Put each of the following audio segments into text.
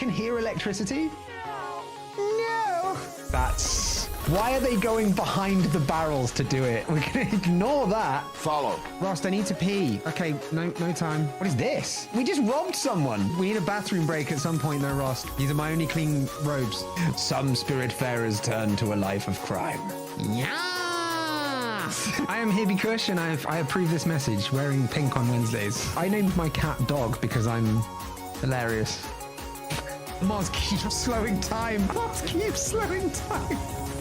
can hear electricity? No. That's... Why are they going behind the barrels to do it? We're gonna ignore that. Follow. Rost, I need to pee. Okay, no time. What is this? We just robbed someone. We need a bathroom break at some point though, Rost. These are my only clean robes. Some spiritfarers turn to a life of crime. Yeah. I am Here Be Cush, and I approve this message, wearing pink on Wednesdays. I named my cat Dog because I'm hilarious. Moz keeps slowing time. Moz keeps slowing time.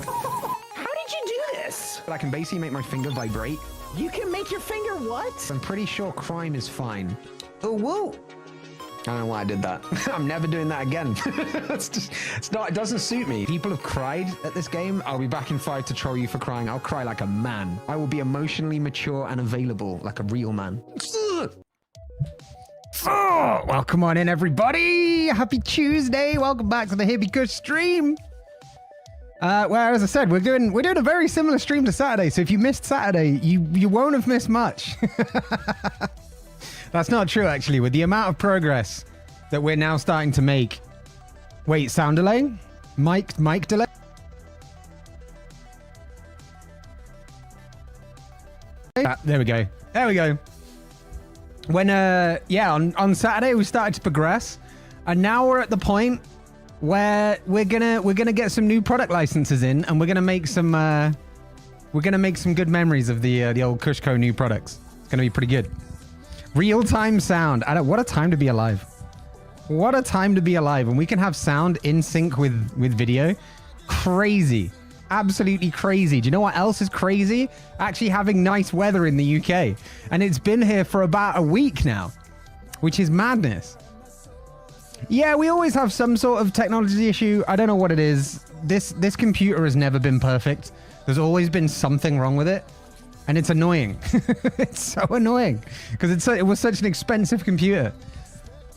How did you do this? But I can basically make my finger vibrate. You can make your finger what? I'm pretty sure crime is fine. Oh, whoa. I don't know why I did that. I'm never doing that again. It doesn't suit me. People have cried at this game. I'll be back in 5 to troll you for crying. I'll cry like a man. I will be emotionally mature and available like a real man. Oh, welcome on in, everybody. Happy Tuesday. Welcome back to the Here Be Cush stream. Well, as I said, we're doing a very similar stream to Saturday. So if you missed Saturday, you won't have missed much. That's not true, actually. With the amount of progress that we're now starting to make. Wait, sound delay? Mic delay? There we go. There we go. When, yeah, on Saturday, we started to progress. And now we're at the point where we're gonna get some new product licenses in, and we're gonna make some good memories of the old CushCo new products. It's gonna be pretty good. Real-time sound. What a time to be alive. What a time to be alive. And we can have sound in sync with video. Crazy. Absolutely crazy. Do you know what else is crazy? Actually having nice weather in the UK. And it's been here for about a week now, which is madness. Yeah, we always have some sort of technology issue. I don't know what it is. This computer has never been perfect. There's always been something wrong with it. And it's annoying. It's so annoying because it was such an expensive computer.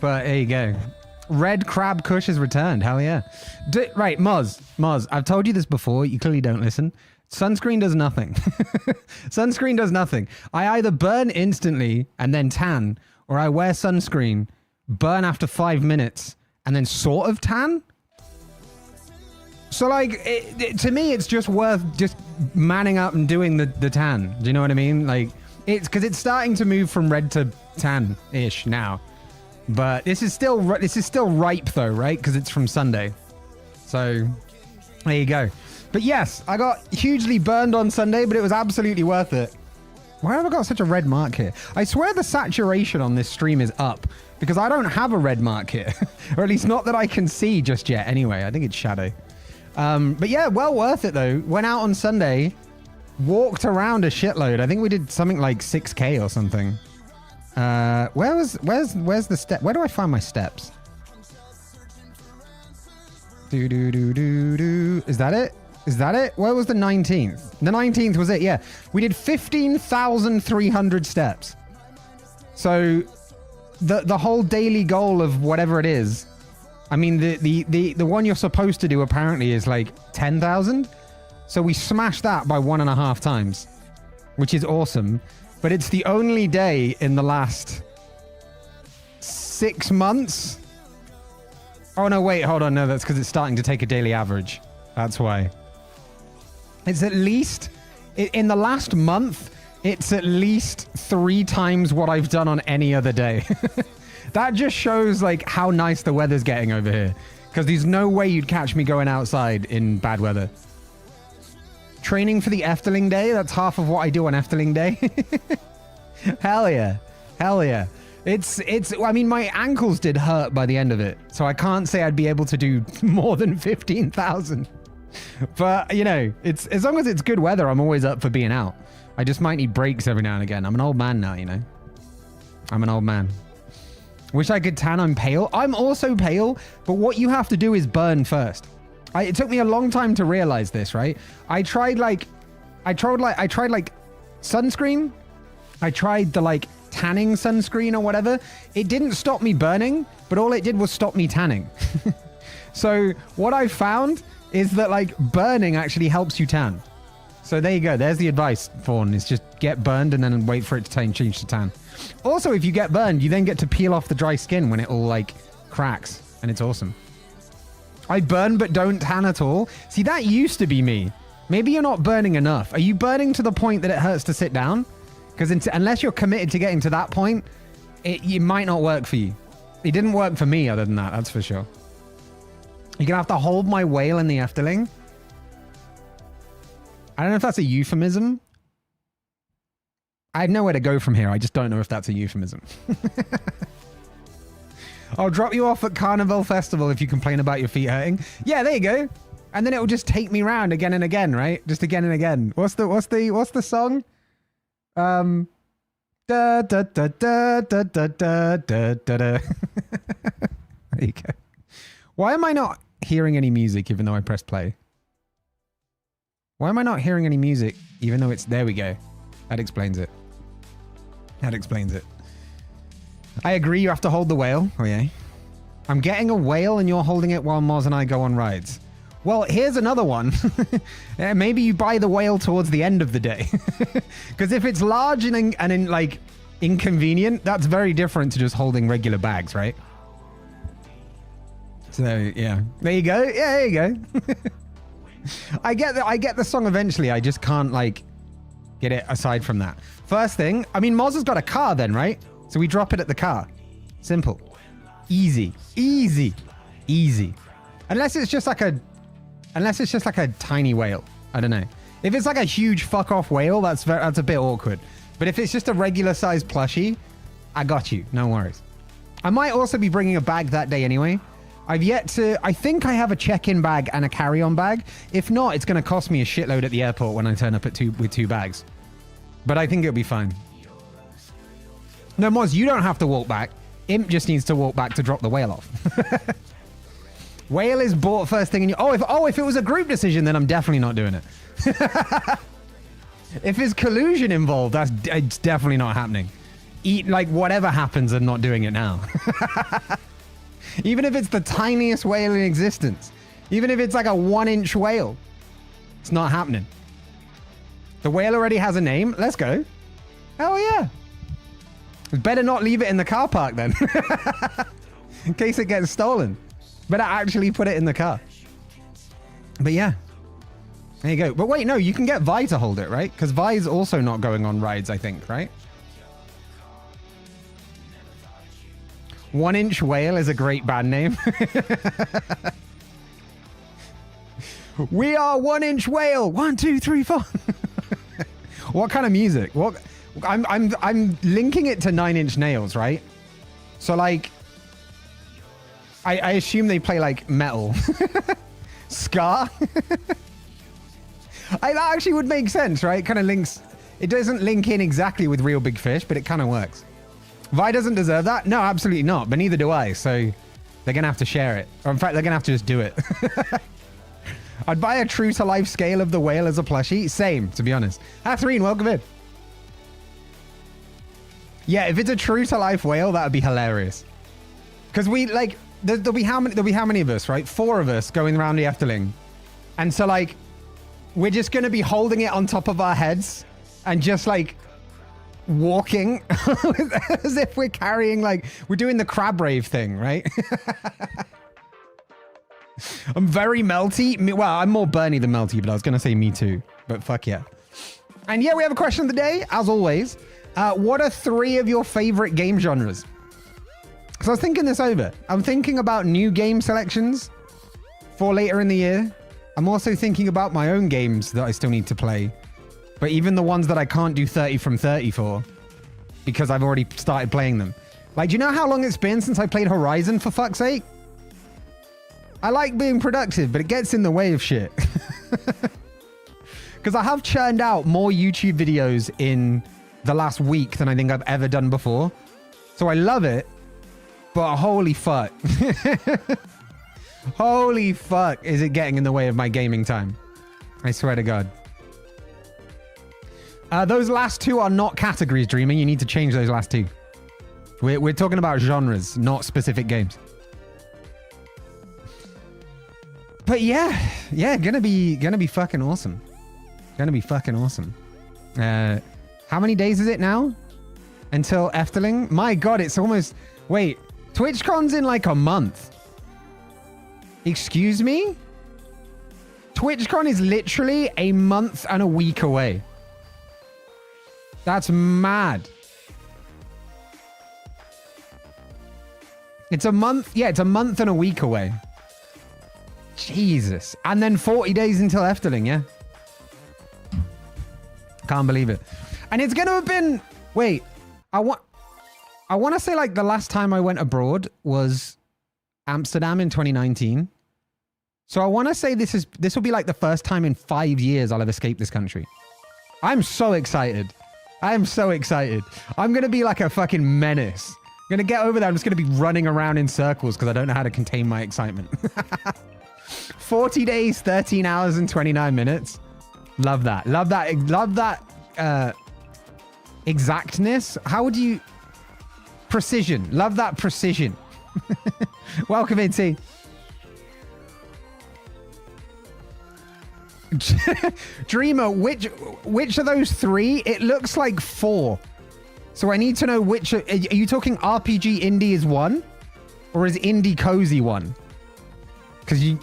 But there you go. Red Crab Kush has returned. Hell yeah. Right, Moz, I've told you this before. You clearly don't listen. Sunscreen does nothing. Sunscreen does nothing. I either burn instantly and then tan, or I wear sunscreen, burn after 5 minutes, and then sort of tan. So, like, to me, it's just worth just manning up and doing the tan. Do you know what I mean? Like, it's because it's starting to move from red to tan-ish now. But this is still ripe, though, right? Because it's from Sunday. So, there you go. But yes, I got hugely burned on Sunday, but it was absolutely worth it. Why have I got such a red mark here? I swear the saturation on this stream is up because I don't have a red mark here. Or at least not that I can see just yet. Anyway, I think it's shadow. But yeah, well worth it though. Went out on Sunday, walked around a shitload. I think we did something like 6K or something. Where's the step? Where do I find my steps? Is that it? Is that it? Where was the 19th? The 19th was it, yeah. We did 15,300 steps. So the whole daily goal of whatever it is, I mean, the one you're supposed to do apparently is like 10,000. So we smashed that by 1.5 times, which is awesome. But it's the only day in the last 6 months. Oh, no, wait, hold on. No, that's because it's starting to take a daily average. That's why. It's at least, in the last month, it's at least 3 times what I've done on any other day. That just shows like how nice the weather's getting over here. Because there's no way you'd catch me going outside in bad weather. Training for the Efteling Day, that's half of what I do on Efteling Day. Hell yeah. Hell yeah. I mean, my ankles did hurt by the end of it. So I can't say I'd be able to do more than 15,000. But, you know, as long as it's good weather, I'm always up for being out. I just might need breaks every now and again. I'm an old man now, you know. I'm an old man. Wish I could tan. I'm pale. I'm also pale, but what you have to do is burn first. It took me a long time to realize this, right? I tried sunscreen. I tried the like tanning sunscreen or whatever. It didn't stop me burning, but all it did was stop me tanning. So what I found is that like burning actually helps you tan. So there you go. There's the advice, Fawn, is just get burned and then wait for it to change to tan. Also, if you get burned, you then get to peel off the dry skin when it all like cracks, and it's awesome. I burn but don't tan at all. See, that used to be me. Maybe you're not burning enough. Are you burning to the point that it hurts to sit down? Because unless you're committed to getting to that point, it might not work for you. It didn't work for me other than that, that's for sure. You're going to have to hold my whale in the Efteling. I don't know if that's a euphemism. I have nowhere to go from here. I just don't know if that's a euphemism. I'll drop you off at Carnival Festival if you complain about your feet hurting. Yeah, there you go. And then it will just take me round again and again, right? Just again and again. What's the song? Da da da da da da da da da. There you go. Why am I not hearing any music even though I pressed play? Why am I not hearing any music even though it's... There we go. That explains it. That explains it. I agree, you have to hold the whale. Oh, yeah. I'm getting a whale and you're holding it while Moz and I go on rides. Well, here's another one. Maybe you buy the whale towards the end of the day. Because if it's large and like inconvenient, that's very different to just holding regular bags, right? So, yeah. There you go. Yeah, there you go. I get the song eventually. I just can't, like, get it aside from that. First thing, I mean, Moz has got a car then, right? So we drop it at the car. Simple. Easy. Easy. Easy. Unless it's just like a tiny whale. I don't know. If it's like a huge fuck off whale, that's a bit awkward. But if it's just a regular size plushie, I got you. No worries. I might also be bringing a bag that day anyway. I think I have a check-in bag and a carry-on bag. If not, it's going to cost me a shitload at the airport when I turn up with two bags. But I think it'll be fine. No, Moz, you don't have to walk back. Imp just needs to walk back to drop the whale off. Whale is bought first thing in your... if it was a group decision, then I'm definitely not doing it. If there's collusion involved, it's definitely not happening. Like, whatever happens, I'm not doing it now. Even if it's the tiniest whale in existence. Even if it's like a 1-inch whale. It's not happening. The whale already has a name. Let's go. Hell yeah. Better not leave it in the car park then. In case it gets stolen. Better actually put it in the car. But yeah. There you go. But wait, no, you can get Vi to hold it, right? Because Vi's also not going on rides, I think, right? 1-inch whale is a great band name. We are 1-inch whale. 1, 2, 3, 4. What kind of music? What? I'm linking it to 9-Inch Nails, right? So like, I assume they play like metal. Ska. That actually would make sense, right? Kind of links. It doesn't link in exactly with Real Big Fish, but it kind of works. Vi doesn't deserve that? No, absolutely not. But neither do I. So they're going to have to share it. Or in fact, they're going to have to just do it. I'd buy a true to life scale of the whale as a plushie. Same, to be honest. Athreen, welcome in. Yeah, if it's a true to life whale, that would be hilarious. Because we like, there'll be how many of us, right? 4 of us going around the Efteling. And so like, we're just going to be holding it on top of our heads and just like walking as if we're carrying, like, we're doing the crab rave thing, right? I'm very melty. Well, I'm more Bernie than melty, but I was going to say me too. But fuck yeah. And yeah, we have a question of the day, as always. What are 3 of your favorite game genres? So I was thinking this over. I'm thinking about new game selections for later in the year. I'm also thinking about my own games that I still need to play. But even the ones that I can't do 30 from 30 for, because I've already started playing them. Like, do you know how long it's been since I played Horizon, for fuck's sake? I like being productive, but it gets in the way of shit. Because I have churned out more YouTube videos in the last week than I think I've ever done before. So I love it, but holy fuck. Holy fuck, is it getting in the way of my gaming time? I swear to God. Those last 2 are not categories, Dreaming. You need to change those last 2. We're talking about genres, not specific games. But yeah, gonna be fucking awesome. Gonna be fucking awesome. How many days is it now until Efteling? My God, it's almost... Wait, TwitchCon's in like a month. Excuse me? TwitchCon is literally a month and a week away. That's mad. It's a month. Yeah, it's a month and a week away. Jesus. And then 40 days until Efteling, yeah? Can't believe it. And it's going to have been... Wait. I want to say like the last time I went abroad was Amsterdam in 2019. So I want to say this will be like the first time in 5 years I'll have escaped this country. I'm so excited. I am so excited. I'm going to be like a fucking menace. I'm going to get over there. I'm just going to be running around in circles because I don't know how to contain my excitement. 40 days, 13 hours and 29 minutes. Love that. Love that. Love that exactness. How would you... Precision. Love that precision. Welcome in, T. Dreamer, which of those three? It looks like 4. So I need to know which... Are you talking RPG Indie is 1? Or is Indie Cozy 1? Because you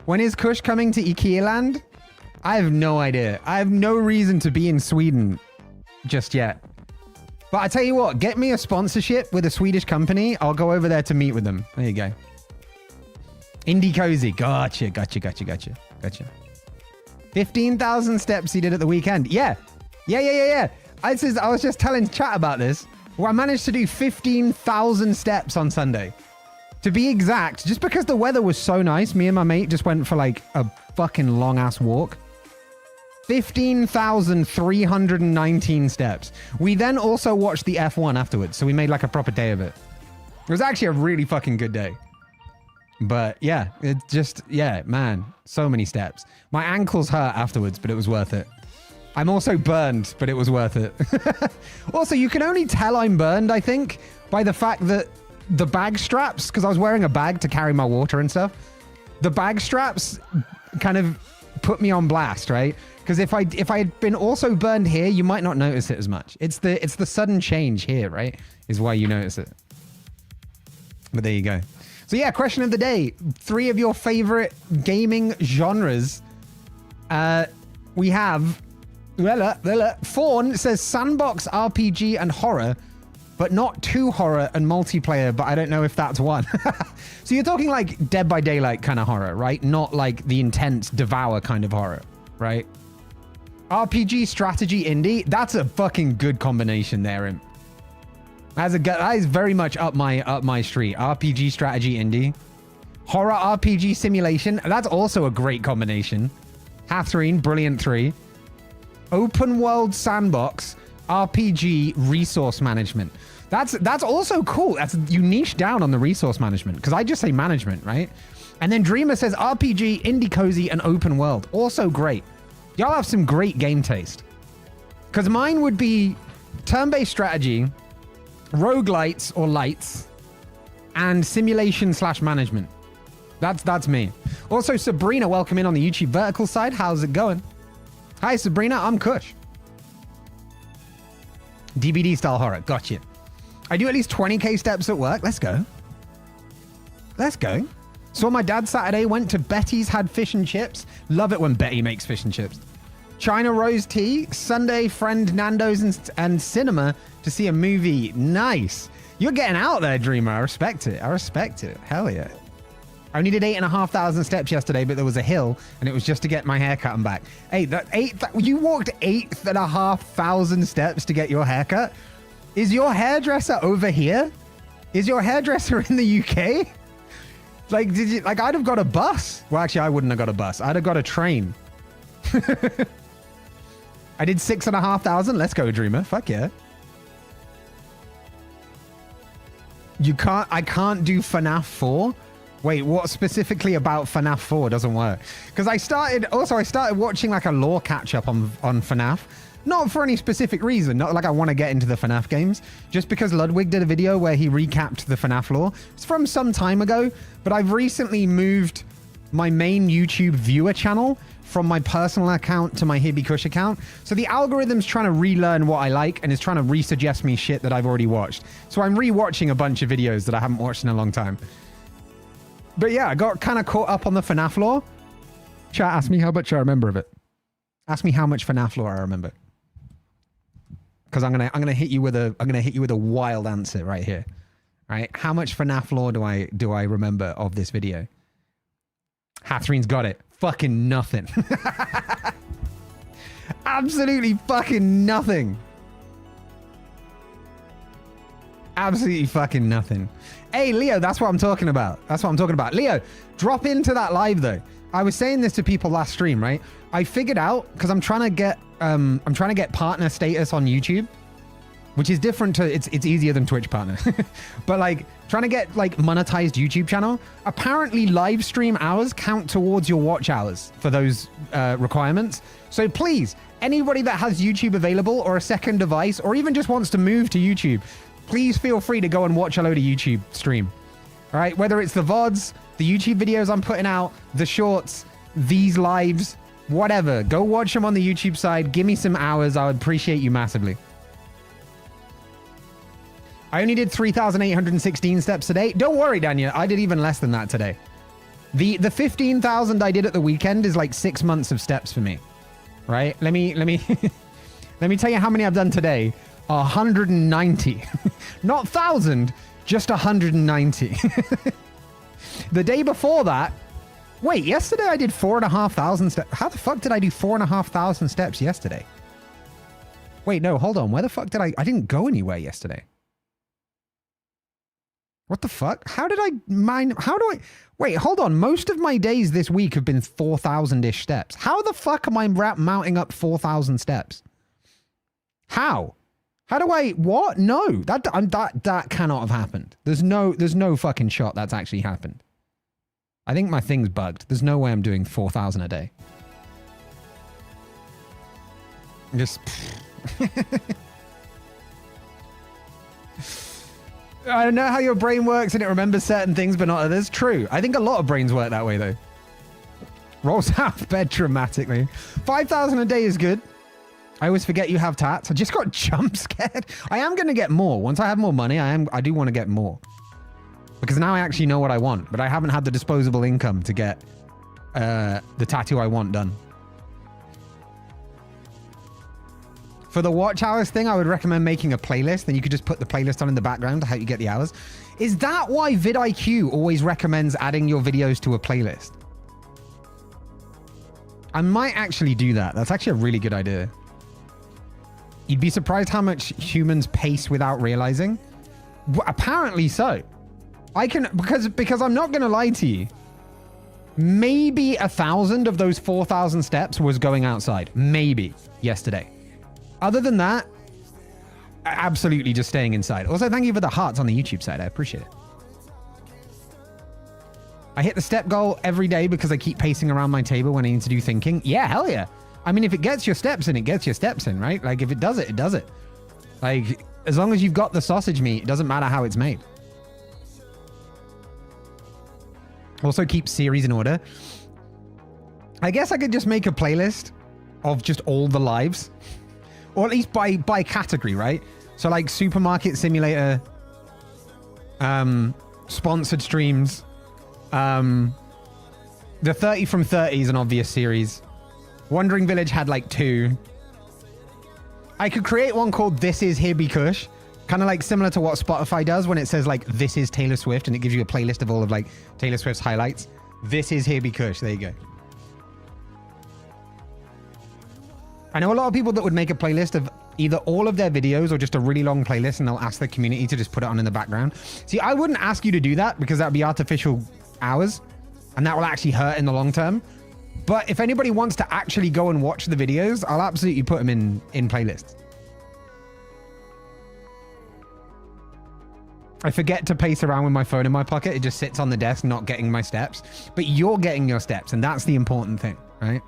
when is Kush coming to IKEA land? I have no idea. I have no reason to be in Sweden just yet. But I tell you what, get me a sponsorship with a Swedish company. I'll go over there to meet with them. There you go. Indie Cozy. Gotcha. 15,000 steps he did at the weekend. Yeah. I was just telling chat about this. Well, I managed to do 15,000 steps on Sunday. To be exact, just because the weather was so nice, me and my mate just went for like a fucking long ass walk. 15,319 steps. We then also watched the F1 afterwards, so we made like a proper day of it. It was actually a really fucking good day. But yeah, it just, yeah, man, so many steps. My ankles hurt afterwards, but it was worth it. I'm also burned, but it was worth it. Also, you can only tell I'm burned, I think, by the fact that the bag straps, because I was wearing a bag to carry my water and stuff, the bag straps kind of put me on blast, right? Because if I had been also burned here, you might not notice it as much. It's the sudden change here, right? Is why you notice it. But there you go. So yeah, question of the day. 3 of your favorite gaming genres. We have... Fawn says sandbox, RPG, and horror, but not too horror and multiplayer, but I don't know if that's one. So you're talking like Dead by Daylight kind of horror, right? Not like the intense Devour kind of horror, right? RPG, strategy, indie. That's a fucking good combination there, Imp. That is very much up my street. RPG, strategy, indie. Horror, RPG, simulation. That's also a great combination. Hathreen, brilliant 3. Open world sandbox, RPG, resource management. That's also cool. You niche down on the resource management, because I just say management, right? And then Dreamer says RPG, indie cozy, and open world. Also great. Y'all have some great game taste. Because mine would be turn-based strategy, roguelites or lights, and simulation/management. That's me. Also, Sabrina, welcome in on the YouTube vertical side. How's it going? Hi, Sabrina. I'm Kush. DVD style horror. Gotcha. I do at least 20k steps at work. Let's go. Let's go. Saw my dad Saturday. Went to Betty's. Had fish and chips. Love it when Betty makes fish and chips. China Rose Tea. Sunday, friend Nando's and cinema to see a movie. Nice. You're getting out there, Dreamer. I respect it. I respect it. Hell yeah. I only did 8,500 steps yesterday, but there was a hill, and it was just to get my haircut and back. Hey, you walked 8,500 steps to get your haircut? Is your hairdresser over here? Is your hairdresser in the UK? Like, I'd have got a bus. Well, actually, I wouldn't have got a bus. I'd have got a train. I did 6,500. Let's go, Dreamer. Fuck yeah. I can't do FNAF 4. Wait, what specifically about FNAF 4 doesn't work? Because I started watching like a lore catch up on FNAF. Not for any specific reason, not like I want to get into the FNAF games, just because Ludwig did a video where he recapped the FNAF lore. It's from some time ago, but I've recently moved my main YouTube viewer channel from my personal account to my Hibby Kush account. So the algorithm's trying to relearn what I like and is trying to resuggest me shit that I've already watched. So I'm rewatching a bunch of videos that I haven't watched in a long time. But yeah, I got kind of caught up on the FNAF lore. Chat, ask me how much I remember of it. Ask me how much FNAF lore I remember. Because I'm gonna hit you with a wild answer right here. Right? How much FNAF lore do I remember of this video? Hathreen's got it. Fucking nothing. Absolutely fucking nothing. Absolutely fucking nothing. Hey, Leo, that's what I'm talking about. That's what I'm talking about. Leo, drop into that live though. I was saying this to people last stream, right? I figured out, because I'm trying to get partner status on YouTube, which is different to, it's easier than Twitch partner. But like trying to get like monetized YouTube channel, apparently live stream hours count towards your watch hours for those requirements. So please, anybody that has YouTube available or a second device, or even just wants to move to YouTube, please feel free to go and watch a load of YouTube stream. All right, whether it's the VODs, the YouTube videos I'm putting out, the shorts, these lives, whatever. Go watch them on the YouTube side. Give me some hours. I would appreciate you massively. I only did 3,816 steps today. Don't worry, Daniel. I did even less than that today. The 15,000 I did at the weekend is like 6 months of steps for me. Right? Let me let me tell you how many I've done today. 190. Not 1,000, just 190. The day before that, wait, yesterday I did 4,500 steps. How the fuck did I do 4,500 steps yesterday? Wait, no, hold on. Where the fuck did I didn't go anywhere yesterday. What the fuck? How did I mine? How do I? Wait, hold on. Most of my days this week have been 4,000-ish steps. How the fuck am I mounting up 4,000 steps? How? How do I? What? No, that cannot have happened. There's no fucking shot that's actually happened. I think my thing's bugged. There's no way I'm doing 4,000 a day. Just. I don't know how your brain works and it remembers certain things but not others. True. I think a lot of brains work that way though. Rolls out of bed dramatically. 5,000 a day is good. I always forget you have tats. I just got jump scared. I am going to get more. Once I have more money, I do want to get more. Because now I actually know what I want, but I haven't had the disposable income to get the tattoo I want done. For the watch hours thing, I would recommend making a playlist. Then you could just put the playlist on in the background to help you get the hours. Is that why vidIQ always recommends adding your videos to a playlist? I might actually do that. That's actually a really good idea. You'd be surprised how much humans pace without realizing. Apparently so. I can, because I'm not going to lie to you. Maybe 1,000 of those 4,000 steps was going outside. Maybe yesterday. Other than that, absolutely just staying inside. Also, thank you for the hearts on the YouTube side. I appreciate it. I hit the step goal every day because I keep pacing around my table when I need to do thinking. Yeah, hell yeah. I mean, if it gets your steps in, it gets your steps in, right? Like, if it does it, it does it. Like, as long as you've got the sausage meat, it doesn't matter how it's made. Also, keep series in order. I guess I could just make a playlist of just all the lives. Or at least by category, right? So like Supermarket Simulator, sponsored streams, the 30 from 30 is an obvious series. Wandering Village had like 2. I could create one called This Is Here Be Kush, kind of like similar to what Spotify does when it says like This Is Taylor Swift and it gives you a playlist of all of like Taylor Swift's highlights. This Is Here Be Kush. There you go. I know a lot of people that would make a playlist of either all of their videos or just a really long playlist and they'll ask the community to just put it on in the background. See, I wouldn't ask you to do that because that would be artificial hours and that will actually hurt in the long term. But if anybody wants to actually go and watch the videos, I'll absolutely put them in playlists. I forget to pace around with my phone in my pocket. It just sits on the desk, not getting my steps. But you're getting your steps and that's the important thing, right?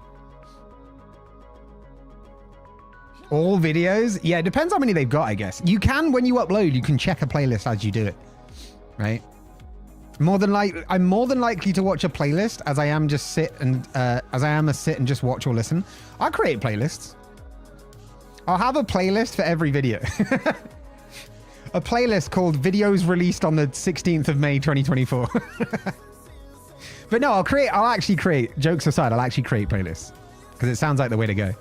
All videos? Yeah, it depends how many they've got, I guess. You can, when you upload, you can check a playlist as you do it, right? I'm more than likely to watch a playlist as I am just sit and sit and just watch or listen. I'll create playlists. I'll have a playlist for every video. A playlist called Videos Released on the 16th of May, 2024. But no, I'll actually create, jokes aside, I'll actually create playlists. Because it sounds like the way to go.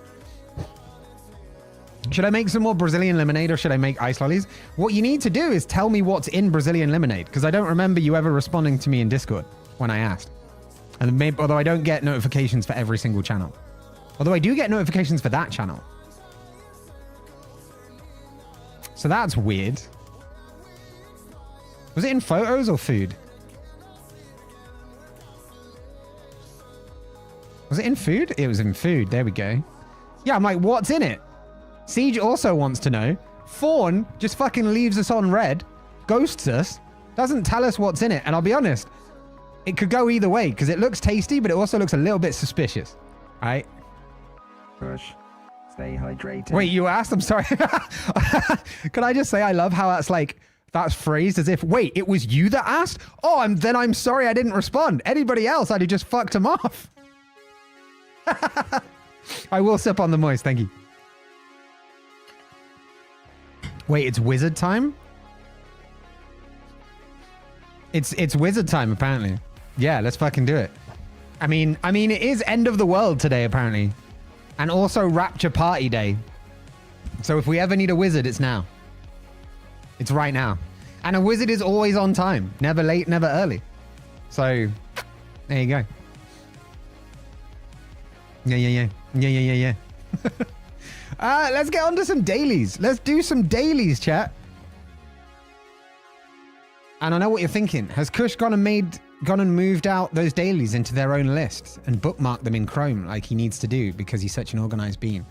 Should I make some more Brazilian lemonade or should I make ice lollies? What you need to do is tell me what's in Brazilian lemonade. Because I don't remember you ever responding to me in Discord when I asked. And maybe, although I don't get notifications for every single channel. Although I do get notifications for that channel. So that's weird. Was it in photos or food? Was it in food? It was in food. There we go. Yeah, I'm like, what's in it? Siege also wants to know. Fawn just fucking leaves us on red, ghosts us, doesn't tell us what's in it. And I'll be honest, it could go either way because it looks tasty, but it also looks a little bit suspicious. All right. Push. Stay hydrated. Wait, you asked? I'm sorry. Can I just say I love how that's phrased as if, wait, it was you that asked? Oh, then I'm sorry I didn't respond. Anybody else, I'd have just fucked him off. I will sip on the moist, thank you. Wait, it's wizard time? It's wizard time, apparently. Yeah, let's fucking do it. I mean, it is end of the world today, apparently. And also Rapture Party Day. So if we ever need a wizard, it's now. It's right now. And a wizard is always on time. Never late, never early. So, there you go. Yeah. Let's get on to some dailies. Let's do some dailies, chat. And I know what you're thinking. Has Kush gone and moved out those dailies into their own list and bookmarked them in Chrome like he needs to do because he's such an organized being?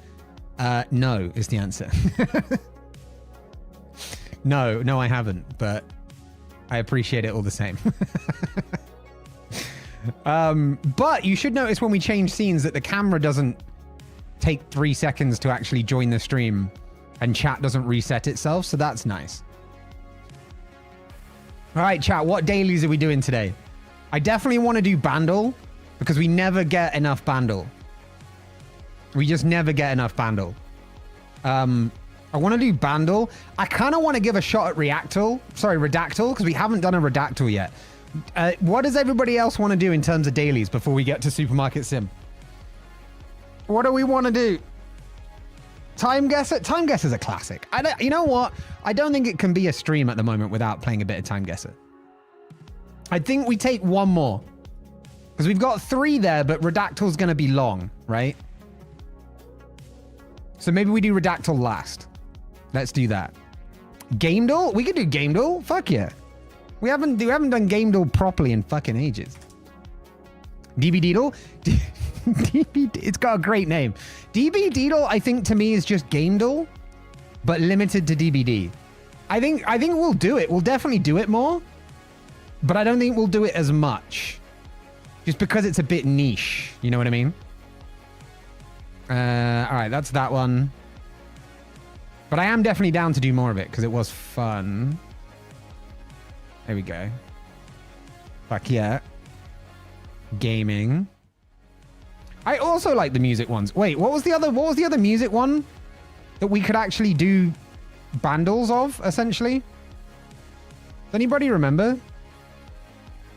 No is the answer. No, I haven't, but I appreciate it all the same. But you should notice when we change scenes that the camera doesn't take 3 seconds to actually join the stream and chat doesn't reset itself. So that's nice. All right, chat, what dailies are we doing today? I definitely want to do Bandle because we never get enough Bandle. We just never get enough Bandle. I want to do Bandle. I kind of want to give a shot at Redactyl because we haven't done a Redactyl yet. What does everybody else want to do in terms of dailies before we get to Supermarket Sim? What do we want to do? Time Guesser? Time Guesser's a classic. You know what? I don't think it can be a stream at the moment without playing a bit of Time Guesser. I think we take one more. Because we've got 3 there, but Redactyl's going to be long, right? So maybe we do Redactyl last. Let's do that. Game Duel? We could do Game Duel. Fuck yeah. We haven't done Game Duel properly in fucking ages. DB Deedle? It's got a great name. DB Deedle, I think to me is just Game Duel, but limited to DBD. I think we'll do it. We'll definitely do it more, but I don't think we'll do it as much, just because it's a bit niche. You know what I mean? All right, that's that one. But I am definitely down to do more of it because it was fun. There we go. Fuck yeah. Gaming. I also like the music ones. Wait, what was the other music one that we could actually do bundles of, essentially? Does anybody remember?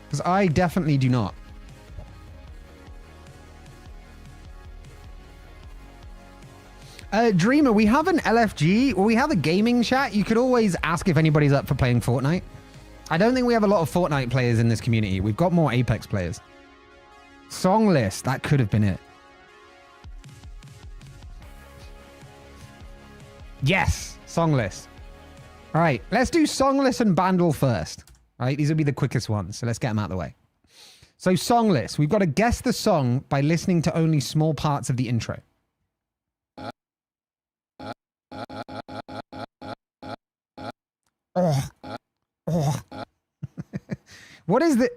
Because I definitely do not. Dreamer, we have an LFG, or we have a gaming chat. You could always ask if anybody's up for playing Fortnite. I don't think we have a lot of Fortnite players in this community. We've got more Apex players. Song list, that could have been it. Yes, song list. All right, let's do song list and bundle first. All right, these will be the quickest ones, so let's get them out of the way. So song list, we've got to guess the song by listening to only small parts of the intro. Oh. What is the...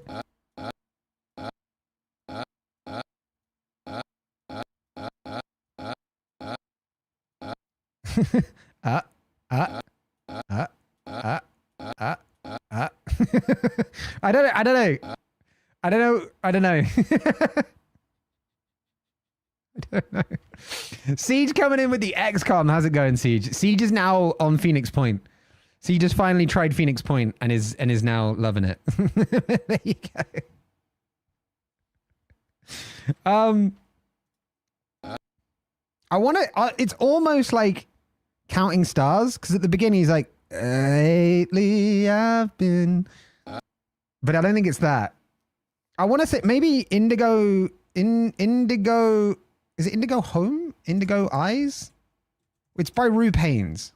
I don't know. Siege coming in with the XCOM. How's it going, Siege? Siege is now on Phoenix Point. Siege just finally tried Phoenix Point and is now loving it. There you go. I want to. It's almost like Counting Stars, because at the beginning he's like, lately I've been, but I don't think it's that. I want to say maybe Indigo. Indigo. Is it Indigo Home? Indigo Eyes? It's by Rue Haynes.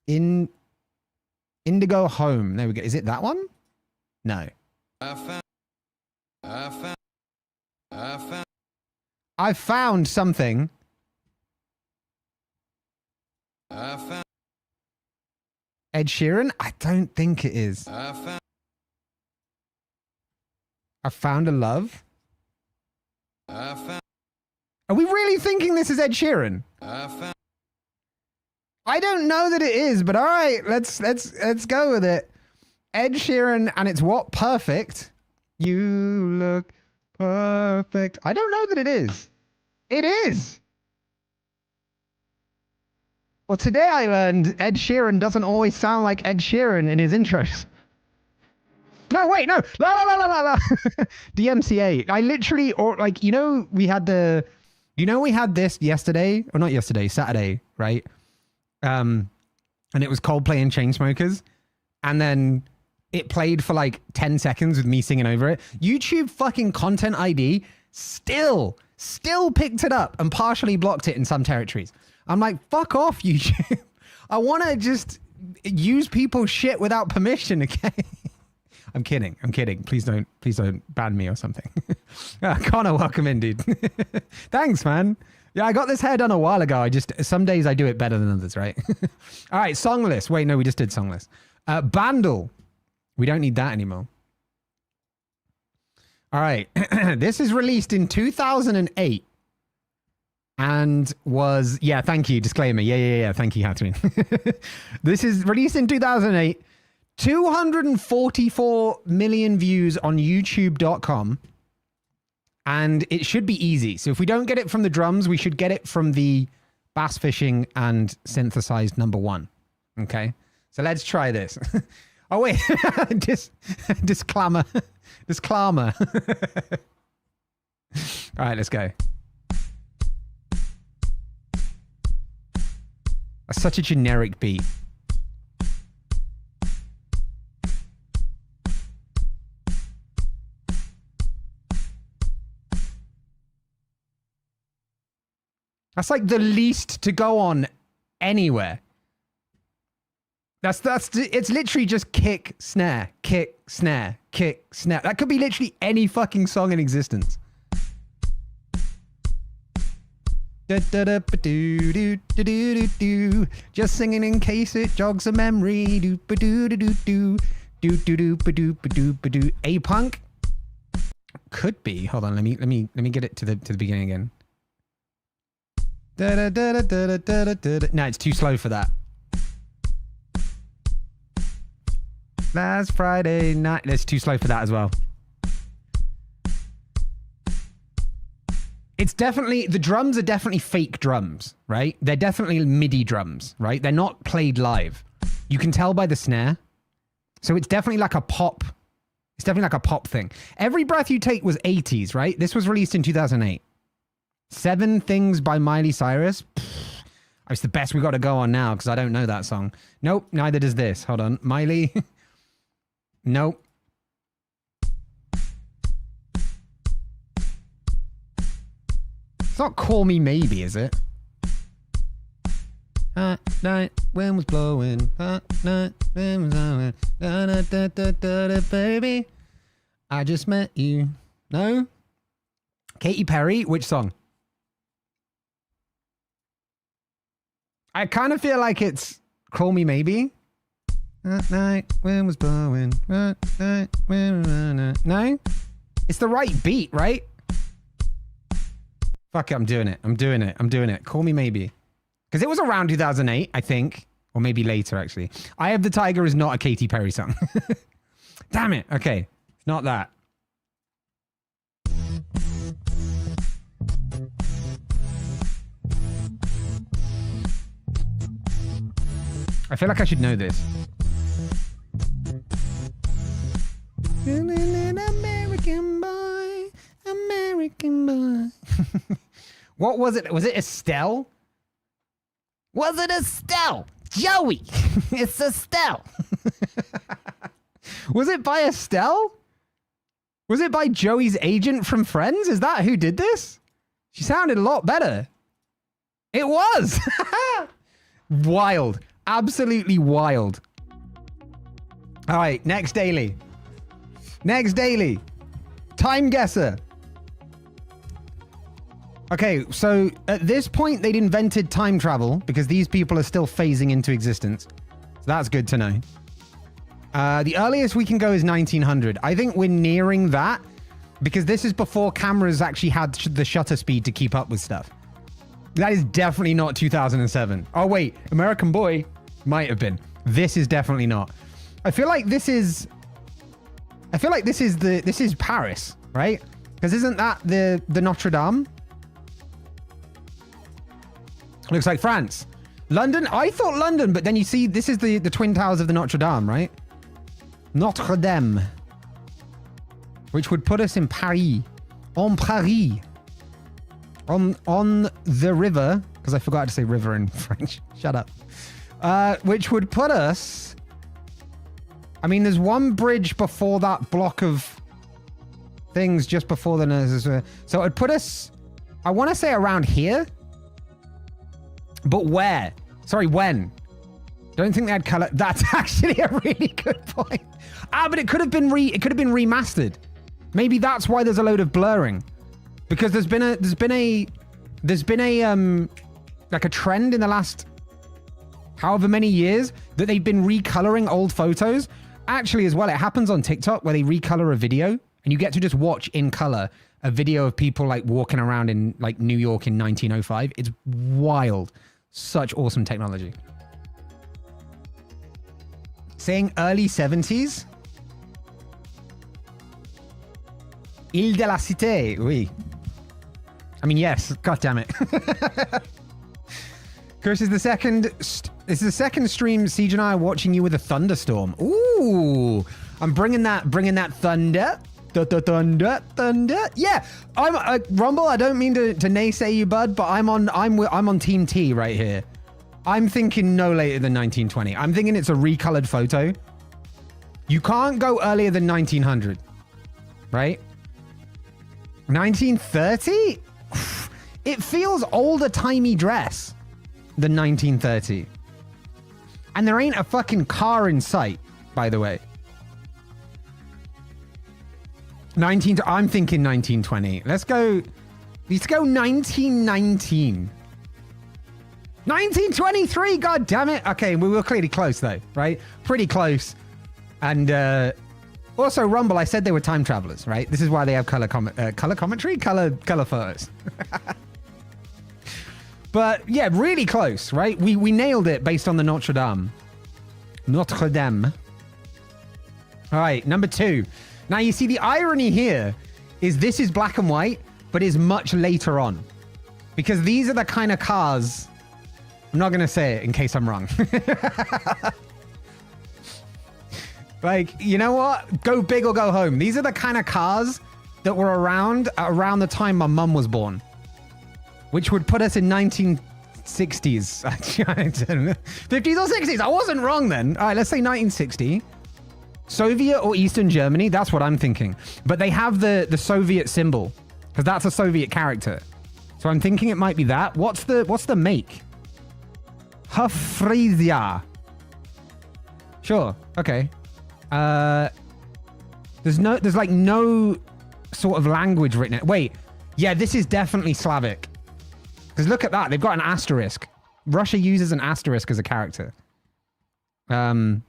Indigo Home. There we go. Is it that one? No. I found something. Ed Sheeran? I don't think it is. I found a love. Are we really thinking this is Ed Sheeran? I don't know that it is, but all right, let's go with it. Ed Sheeran, and it's what? Perfect. You look perfect. I don't know that it is. It is. Well, today I learned Ed Sheeran doesn't always sound like Ed Sheeran in his intros. No, wait, no. La, la, la, la, la, la. DMCA. I literally, or like, we had this yesterday, or not yesterday, Saturday, right? And it was Coldplay and Chainsmokers. And then it played for like 10 seconds with me singing over it. YouTube fucking Content ID still picked it up and partially blocked it in some territories. I'm like, fuck off, YouTube. I want to just use people's shit without permission, okay? I'm kidding. Please don't ban me or something. Connor, welcome in, dude. Thanks, man. Yeah, I got this hair done a while ago. Some days I do it better than others, right? All right, song list. Wait, no, we just did song list. Bandle. We don't need that anymore. All right. This is released in 2008 and was, yeah, thank you. Disclaimer. Yeah. Thank you, Catherine. This is released in 2008. 244 million views on youtube.com. And it should be easy. So if we don't get it from the drums, we should get it from the bass fishing and synthesized number one. Okay. So let's try this. Oh, wait. Disclaimer. All right, let's go. That's such a generic beat. That's like the least to go on anywhere. It's literally just kick, snare, kick, snare, kick, snare. That could be literally any fucking song in existence. Just singing in case it jogs a memory. A-Punk? Could be. Hold on, let me get it to the beginning again. No, it's too slow for that. Last Friday night. It's too slow for that as well. It's definitely, the drums are definitely fake drums, right? They're definitely MIDI drums, right? They're not played live. You can tell by the snare. So it's definitely like a pop. It's definitely like a pop thing. Every Breath You Take was 80s, right? This was released in 2008. 7 Things by Miley Cyrus. It's the best we got to go on now because I don't know that song. Nope, neither does this. Hold on. Miley. Nope. It's not Call Me Maybe, is it? Hot night, wind was blowing. Hot night, wind was blowing. Da, da, da, da, da, da, baby. I just met you. No? Katy Perry, which song? I kind of feel like it's Call Me Maybe. That night, wind was blowing. That night, wind was blowing. No? It's the right beat, right? Fuck it, I'm doing it. Call Me Maybe. Because it was around 2008, I think. Or maybe later, actually. Eye of the Tiger is not a Katy Perry song. Damn it. Okay. It's not that. I feel like I should know this. American boy. American boy. What was it? Was it Estelle? Was it Estelle? Joey! It's Estelle! Was it by Estelle? Was it by Joey's agent from Friends? Is that who did this? She sounded a lot better. It was! Wild. Absolutely wild. All right, next daily. Next daily. Time guesser. Okay, so at this point, they'd invented time travel because these people are still phasing into existence. So that's good to know. The earliest we can go is 1900. I think we're nearing that because this is before cameras actually had the shutter speed to keep up with stuff. That is definitely not 2007. Oh, wait. American Boy might have been. This is definitely not. I feel like this is Paris, right? Because isn't that the Notre Dame? Looks like France. London? I thought London, but then you see this is the Twin Towers of the Notre Dame, right? Notre Dame. Which would put us in Paris. En Paris. On the river, because I forgot to say river in French. Shut up. Which would put us... I mean, there's one bridge before that block of things just before the nurses. So it'd put us, I want to say around here. But where? Sorry, when? Don't think they had color. That's actually a really good point. But it could have been remastered. Maybe that's why there's a load of blurring. Because there's been a like a trend in the last however many years that they've been recoloring old photos. Actually, as well, it happens on TikTok where they recolor a video and you get to just watch in color a video of people like walking around in like New York in 1905. It's wild. Such awesome technology. Saying early 70s. Ile de la Cité, oui. I mean, yes. God damn it. Chris is the second. This is the second stream. Siege and I are watching you with a thunderstorm. Ooh, I'm bringing that thunder. Thunder. Yeah, I'm Rumble. I don't mean to naysay you, bud, but I'm on Team T right here. I'm thinking no later than 1920. I'm thinking it's a recolored photo. You can't go earlier than 1900, right? 1930. It feels older timey dress than 1930. And there ain't a fucking car in sight, by the way. I'm thinking 1920. Let's go 1919. 1923, god damn it. Okay, we were clearly close though, right? Pretty close. And also Rumble, I said they were time travelers, right? This is why they have color commentary, color photos. But yeah, really close, right? We nailed it based on the Notre Dame. Notre Dame. All right, number 2. Now you see the irony here is this is black and white, but is much later on. Because these are the kind of cars... I'm not going to say it in case I'm wrong. Like, you know what? Go big or go home. These are the kind of cars that were around the time my mum was born. Which would put us in 1960s. 50s or 60s. I wasn't wrong then. All right, let's say 1960. Soviet or Eastern Germany. That's what I'm thinking. But they have the Soviet symbol. Because that's a Soviet character. So I'm thinking it might be that. What's the make? Hafrizia. Sure. Okay. There's like no sort of language written in it. Wait. Yeah, this is definitely Slavic. Because look at that. They've got an asterisk. Russia uses an asterisk as a character. I'm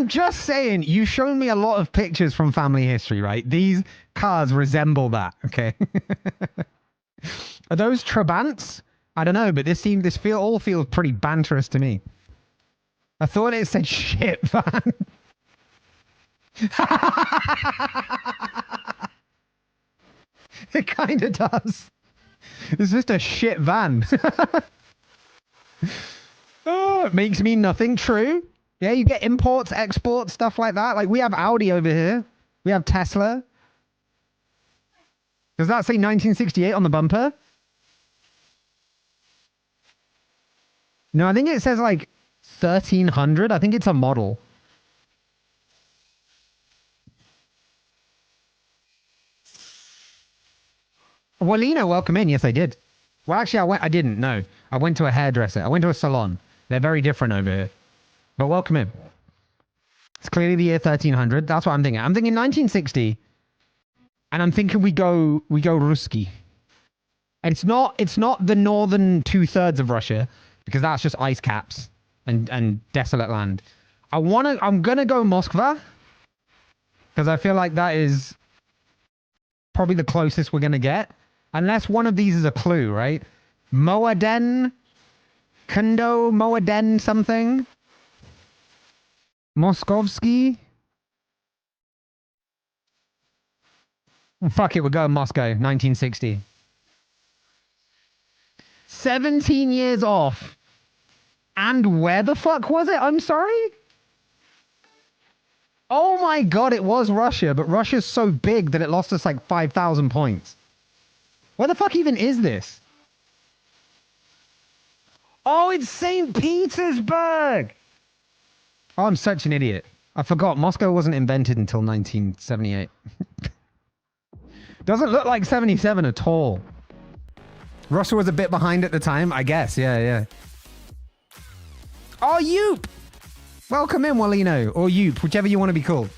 just saying, you've shown me a lot of pictures from family history, right? These cars resemble that, okay? Are those Trabants? I don't know, but all feels pretty banterous to me. I thought it said shit van. It kind of does. It's just a shit van. Oh, it makes me nothing true. Yeah, you get imports, exports, stuff like that. Like, we have Audi over here. We have Tesla. Does that say 1968 on the bumper? No, I think it says, like, 1300. I think it's a model. Well, Lena, welcome in. Yes, I did. Well, actually, I didn't. No. I went to a hairdresser. I went to a salon. They're very different over here. But welcome in. It's clearly the year 1300. That's what I'm thinking. I'm thinking 1960. And I'm thinking we go Ruski. And it's not the northern 2/3 of Russia, because that's just ice caps and desolate land. I'm gonna go Moskva, because I feel like that is probably the closest we're gonna get. Unless one of these is a clue, right? Moaden, Kundo, Moaden something. Moskovsky. Fuck it, we're going Moscow, 1960. 17 years off. And where the fuck was it? I'm sorry? Oh my god, it was Russia, but Russia's so big that it lost us like 5,000 points. Where the fuck even is this? Oh, it's St. Petersburg! Oh, I'm such an idiot. I forgot, Moscow wasn't invented until 1978. Doesn't look like 77 at all. Russia was a bit behind at the time, I guess. Yeah. Oh, Yoop! Welcome in, Walino. Or Yoop, whichever you want to be called.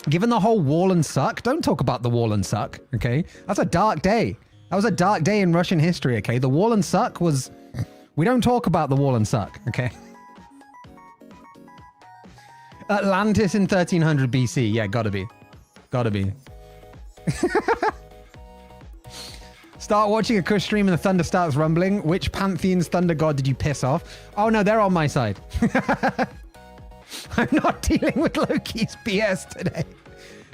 Given the whole wall and suck, don't talk about the wall and suck, okay? That's a dark day. That was a dark day in Russian history, okay? The wall and suck was... We don't talk about the wall and suck, okay? Atlantis in 1300 BC. Yeah, gotta be. Gotta be. Start watching a Kush stream and the thunder starts rumbling. Which Pantheon's thunder god did you piss off? Oh no, they're on my side. I'm not dealing with Loki's BS today.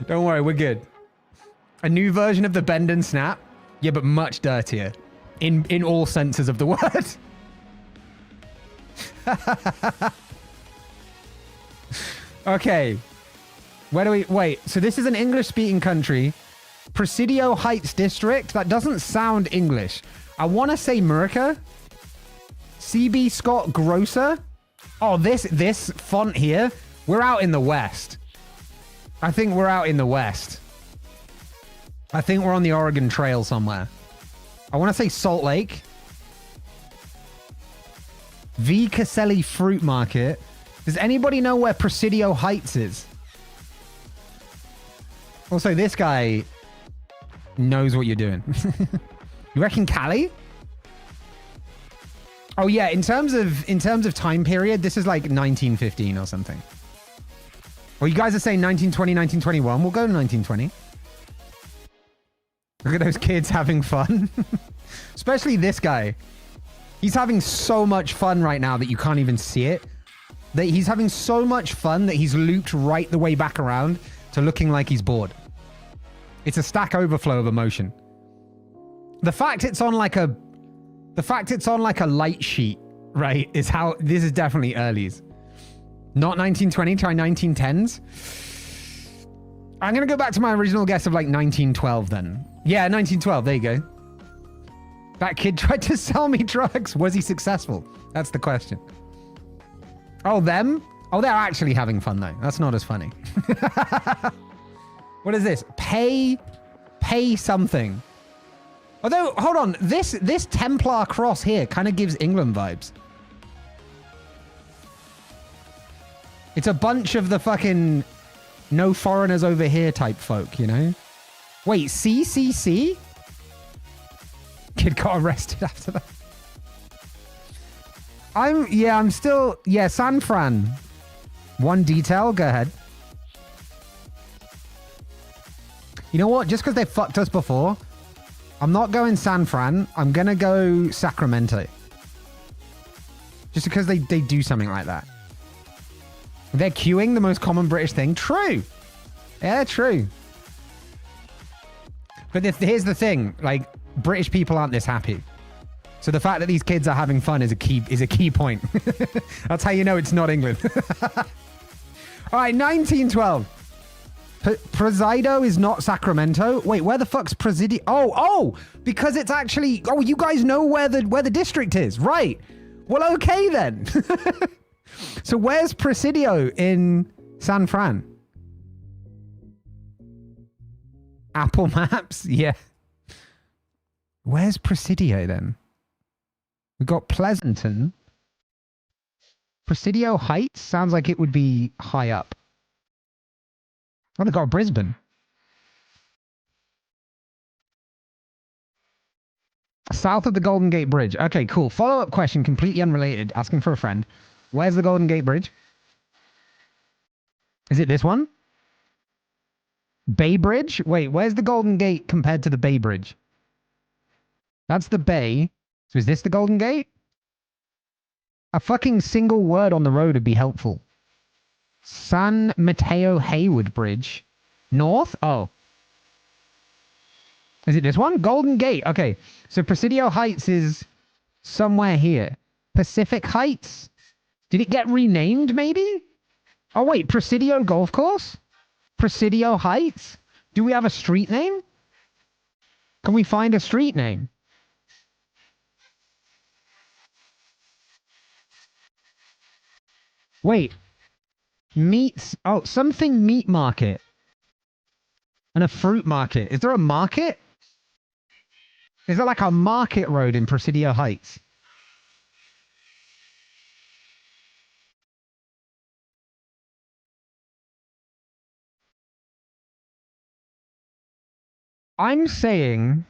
Don't worry, we're good. A new version of the bend and snap. Yeah, but much dirtier. In all senses of the word. Okay. Where do we... Wait, so this is an English-speaking country. Presidio Heights District? That doesn't sound English. I want to say Murica. CB Scott Grosser? Oh, this font here. We're out in the west. I think we're out in the west. I think we're on the Oregon Trail somewhere. I want to say Salt Lake. V. Caselli Fruit Market. Does anybody know where Presidio Heights is? Also, this guy knows what you're doing. You reckon Cali? Oh yeah, in terms of time period, this is like 1915 or something. Well, you guys are saying 1920, 1921. We'll go to 1920. Look at those kids having fun. Especially this guy. He's having so much fun right now that you can't even see it. That he's having so much fun that he's looped right the way back around to looking like he's bored. It's a Stack Overflow of emotion. The fact it's on like a light sheet, right, is how this is definitely earlies. Not 1920, try 1910s. I'm going to go back to my original guess of like 1912 then. Yeah, 1912. There you go. That kid tried to sell me drugs. Was he successful? That's the question. Oh, them? Oh, they're actually having fun though. That's not as funny. What is this? Pay something. Although, hold on. This Templar cross here kind of gives England vibes. It's a bunch of the fucking no foreigners over here type folk, you know? Wait, CCC? Kid got arrested after that. I'm still, San Fran. One detail, go ahead. You know what? Just because they fucked us before, I'm not going San Fran. I'm going to go Sacramento. Just because they do something like that. They're queuing the most common British thing. True. Yeah, true. But here's the thing. Like, British people aren't this happy. So the fact that these kids are having fun is a key point. That's how you know it's not England. All right, 1912. Presidio is not Sacramento. Wait, where the fuck's Presidio? Oh, because it's actually. Oh, you guys know where the district is, right? Well, okay then. So where's Presidio in San Fran? Apple Maps, yeah. Where's Presidio then? We got Pleasanton. Presidio Heights sounds like it would be high up. Oh, they got Brisbane. South of the Golden Gate Bridge. Okay, cool. Follow-up question, completely unrelated. Asking for a friend. Where's the Golden Gate Bridge? Is it this one? Bay Bridge? Wait, where's the Golden Gate compared to the Bay Bridge? That's the Bay. So is this the Golden Gate? A fucking single word on the road would be helpful. San Mateo Hayward Bridge. North? Oh. Is it this one? Golden Gate. Okay. So Presidio Heights is somewhere here. Pacific Heights? Did it get renamed maybe? Oh wait, Presidio Golf Course? Presidio Heights? Do we have a street name? Can we find a street name? Wait. Meats. Oh, something meat market. And a fruit market. Is there a market? Is there like a market road in Presidio Heights? I'm saying,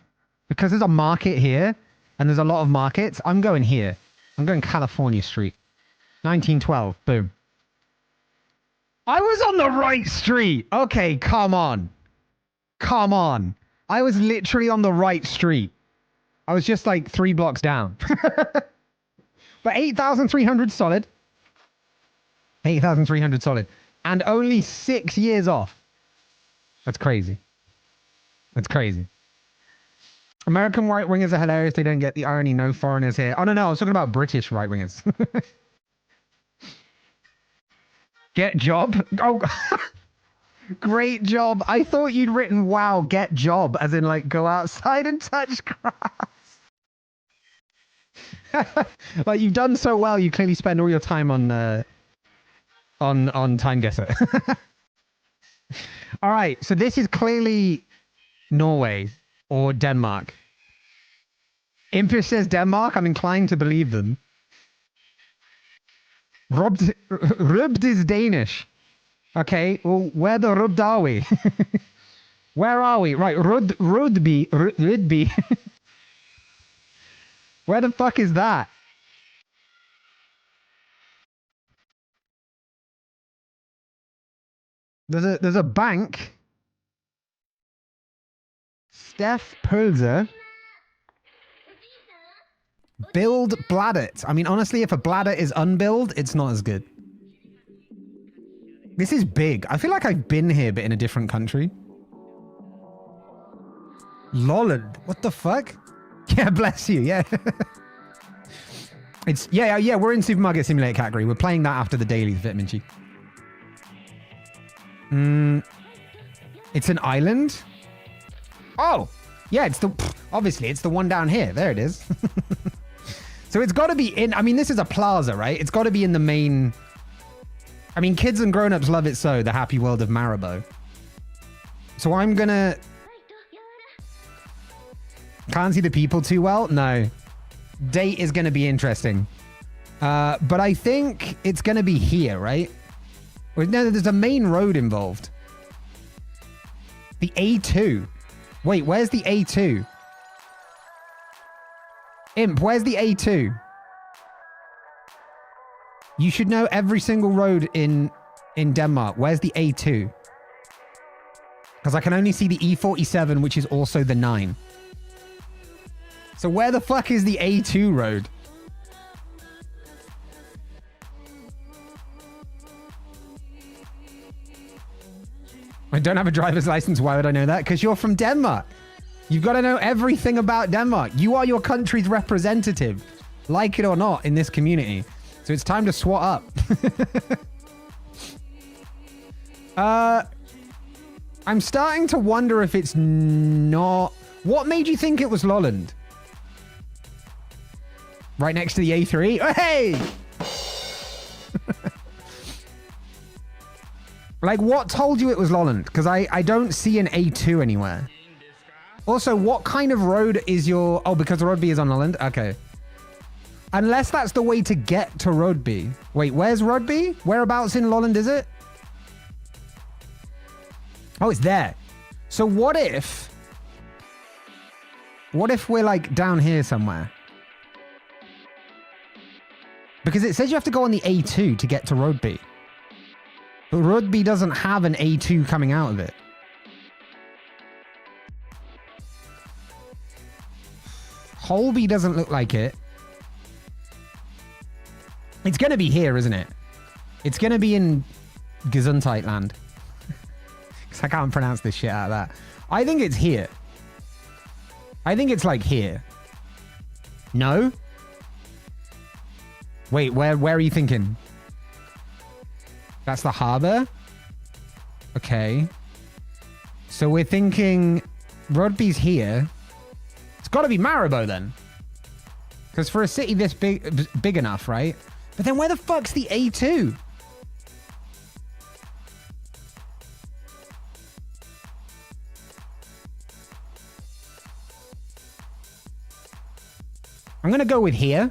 because there's a market here, and there's a lot of markets, I'm going here. I'm going California Street. 1912. Boom. I was on the right street. Okay, come on. Come on. I was literally on the right street. I was just like 3 blocks down. But 8,300 solid. 8,300 solid. And only 6 years off. That's crazy. That's crazy. American right-wingers are hilarious. They don't get the irony. No foreigners here. Oh, no. I was talking about British right-wingers. Get job? Oh, great job. I thought you'd written, wow, get job. As in, like, go outside and touch grass. Like, you've done so well. You clearly spend all your time on Time Guesser. All right. So this is clearly Norway or Denmark. Impish says Denmark. I'm inclined to believe them. Rubbed is Danish. Okay, well, where the rubbed are we? Where are we? Right, Rudby. Where the fuck is that? There's a bank. Steph Pulser. Build Bladdet. I mean, honestly, if a bladder is unbuild, it's not as good. This is big. I feel like I've been here, but in a different country. Lolland. What the fuck? Yeah, bless you. Yeah. It's yeah. We're in Supermarket Simulator category. We're playing that after the dailies, Vitamin G. It's an island. Oh, yeah. It's obviously it's the one down here. There it is. So it's got to be in. I mean, this is a plaza, right? It's got to be in the main. I mean, kids and grown-ups love it so. The happy world of Maribor. So I'm gonna. Can't see the people too well. No. Date is gonna be interesting. But I think it's gonna be here, right? No, there's a main road involved. The A2. Wait, where's the A2? Imp, where's the A2? You should know every single road in Denmark. Where's the A2? Because I can only see the E47, which is also the 9. So where the fuck is the A2 road? I don't have a driver's license. Why would I know that? Because you're from Denmark. You've got to know everything about Denmark. You are your country's representative, like it or not, in this community. So it's time to swat up. I'm starting to wonder if it's not... What made you think it was Lolland? Right next to the A3? Oh, hey! Like, what told you it was Lolland? Because I don't see an A2 anywhere. Also, what kind of road is your... Oh, because the road B is on Lolland? Okay. Unless that's the way to get to road B. Wait, where's road B? Whereabouts in Lolland is it? Oh, it's there. So what if... What if we're like down here somewhere? Because it says you have to go on the A2 to get to road B. But road B doesn't have an A2 coming out of it. Holby doesn't look like it. It's going to be here, isn't it? It's going to be in Gesundheit land. Because I can't pronounce this shit out of that. I think it's here. I think it's like here. No? Wait, where are you thinking? That's the harbor? Okay. So we're thinking Rodby's here. It's got to be Maribor then. Because for a city this big enough, right? But then where the fuck's the A2? I'm going to go with here.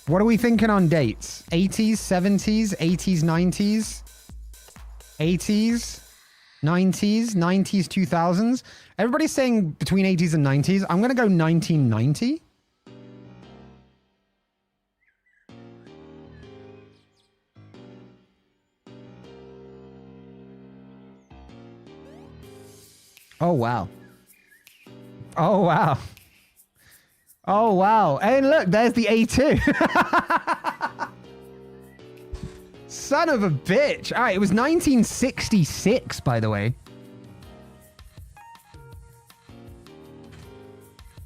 What are we thinking on dates? 80s, 70s, 80s, 90s, 80s, 90s, 90s, 2000s. Everybody's saying between 80s and 90s. I'm going to go 1990. Oh, wow. Oh, wow. Oh, wow. And look, there's the A2. Son of a bitch. All right, it was 1966, by the way.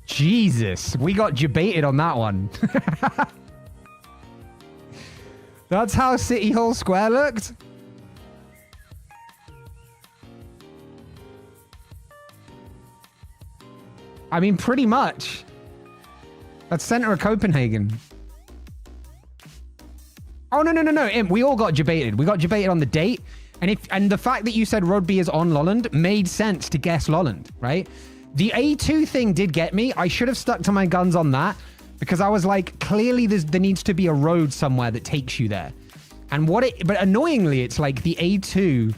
Jesus, we got debated on that one. That's how City Hall Square looked? I mean, pretty much. That's center of Copenhagen. Oh, no. We all got debated. We got debated on the date. And the fact that you said Rodby is on Lolland made sense to guess Lolland, right? The A2 thing did get me. I should have stuck to my guns on that because I was like, clearly there needs to be a road somewhere that takes you there. But annoyingly, it's like the A2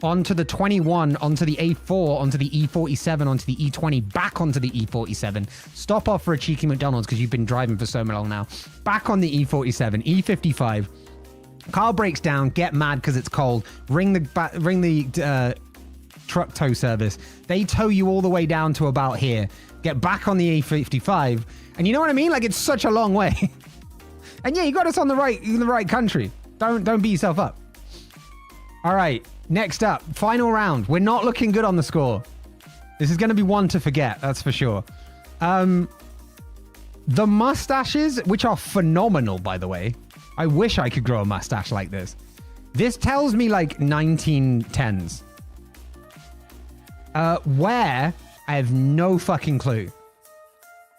onto the 21, onto the A4, onto the E47, onto the E20, back onto the E47. Stop off for a cheeky McDonald's because you've been driving for so long now. Back on the E47, E55. Car breaks down, get mad because it's cold. Ring the truck tow service. They tow you all the way down to about here. Get back on the A55. And you know what I mean? Like, it's such a long way. And yeah, you got us on the right country. Don't beat yourself up. All right. Next up, final round. We're not looking good on the score. This is going to be one to forget, that's for sure. The mustaches, which are phenomenal, by the way. I wish I could grow a mustache like this. This tells me like 1910s. Where? I have no fucking clue.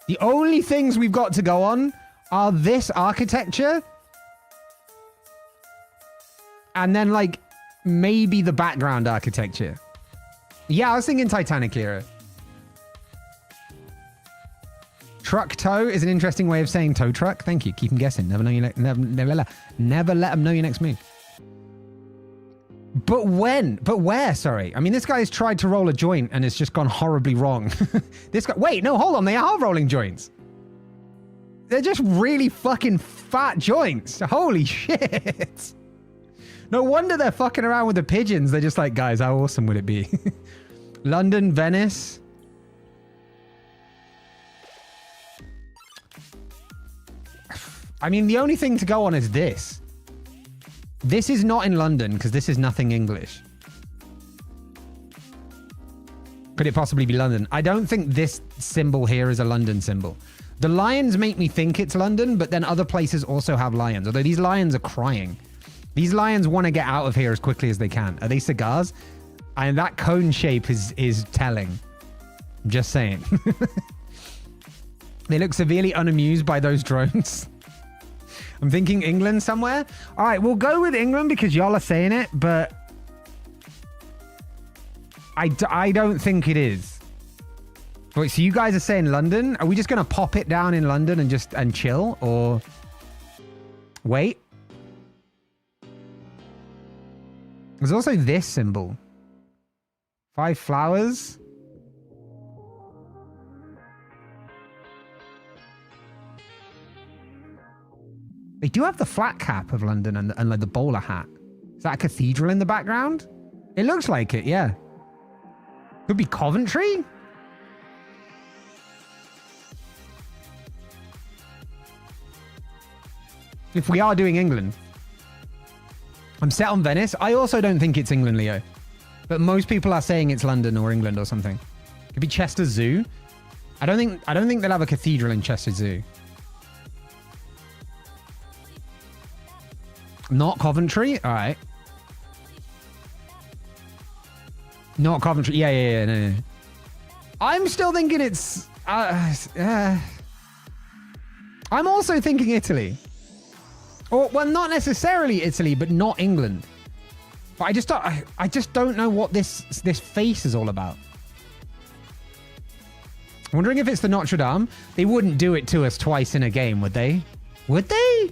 The only things we've got to go on are this architecture. And then like maybe the background architecture. Yeah, I was thinking Titanic era. Truck tow is an interesting way of saying tow truck. Thank you. Keep them guessing. Never let them know your next move. But when? But where? Sorry. I mean, this guy's tried to roll a joint and it's just gone horribly wrong. This guy... Wait, no, hold on. They are rolling joints. They're just really fucking fat joints. Holy shit. No wonder they're fucking around with the pigeons. They're just like, guys, how awesome would it be? London, Venice. I mean, the only thing to go on is this. This is not in London because this is nothing English. Could it possibly be London? I don't think this symbol here is a London symbol. The lions make me think it's London, but then other places also have lions. Although these lions are crying. These lions want to get out of here as quickly as they can. Are they cigars? And that cone shape is telling. I'm just saying. They look severely unamused by those drones. I'm thinking England somewhere. All right, we'll go with England because y'all are saying it, but I don't think it is. Wait, so you guys are saying London? Are we just going to pop it down in London and chill? Or wait. There's also this symbol. 5 flowers. They do have the flat cap of London and like the bowler hat. Is that a cathedral in the background? It looks like it, yeah. Could be Coventry? If we are doing England. I'm set on Venice. I also don't think it's England, Leo. But most people are saying it's London or England or something. Could be Chester Zoo. I don't think they'll have a cathedral in Chester Zoo. Not Coventry? All right. Not Coventry. Yeah, no. I'm still thinking it's... I'm also thinking Italy. Or, well, not necessarily Italy, but not England. But I just don't know what this face is all about. I'm wondering if it's the Notre Dame. They wouldn't do it to us twice in a game, would they? Would they?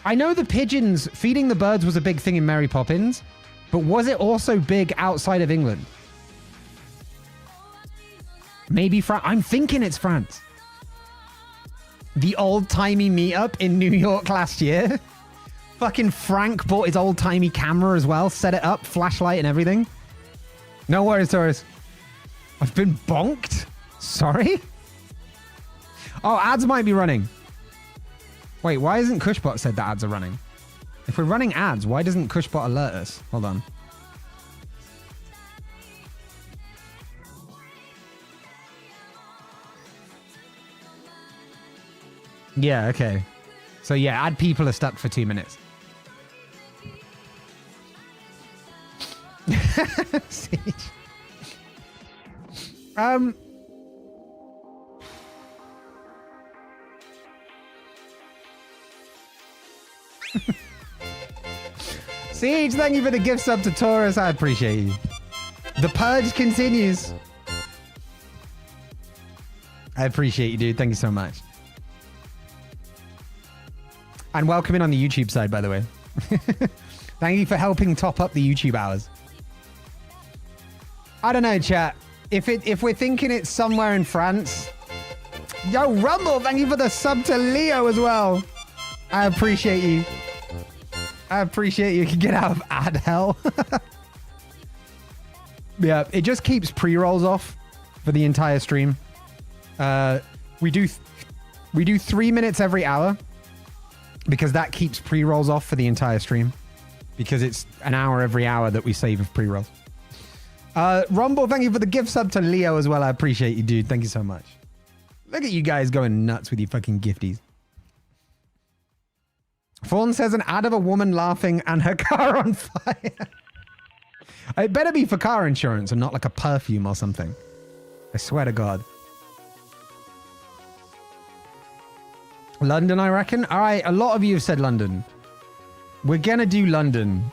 I know the pigeons, feeding the birds was a big thing in Mary Poppins, but was it also big outside of England? Maybe France. I'm thinking it's France. The old-timey meetup in New York last year. Fucking Frank bought his old-timey camera as well, set it up, flashlight and everything. No worries, Taurus. I've been bonked? Sorry? Oh, ads might be running. Wait, why isn't CushBot said that ads are running? If we're running ads, why doesn't CushBot alert us? Hold on. Yeah, okay. So yeah, ad people are stuck for 2 minutes. Siege. Siege, thank you for the gift sub to Taurus. I appreciate you. The purge continues. I appreciate you, dude. Thank you so much. And welcome in on the YouTube side, by the way. Thank you for helping top up the YouTube hours. I don't know, chat. If we're thinking it's somewhere in France. Yo, Rumble, thank you for the sub to Leo as well. I appreciate you. I appreciate you. Can get out of ad hell. Yeah, it just keeps pre-rolls off for the entire stream. We do 3 minutes every hour because that keeps pre-rolls off for the entire stream because it's an hour every hour that we save of pre-rolls. Rumble, thank you for the gift sub to Leo as well. I appreciate you, dude. Thank you so much. Look at you guys going nuts with your fucking gifties. Fawn says an ad of a woman laughing and her car on fire. It better be for car insurance and not like a perfume or something. I swear to God. London, I reckon. All right, a lot of you have said London. We're gonna do London.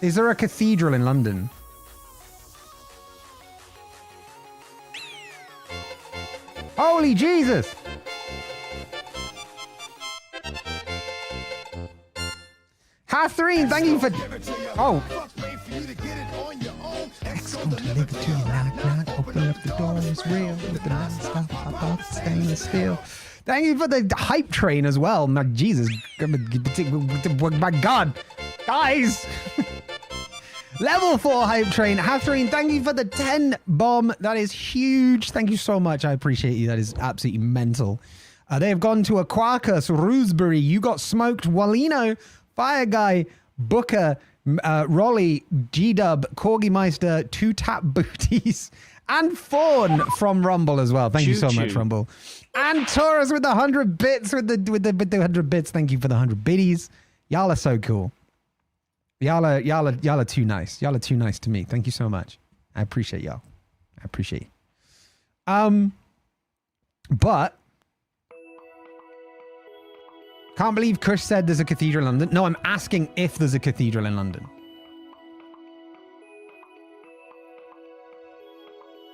Is there a cathedral in London? Holy Jesus! Catherine, thank you for... Oh. Open up the door, it's real. With the non-stop stainless steel. Thank you for the hype train as well. My Jesus. My God. Guys. Level 4 hype train. Catherine, thank you for the 10 bomb. That is huge. Thank you so much. I appreciate you. That is absolutely mental. They have gone to Aquacus, Roosbury. You got smoked. Walino, Fire Guy, Booker, Rolly, G-Dub, Corgi Meister, 2-Tap Booties, and Fawn from Rumble as well. Thank you so much, Rumble. And Taurus with the 100 bits, with the 100 bits. Thank you for the 100 biddies. Y'all are so cool. Y'all are too nice. Y'all are too nice to me. Thank you so much. I appreciate y'all. I appreciate you. But can't believe Kush said there's a cathedral in London. No, I'm asking if there's a cathedral in London.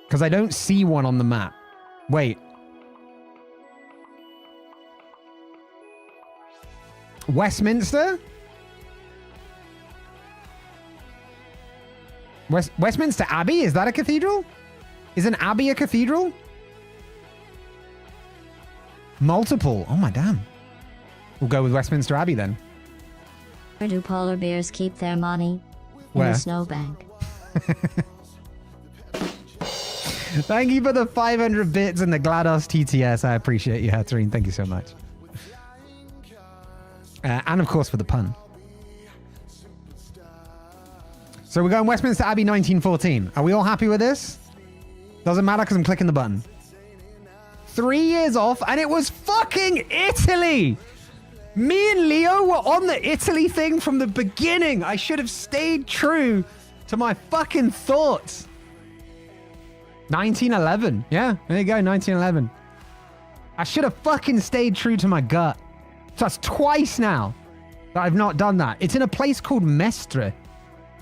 Because I don't see one on the map. Wait. Westminster? Westminster Abbey? Is that a cathedral? Is an abbey a cathedral? Multiple. Oh my damn. We'll go with Westminster Abbey then. Where do polar bears keep their money? Where? In a snowbank. Thank you for the 500 bits and the GLaDOS TTS. I appreciate you, Hatterine. Thank you so much. And of course for the pun. So we're going Westminster Abbey 1914. Are we all happy with this? Doesn't matter because I'm clicking the button. 3 years off and it was fucking Italy. Me and Leo were on the Italy thing from the beginning. I should have stayed true to my fucking thoughts. 1911. Yeah, there you go, 1911. I should have fucking stayed true to my gut. So that's twice now that I've not done that. It's in a place called Mestre.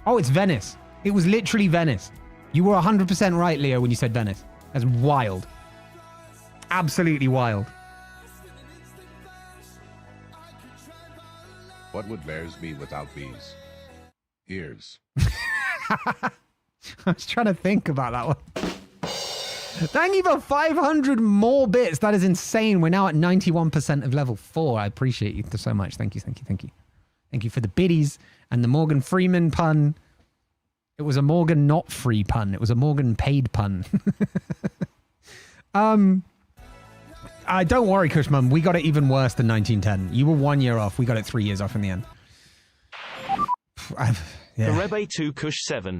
Oh, it's Venice. It was literally Venice. You were 100% right, Leo, when you said Venice. That's wild. Absolutely wild. What would bears be without bees? Ears. I was trying to think about that one. Thank you for 500 more bits. That is insane. We're now at 91% of level 4. I appreciate you so much. Thank you, thank you, thank you. Thank you for the biddies and the Morgan Freeman pun. It was a Morgan not free pun. It was a Morgan paid pun. Don't worry, Cushmum. We got it even worse than 1910. You were 1 year off. We got it 3 years off in the end. The Rebe 2 Kush 7.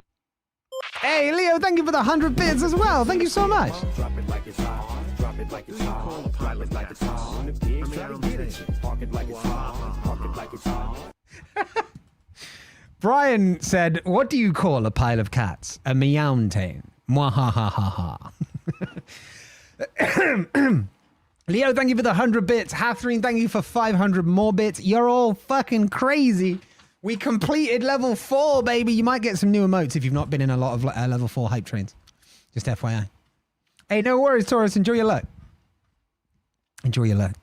Hey, Leo, thank you for the 100 bits as well. Thank you so much. Drop it like it's hot. Drop it like it's hot. Drop it like it's hot. When the pigs try to get it, park it like it's hot. Park it like it's hot. Brian said, what do you call a pile of cats? A meowntain. Mwahahaha. Leo, thank you for the 100 bits. Hathrine, thank you for 500 more bits. You're all fucking crazy. We completed level 4, baby. You might get some new emotes if you've not been in a lot of level 4 hype trains. Just FYI. Hey, no worries, Taurus. Enjoy your luck. Enjoy your luck.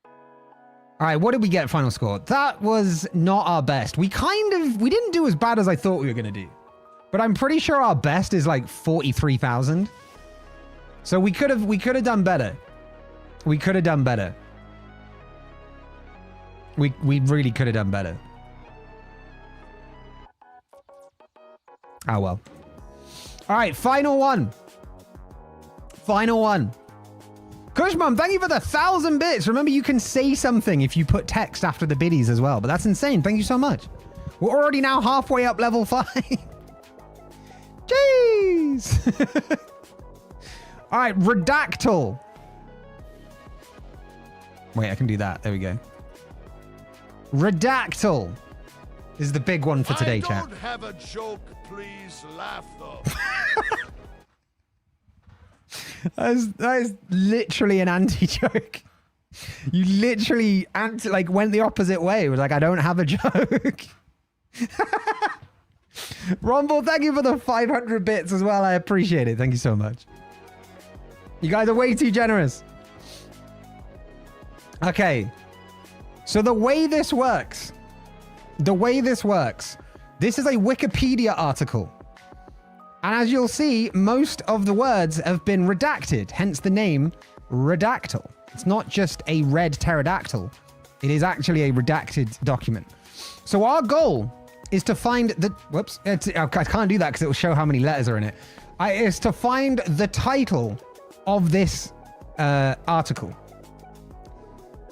All right, what did we get final score? That was not our best. We didn't do as bad as I thought we were going to do. But I'm pretty sure our best is like 43,000. So we could have done better. We could have done better. We really could have done better. Oh, well. All right, final one. Final one. Kushmum, thank you for the 1,000 bits. Remember, you can say something if you put text after the biddies as well. But that's insane. Thank you so much. We're already now halfway up level 5. Jeez. All right, Redactyl. Wait, I can do that. There we go. Redactyl is the big one for today, chat. I don't have a joke. Please laugh, though. That is literally an anti-joke. You literally went the opposite way. It was like, I don't have a joke. Rumble, thank you for the 500 bits as well. I appreciate it. Thank you so much. You guys are way too generous. Okay. So the way this works, this is a Wikipedia article. And as you'll see, most of the words have been redacted, hence the name Redactyl. It's not just a red pterodactyl. It is actually a redacted document. So our goal is to find the... Whoops. I can't do that because it will show how many letters are in it. Is to find the title of this article.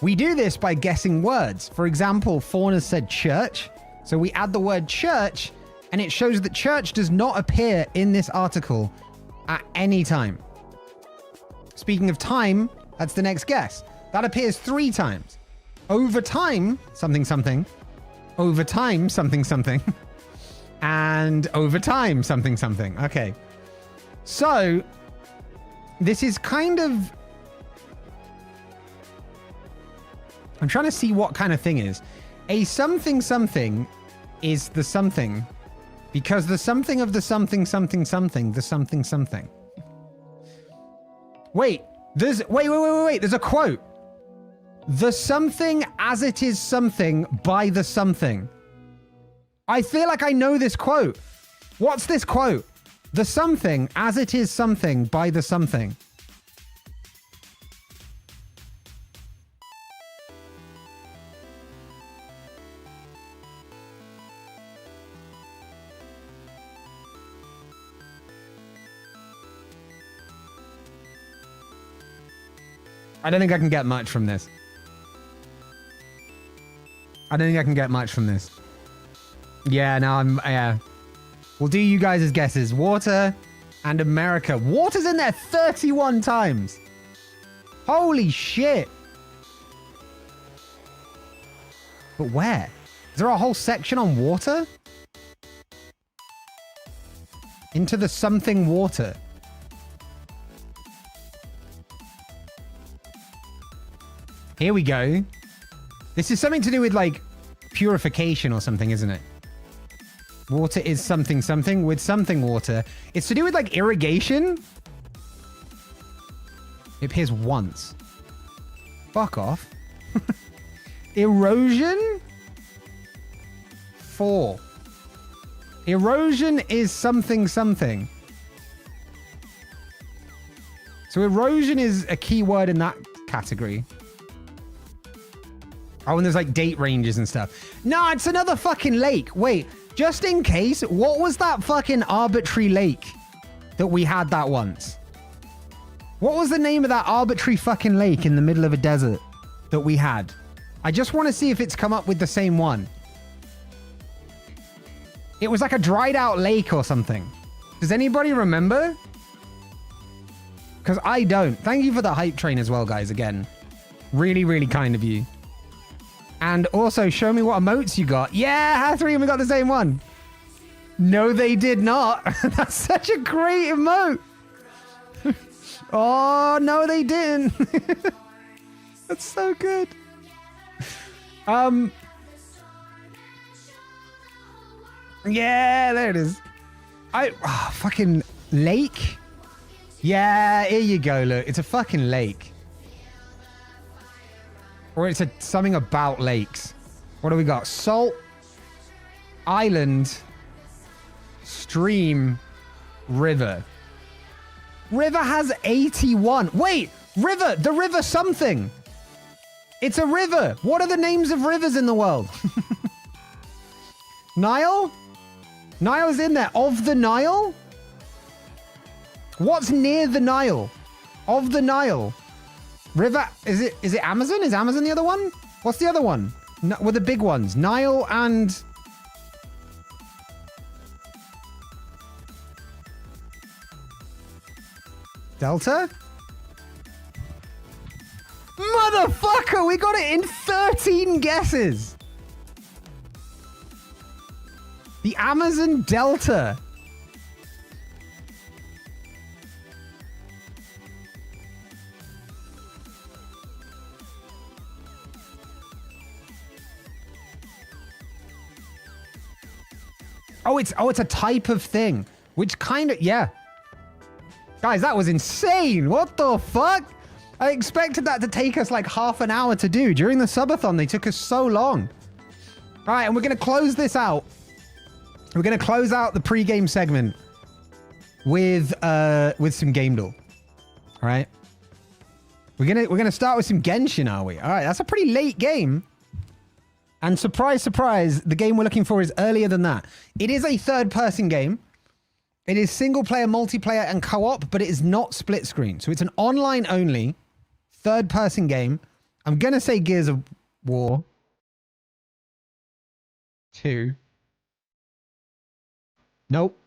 We do this by guessing words. For example, Fauna said church. So we add the word church, and it shows that church does not appear in this article at any time. Speaking of time, that's the next guess. That appears 3 times. Over time, something, something. Over time, something, something. And over time, something, something. Okay. So, this is kind of... I'm trying to see what kind of thing is. A something, something is the something. Because the something of the something, something, something, the something, something. Wait. Wait. There's a quote. The something as it is something by the something. I feel like I know this quote. What's this quote? The something as it is something by the something. I don't think I can get much from this. Yeah, no, yeah. We'll do you guys' guesses. Water and America. Water's in there 31 times. Holy shit. But where? Is there a whole section on water? Into the something water. Here we go. This is something to do with, like, purification or something, isn't it? Water is something, something with something water. It's to do with, like, irrigation. It appears once. Fuck off. Erosion? 4. Erosion is something, something. So erosion is a key word in that category. Oh, and there's like date ranges and stuff. No, it's another fucking lake. Wait, just in case, what was that fucking arbitrary lake that we had that once? What was the name of that arbitrary fucking lake in the middle of a desert that we had? I just want to see if it's come up with the same one. It was like a dried out lake or something. Does anybody remember? Because I don't. Thank you for the hype train as well, guys, again. Really, really kind of you. And also, show me what emotes you got. Yeah, Hathree, and we got the same one. No, they did not. That's such a great emote. Oh, no, they didn't. That's so good. Yeah, there it is. Fucking lake. Yeah, here you go, look. It's a fucking lake. Or it's something about lakes. What do we got? Salt, island, stream, river. River has 81. Wait, river, the river something. It's a river. What are the names of rivers in the world? Nile? Nile's in there. Of the Nile? What's near the Nile? Of the Nile. River, is it Amazon? Is Amazon the other one? What's the other one? No, well, the big ones. Nile and... Delta? Motherfucker, we got it in 13 guesses. The Amazon Delta. Oh, it's a type of thing, which kind of, yeah. Guys, that was insane. What the fuck? I expected that to take us like half an hour to do. During the subathon, they took us so long. All right, and we're going to close this out. We're going to close out the pre-game segment with some game duel. All right. We're going to start with some Genshin, are we? All right, that's a pretty late game. And surprise, surprise, the game we're looking for is earlier than that. It is a third-person game. It is single-player, multiplayer, and co-op, but it is not split screen. So it's an online-only third-person game. I'm going to say Gears of War. 2. Nope.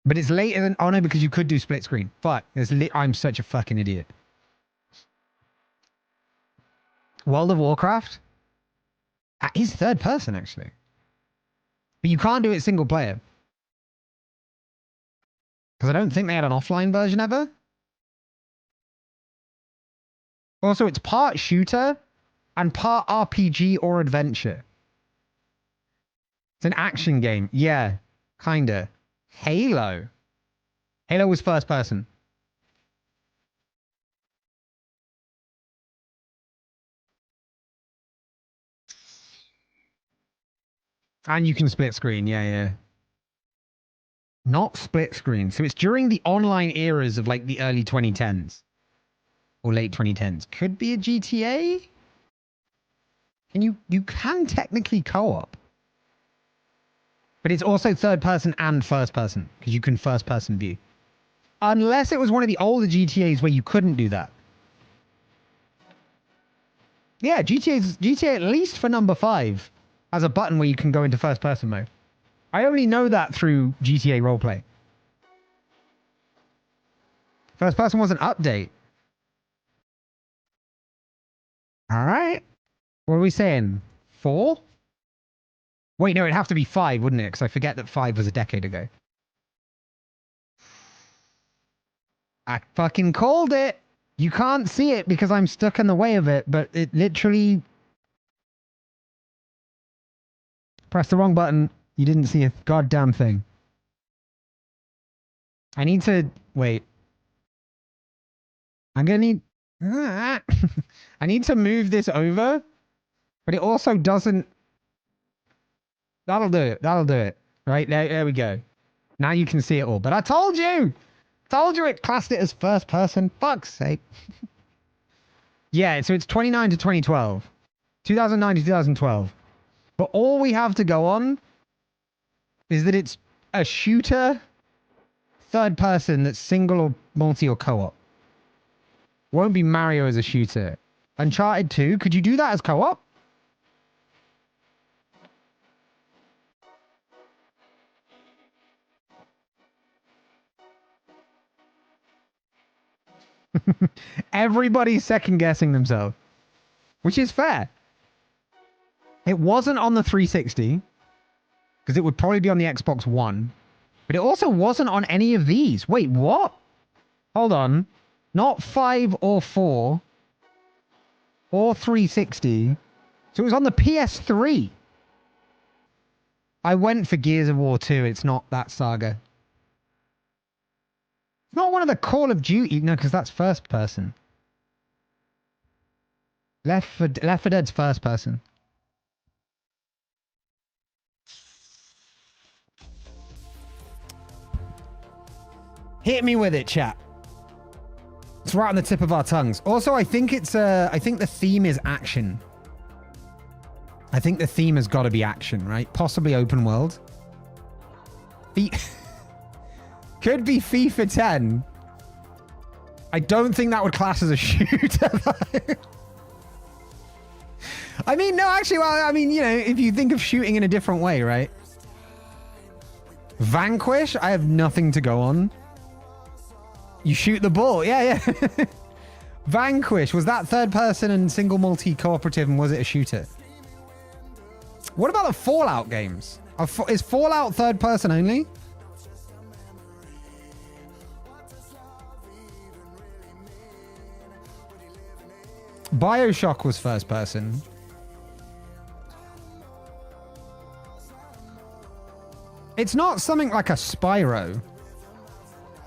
But it's later than... Oh, no, because you could do split screen. Fuck. I'm such a fucking idiot. World of Warcraft? That is third person, actually. But you can't do it single player. Because I don't think they had an offline version ever. Also, it's part shooter and part RPG or adventure. It's an action game. Yeah, kinda. Halo. Halo was first person. And you can split screen. Yeah, yeah. Not split screen. So it's during the online eras of like the early 2010s. Or late 2010s. Could be a GTA? And you can technically co-op. But it's also third person and first person. Because you can first person view. Unless it was one of the older GTAs where you couldn't do that. Yeah, GTA at least for number 5 has a button where you can go into first person mode. I only know that through GTA roleplay. First person was an update. Alright. What are we saying? 4? Wait, no, it'd have to be 5, wouldn't it? Because I forget that 5 was a decade ago. I fucking called it! You can't see it because I'm stuck in the way of it, but it literally... Press the wrong button. You didn't see a goddamn thing. I need to... Wait. I'm gonna need... I need to move this over, but it also doesn't... That'll do it. That'll do it. Right, there we go. Now you can see it all. But I told you! Told you it classed it as first person. Fuck's sake. Yeah, so it's 29 to 2012. 2009 to 2012. But all we have to go on is that it's a shooter, third person that's single or multi or co-op. Won't be Mario as a shooter. Uncharted 2, could you do that as co-op? Everybody's second guessing themselves, which is fair. It wasn't on the 360 because it would probably be on the Xbox One, but it also wasn't on any of these. Wait, what? Hold on. Not 5 or 4 or 360. So it was on the PS3. I went for Gears of War 2. It's not that saga. It's not one of the Call of Duty. No, because that's first person. Left 4 Dead's first person. Hit me with it, chat. It's right on the tip of our tongues. Also, I think it's I think the theme is action. I think the theme has got to be action, right? Possibly open world. Could be FIFA 10. I don't think that would class as a shooter. I mean, no, actually, well, I mean, you know, if you think of shooting in a different way, right? Vanquish, I have nothing to go on. You shoot the ball. Yeah, yeah. Vanquish, was that third person and single multi cooperative, and was it a shooter? What about the Fallout games? Is Fallout third person only? BioShock was first person. It's not something like a Spyro.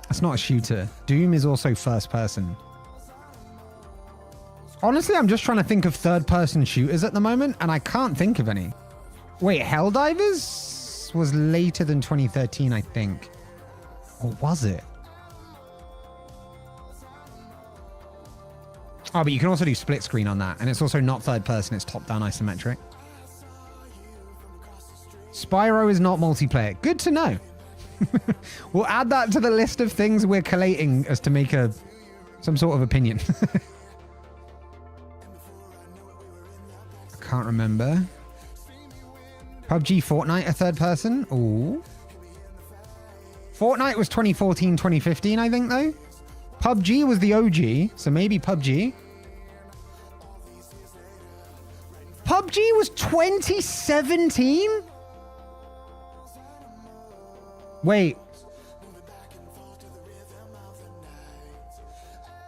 That's not a shooter. Doom is also first person. Honestly, I'm just trying to think of third person shooters at the moment, and I can't think of any. Wait, Helldivers was later than 2013, I think. Or was it? Oh, but you can also do split screen on that, and it's also not third person, it's top-down isometric. Spyro is not multiplayer. Good to know. We'll add that to the list of things we're collating as to make some sort of opinion. I can't remember. PUBG, Fortnite, a third person? Ooh. Fortnite was 2014, 2015, I think, though. PUBG was the OG, so maybe PUBG. PUBG was 2017? Wait.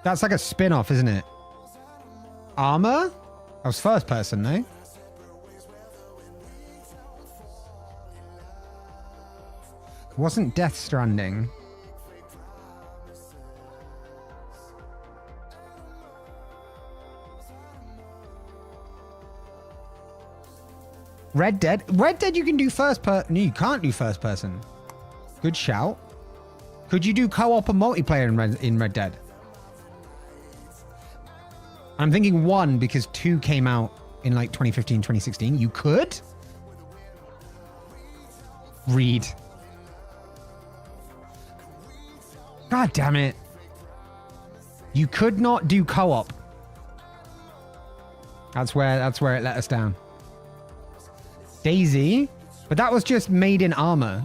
That's like a spin-off, isn't it? Armor? That was first person, no? Wasn't Death Stranding. Red Dead? Red Dead you can do first person. No, you can't do first person. Good shout. Could you do co-op and multiplayer in Red Dead? I'm thinking 1 because 2 came out in like 2015, 2016. You could? Read. God damn it. You could not do co-op. That's where it let us down. Daisy? But that was just made in Armor.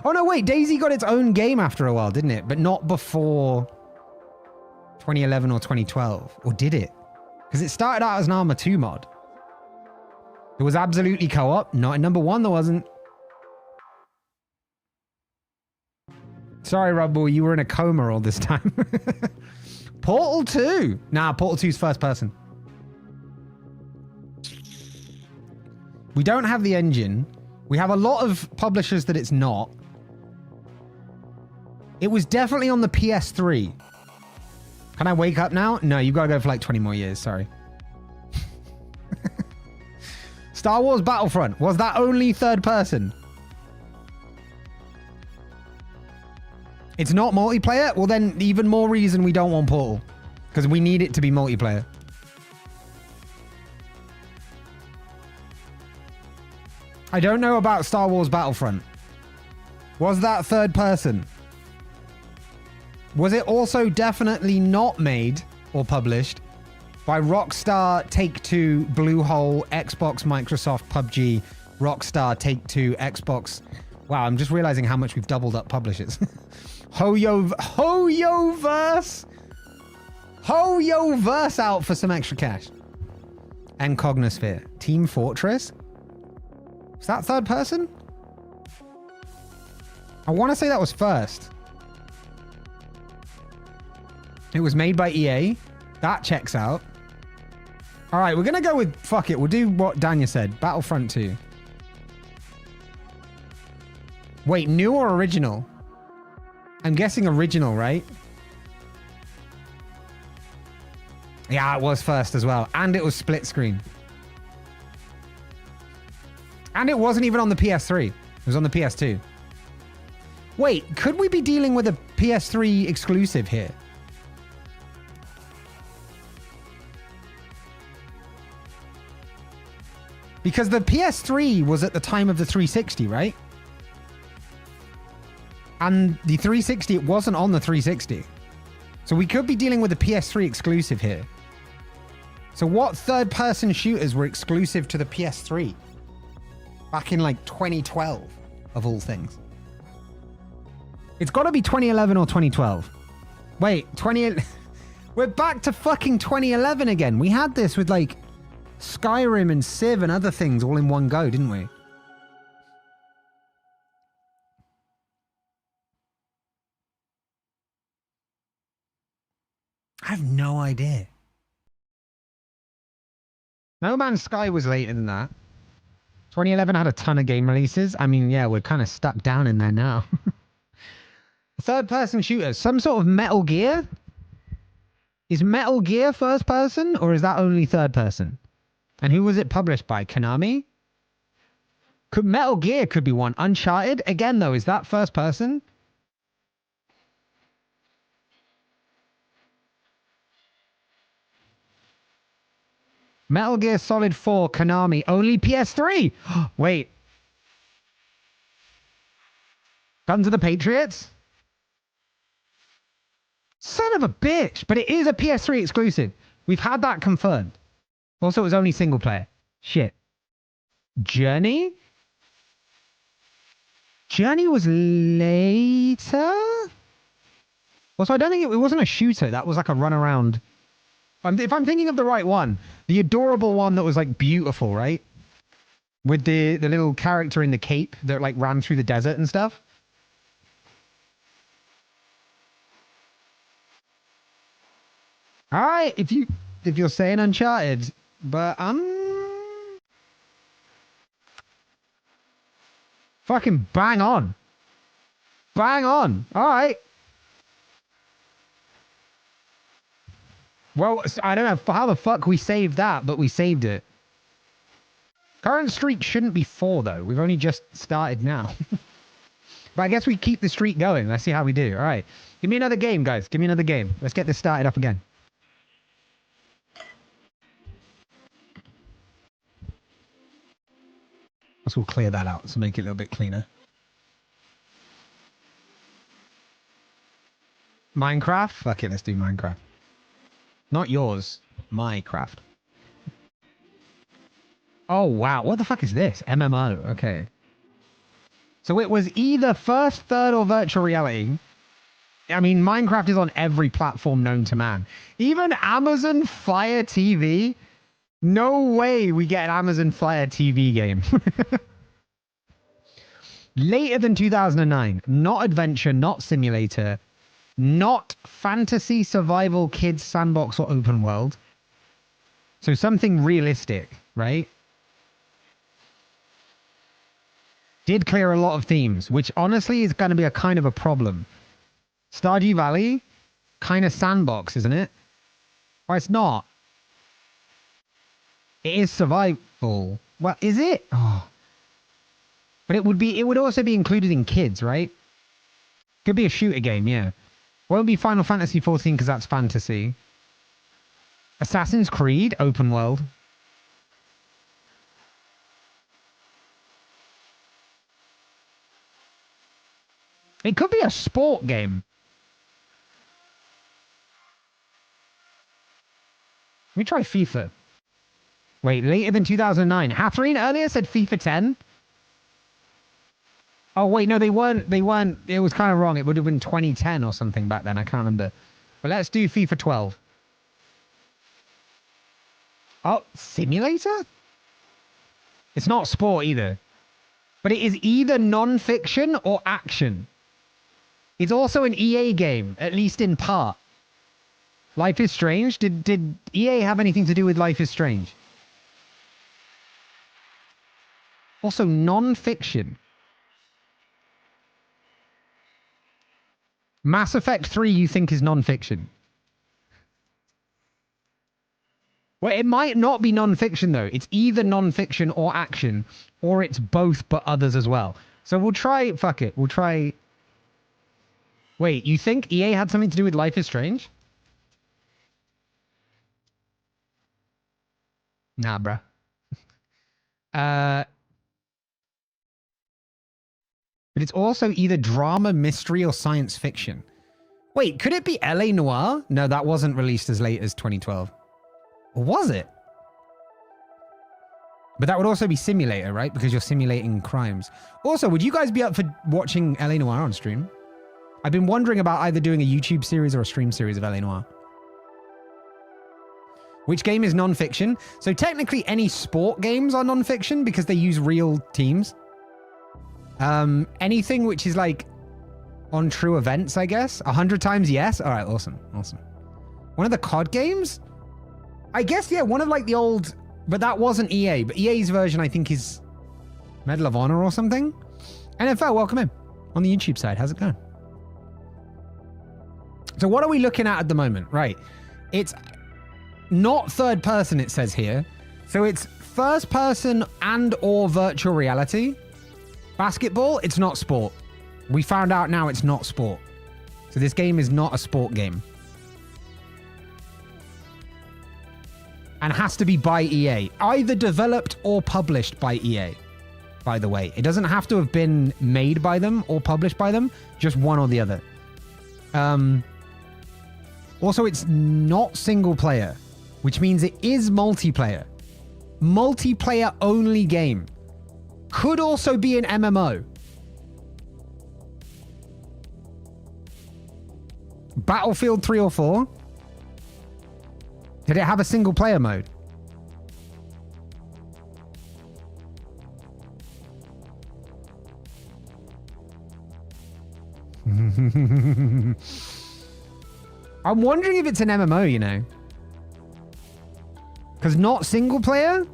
Oh no, wait. Daisy got its own game after a while, didn't it? But not before 2011 or 2012. Or did it? Because it started out as an Armor 2 mod. It was absolutely co-op. Not in number 1, there wasn't. Sorry, Rubble, you were in a coma all this time. Portal 2. Nah, Portal 2 is first person. We don't have the engine. We have a lot of publishers that it's not. It was definitely on the PS3. Can I wake up now? No, you gotta go for like 20 more years. Sorry. Star Wars Battlefront. Was that only third person? It's not multiplayer? Well, then even more reason we don't want Portal. Because we need it to be multiplayer. I don't know about Star Wars Battlefront. Was that third person? Was it also definitely not made or published by Rockstar, Take-Two, Bluehole, Xbox, Microsoft, PUBG, Rockstar, Take-Two, Xbox? Wow, I'm just realizing how much we've doubled up publishers. Hoyoverse out for some extra cash. And Cognosphere. Team Fortress? Is that third person? I want to say that was first. It was made by EA. That checks out. All right, we're going to go with... Fuck it. We'll do what Danya said. Battlefront 2. Wait, new or original? I'm guessing original, right? Yeah, it was first as well. And it was split screen. And it wasn't even on the PS3. It was on the PS2. Wait, could we be dealing with a PS3 exclusive here? Because the PS3 was at the time of the 360, right? And the 360, it wasn't on the 360. So we could be dealing with a PS3 exclusive here. So what third-person shooters were exclusive to the PS3? Back in like 2012, of all things. It's got to be 2011 or 2012. Wait, we're back to fucking 2011 again. We had this with like Skyrim and Civ and other things all in one go, didn't we? I have no idea. No Man's Sky was later than that. 2011 had a ton of game releases. I mean, yeah, we're kind of stuck down in there now. Third-person shooters. Some sort of Metal Gear? Is Metal Gear first person, or is that only third person? And who was it published by? Konami? Metal Gear could be one. Uncharted? Again, though, is that first person? Metal Gear Solid 4, Konami, only PS3. Wait. Guns of the Patriots? Son of a bitch. But it is a PS3 exclusive. We've had that confirmed. Also, it was only single player. Shit. Journey? Journey was later? Also, I don't think it wasn't a shooter. That was like a run around. If I'm thinking of the right one, the adorable one that was like beautiful, right? With the little character in the cape that like ran through the desert and stuff. All right, if you're saying Uncharted, but fucking bang on. Bang on. All right. Well, I don't know how the fuck we saved that, but we saved it. Current streak shouldn't be 4, though. We've only just started now. But I guess we keep the streak going. Let's see how we do. All right. Give me another game, guys. Give me another game. Let's get this started up again. Let's all clear that out to make it a little bit cleaner. Minecraft? Fuck it, let's do Minecraft. Not yours. My craft. Oh, wow. What the fuck is this? MMO. Okay. So it was either first, third, or virtual reality. I mean, Minecraft is on every platform known to man. Even Amazon Fire TV. No way we get an Amazon Fire TV game. Later than 2009. Not adventure, not simulator. Not fantasy, survival, kids, sandbox, or open world. So something realistic, right? Did clear a lot of themes, which honestly is going to be a kind of a problem. Stardew Valley, kind of sandbox, isn't it? Or it's not. It is survival. Well, is it? Oh. But it would also be included in kids, right? Could be a shooter game, yeah. Won't be Final Fantasy 14 because that's fantasy. Assassin's Creed, open world. It could be a sport game. Let me try FIFA. Wait, later than 2009. Hathreen earlier said FIFA 10. Oh, wait, no, they weren't. It was kind of wrong. It would have been 2010 or something back then. I can't remember. But let's do FIFA 12. Oh, simulator? It's not sport either. But it is either non-fiction or action. It's also an EA game, at least in part. Life is Strange? Did EA have anything to do with Life is Strange? Also, non-fiction. Mass Effect 3 you think is non-fiction? Well, it might not be non-fiction, though. It's either non-fiction or action, or it's both but others as well. So we'll try... Fuck it. We'll try... Wait, you think EA had something to do with Life is Strange? Nah, bruh. But it's also either drama, mystery, or science fiction. Wait, could it be LA Noire? No, that wasn't released as late as 2012. Or was it? But that would also be simulator, right? Because you're simulating crimes. Also, would you guys be up for watching LA Noire on stream? I've been wondering about either doing a YouTube series or a stream series of LA Noire. Which game is non-fiction? So technically any sport games are non-fiction because they use real teams. Anything which is like on true events, I guess. 100 times yes. All right, awesome. Awesome. One of the COD games? I guess, yeah, one of like the old... But that wasn't EA. But EA's version, I think, is Medal of Honor or something. NFL, welcome in. On the YouTube side, how's it going? So what are we looking at the moment? Right. It's not third person, it says here. So it's first person and or virtual reality. Basketball, it's not sport. We found out now it's not sport. So this game is not a sport game. And has to be by EA. Either developed or published by EA, by the way. It doesn't have to have been made by them or published by them. Just one or the other. Also, it's not single player, which means it is multiplayer. Multiplayer only game. could also be an MMO. Battlefield 3 or 4? Did it have a single player mode? I'm wondering if it's an MMO, you know. Because not single player?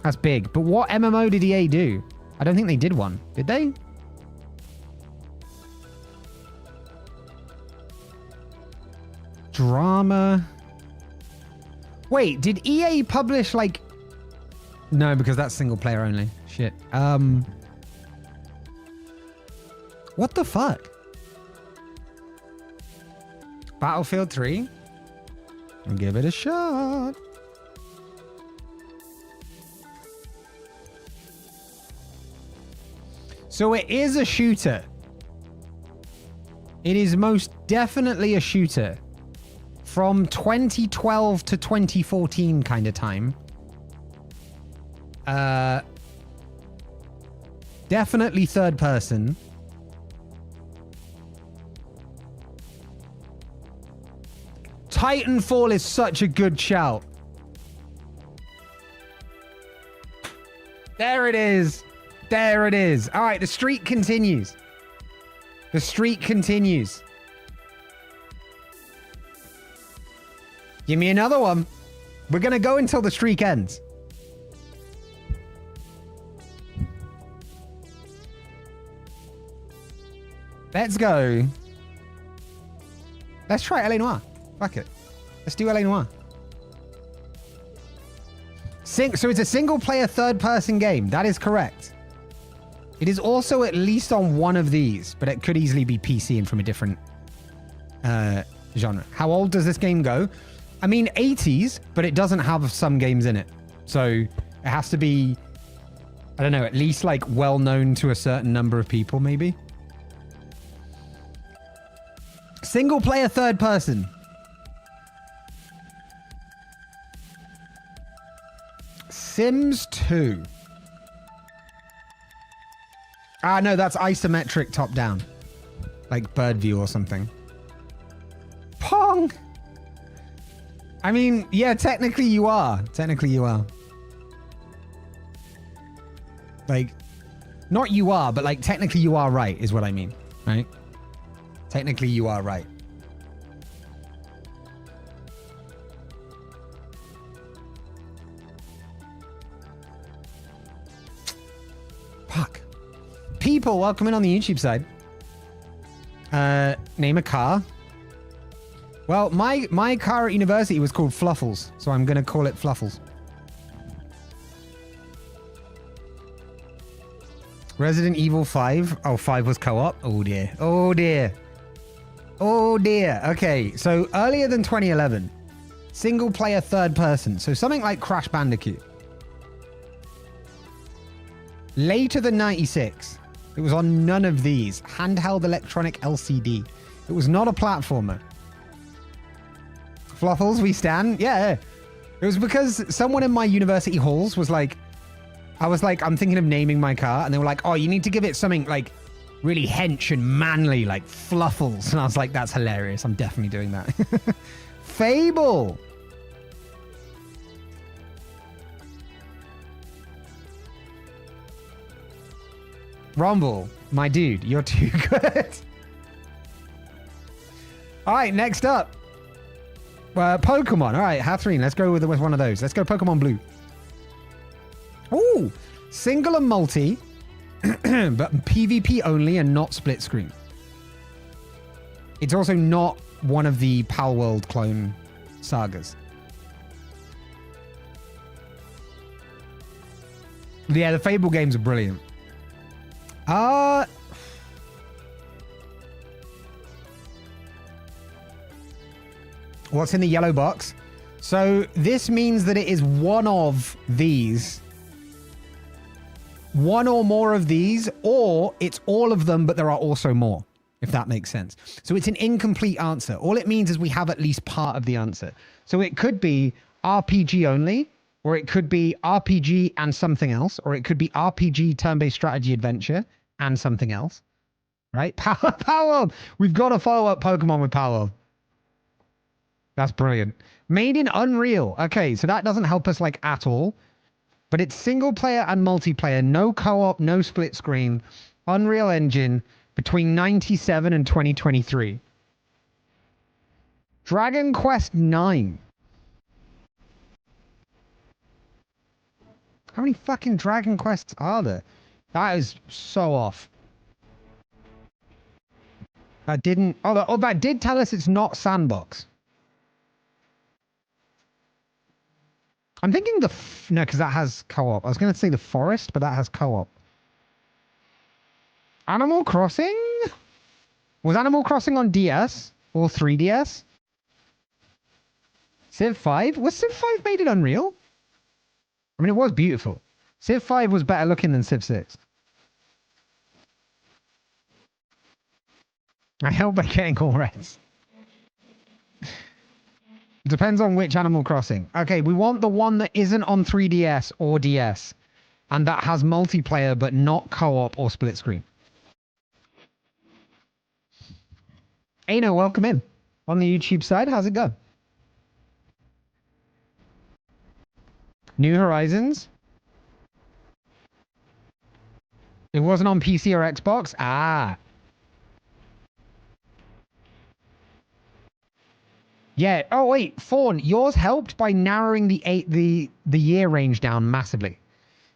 That's big. But what MMO did EA do? I don't think they did one. Did they? Drama. Wait, did EA publish like... No, because that's single player only. Shit. What the fuck? Battlefield 3? I'll give it a shot. So it is a shooter. It is most definitely a shooter. From 2012 to 2014 kind of time. Definitely third person. Titanfall is such a good shout. There it is. There it is. All right, the streak continues. The streak continues. Give me another one. We're going to go until the streak ends. Let's go. Let's try LA Noire. Fuck it. Let's do LA Noire. So it's a single player third person game. That is correct. It is also at least on one of these, but it could easily be PC and from a different genre. How old does this game go? I mean, 80s, but it doesn't have some games in it. So it has to be, I don't know, at least like well known to a certain number of people, maybe. Single player third person. Sims 2. Ah, no, that's isometric top down. Like bird view or something. Pong! I mean, yeah, technically you are. Technically you are. Like, not you are, but like technically you are right is what I mean, right? Technically you are right. Fuck. People, welcome in on the YouTube side. Name a car. Well, my car at university was called Fluffles, so I'm going to call it Fluffles. Resident Evil 5. Oh, 5 was co-op? Oh, dear. Oh, dear. Oh, dear. Okay, so earlier than 2011. Single player third person. So something like Crash Bandicoot. Later than 96. It was on none of these. Handheld electronic LCD. It was not a platformer. Fluffles, we stand. Yeah. It was because someone in my university halls was like, I was like, I'm thinking of naming my car. And they were like, oh, you need to give it something like really hench and manly, like Fluffles. And I was like, that's hilarious. I'm definitely doing that. Fable. Rumble, my dude, you're too good. All right, next up. Pokemon. All right, Hathreen, let's go with one of those. Let's go Pokemon Blue. Ooh, single and multi, but PvP only and not split screen. It's also not one of the Pal World clone sagas. Yeah, the Fable games are brilliant. What's in the yellow box? So this means that it is one of these. One or more of these, or it's all of them, but there are also more, if that makes sense. So it's an incomplete answer. All it means is we have at least part of the answer. So it could be RPG only, or it could be RPG and something else, or it could be RPG turn-based strategy adventure and something else. Right? Power! We've got to follow up Pokemon with Power. That's brilliant. Made in Unreal. Okay, so that doesn't help us like at all. But it's single player and multiplayer. No co-op, no split screen. Unreal Engine between 97 and 2023. Dragon Quest 9. How many fucking Dragon Quests are there? That is so off. That didn't... Oh, that did tell us it's not sandbox. I'm thinking the... No, because that has co-op. I was going to say the forest, but that has co-op. Animal Crossing? Was Animal Crossing on DS? Or 3DS? Civ 5? Was Civ 5 made in Unreal? I mean, it was beautiful. Civ 5 was better looking than Civ 6. I help by getting all reds. Depends on which Animal Crossing. Okay, we want the one that isn't on 3DS or DS. And that has multiplayer, but not co-op or split screen. Ano, welcome in. On the YouTube side, how's it go? New Horizons? It wasn't on PC or Xbox? Ah. Yeah. Oh, wait. Fawn, yours helped by narrowing the year range down massively.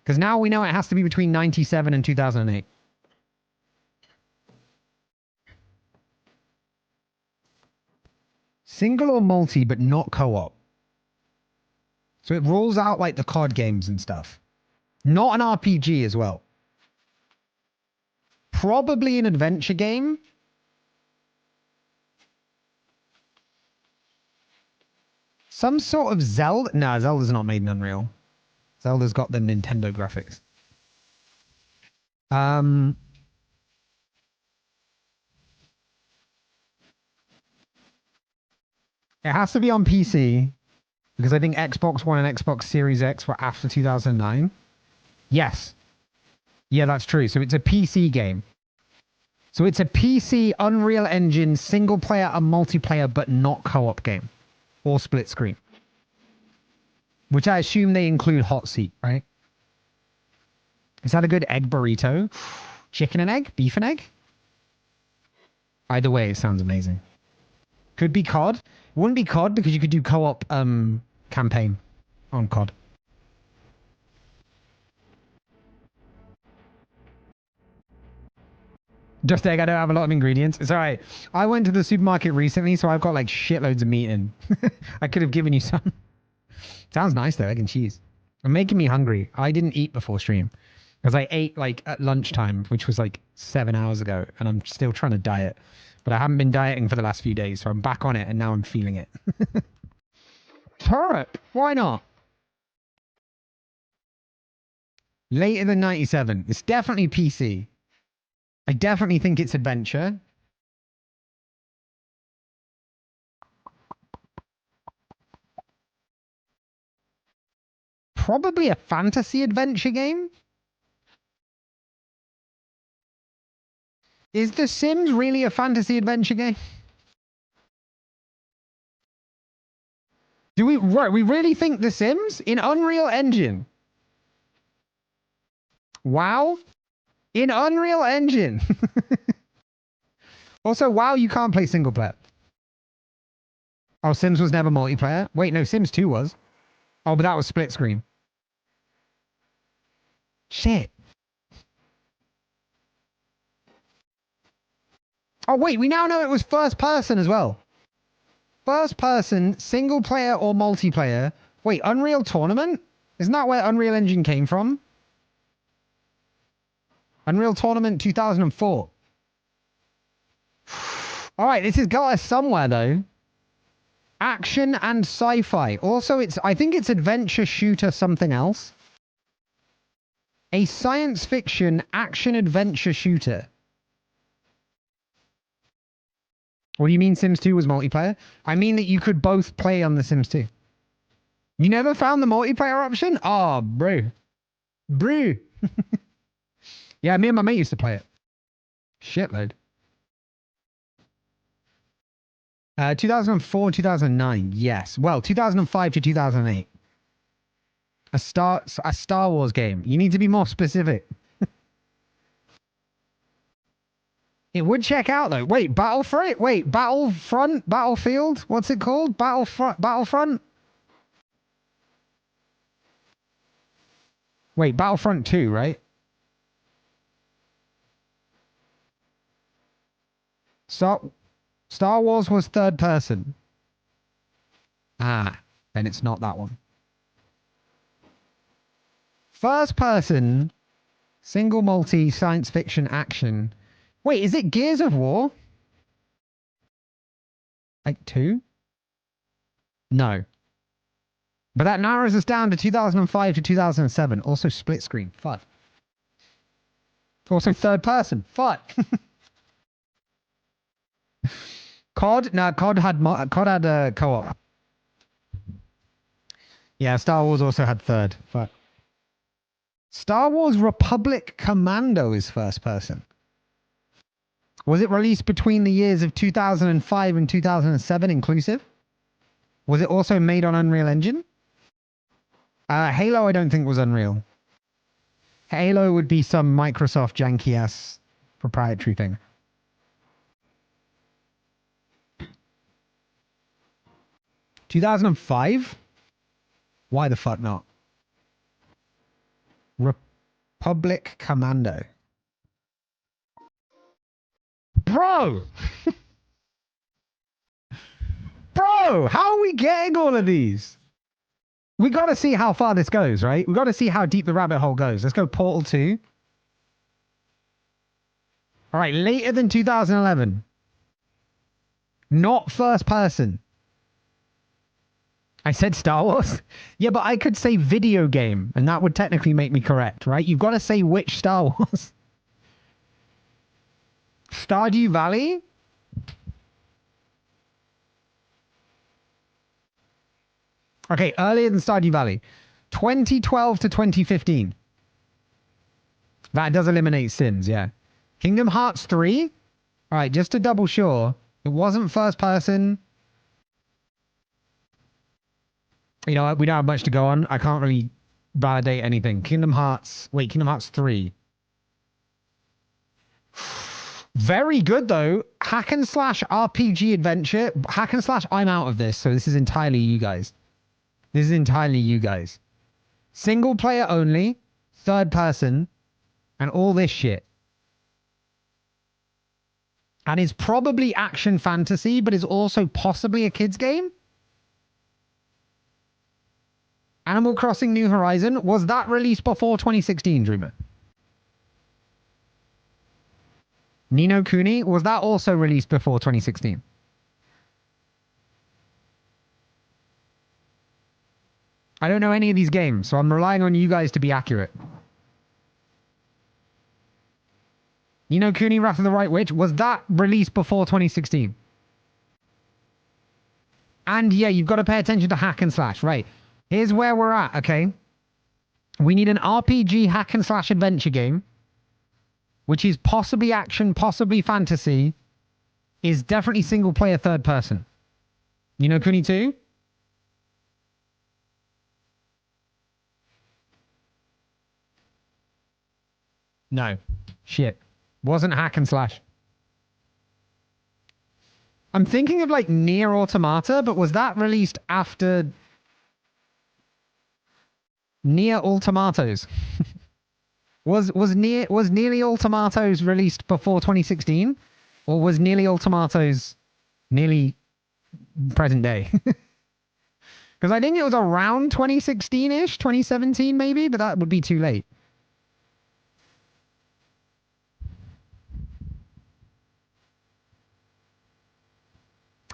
Because now we know it has to be between 97 and 2008. Single or multi, but not co-op. So it rules out like the COD games and stuff. Not an RPG as well. Probably an adventure game. Some sort of Zelda. No, Zelda's not made in Unreal. Zelda's got the Nintendo graphics. It has to be on PC. Because I think Xbox One and Xbox Series X were after 2009. Yes. Yeah, that's true. So it's a PC game. So it's a PC Unreal Engine single player and multiplayer, but not co-op game. Or split screen. Which I assume they include hot seat, right? Is that a good egg burrito? Chicken and egg? Beef and egg? Either way, it sounds amazing. Could be COD. It wouldn't be COD because you could do co-op campaign on COD. Just egg, I don't have a lot of ingredients. It's alright. I went to the supermarket recently, so I've got like shitloads of meat in. I could have given you some. Sounds nice though, egg and cheese. I'm making me hungry. I didn't eat before stream. Because I ate like at lunchtime, which was like 7 hours ago, and I'm still trying to diet. But I haven't been dieting for the last few days, so I'm back on it, and now I'm feeling it. Turret! Why not? Later than 97. It's definitely PC. I definitely think it's adventure. Probably a fantasy adventure game? Is The Sims really a fantasy adventure game? Do we really think The Sims in Unreal Engine? WoW? In Unreal Engine. Also, WoW, you can't play single player. Oh, Sims was never multiplayer? Wait, no, Sims 2 was. Oh, but that was split screen. Shit. Oh, wait, we now know it was first person as well. First person, single player or multiplayer. Wait, Unreal Tournament? Isn't that where Unreal Engine came from? Unreal Tournament 2004. Alright, this has got us somewhere though. Action and sci-fi. Also, I think it's adventure shooter something else. A science fiction action adventure shooter. What do you mean Sims 2 was multiplayer? I mean that you could both play on The Sims 2. You never found the multiplayer option? Oh, bro. Bro. Yeah, me and my mate used to play it. Shitload. 2004, 2009. Yes. Well, 2005 to 2008. A Star Wars game. You need to be more specific. It would check out though. Wait, Battlefront? Wait, Battlefront? Battlefield? What's it called? Battlefront? Wait, Battlefront 2, right? Star Wars was third person. Ah, then it's not that one. First person, single multi, science fiction action. Wait, is it Gears of War? Like 2? No. But that narrows us down to 2005 to 2007. Also split screen. Fuck. Also third person. Fuck. COD? No, COD had co-op. Yeah, Star Wars also had third. Fuck. Star Wars Republic Commando is first person. Was it released between the years of 2005 and 2007 inclusive? Was it also made on Unreal Engine? Halo I don't think was Unreal. Halo would be some Microsoft janky-ass proprietary thing. $2005? Why the fuck not? Republic Commando. Bro! Bro, how are we getting all of these? We gotta see how far this goes, right? We gotta see how deep the rabbit hole goes. Let's go Portal 2. Alright, later than 2011. Not first person. I said Star Wars? Yeah, but I could say video game, and that would technically make me correct, right? You've got to say which Star Wars. Stardew Valley? Okay, earlier than Stardew Valley. 2012 to 2015. That does eliminate Sims, yeah. Kingdom Hearts 3? Alright, just to double sure. It wasn't first person. You know what? We don't have much to go on. I can't really validate anything. Kingdom Hearts 3. Very good, though. Hack and slash RPG adventure. Hack and slash, I'm out of this, so this is entirely you guys. This is entirely you guys. Single player only. Third person. And all this shit. And is probably action fantasy, but is also possibly a kid's game. Animal Crossing New Horizon. Was that released before 2016, Dreamer? Ni no Kuni. Was that also released before 2016? I don't know any of these games, so I'm relying on you guys to be accurate. Ni no Kuni Wrath of the Right Witch. Was that released before 2016? And yeah, you've got to pay attention to hack and slash. Right. Here's where we're at, okay? We need an RPG hack and slash adventure game, which is possibly action, possibly fantasy, is definitely single player third person. Ni no Kuni 2? No. Shit. Wasn't hack and slash. I'm thinking of like Nier Automata, but was that released after Nier Automatos? was Nearly Automatos released before 2016? Or was Nearly Automatos nearly present day? Because I think it was around 2016-ish, 2017 maybe, but that would be too late.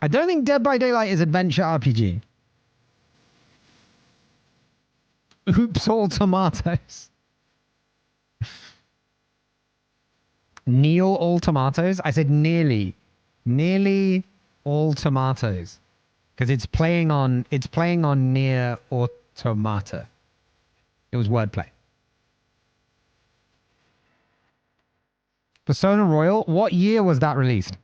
I don't think Dead by Daylight is adventure RPG. Oops, all tomatoes. Neil all tomatoes? I said nearly. Nearly all tomatoes. because it's playing on Near Automata. It was wordplay. Persona Royal, what year was that released?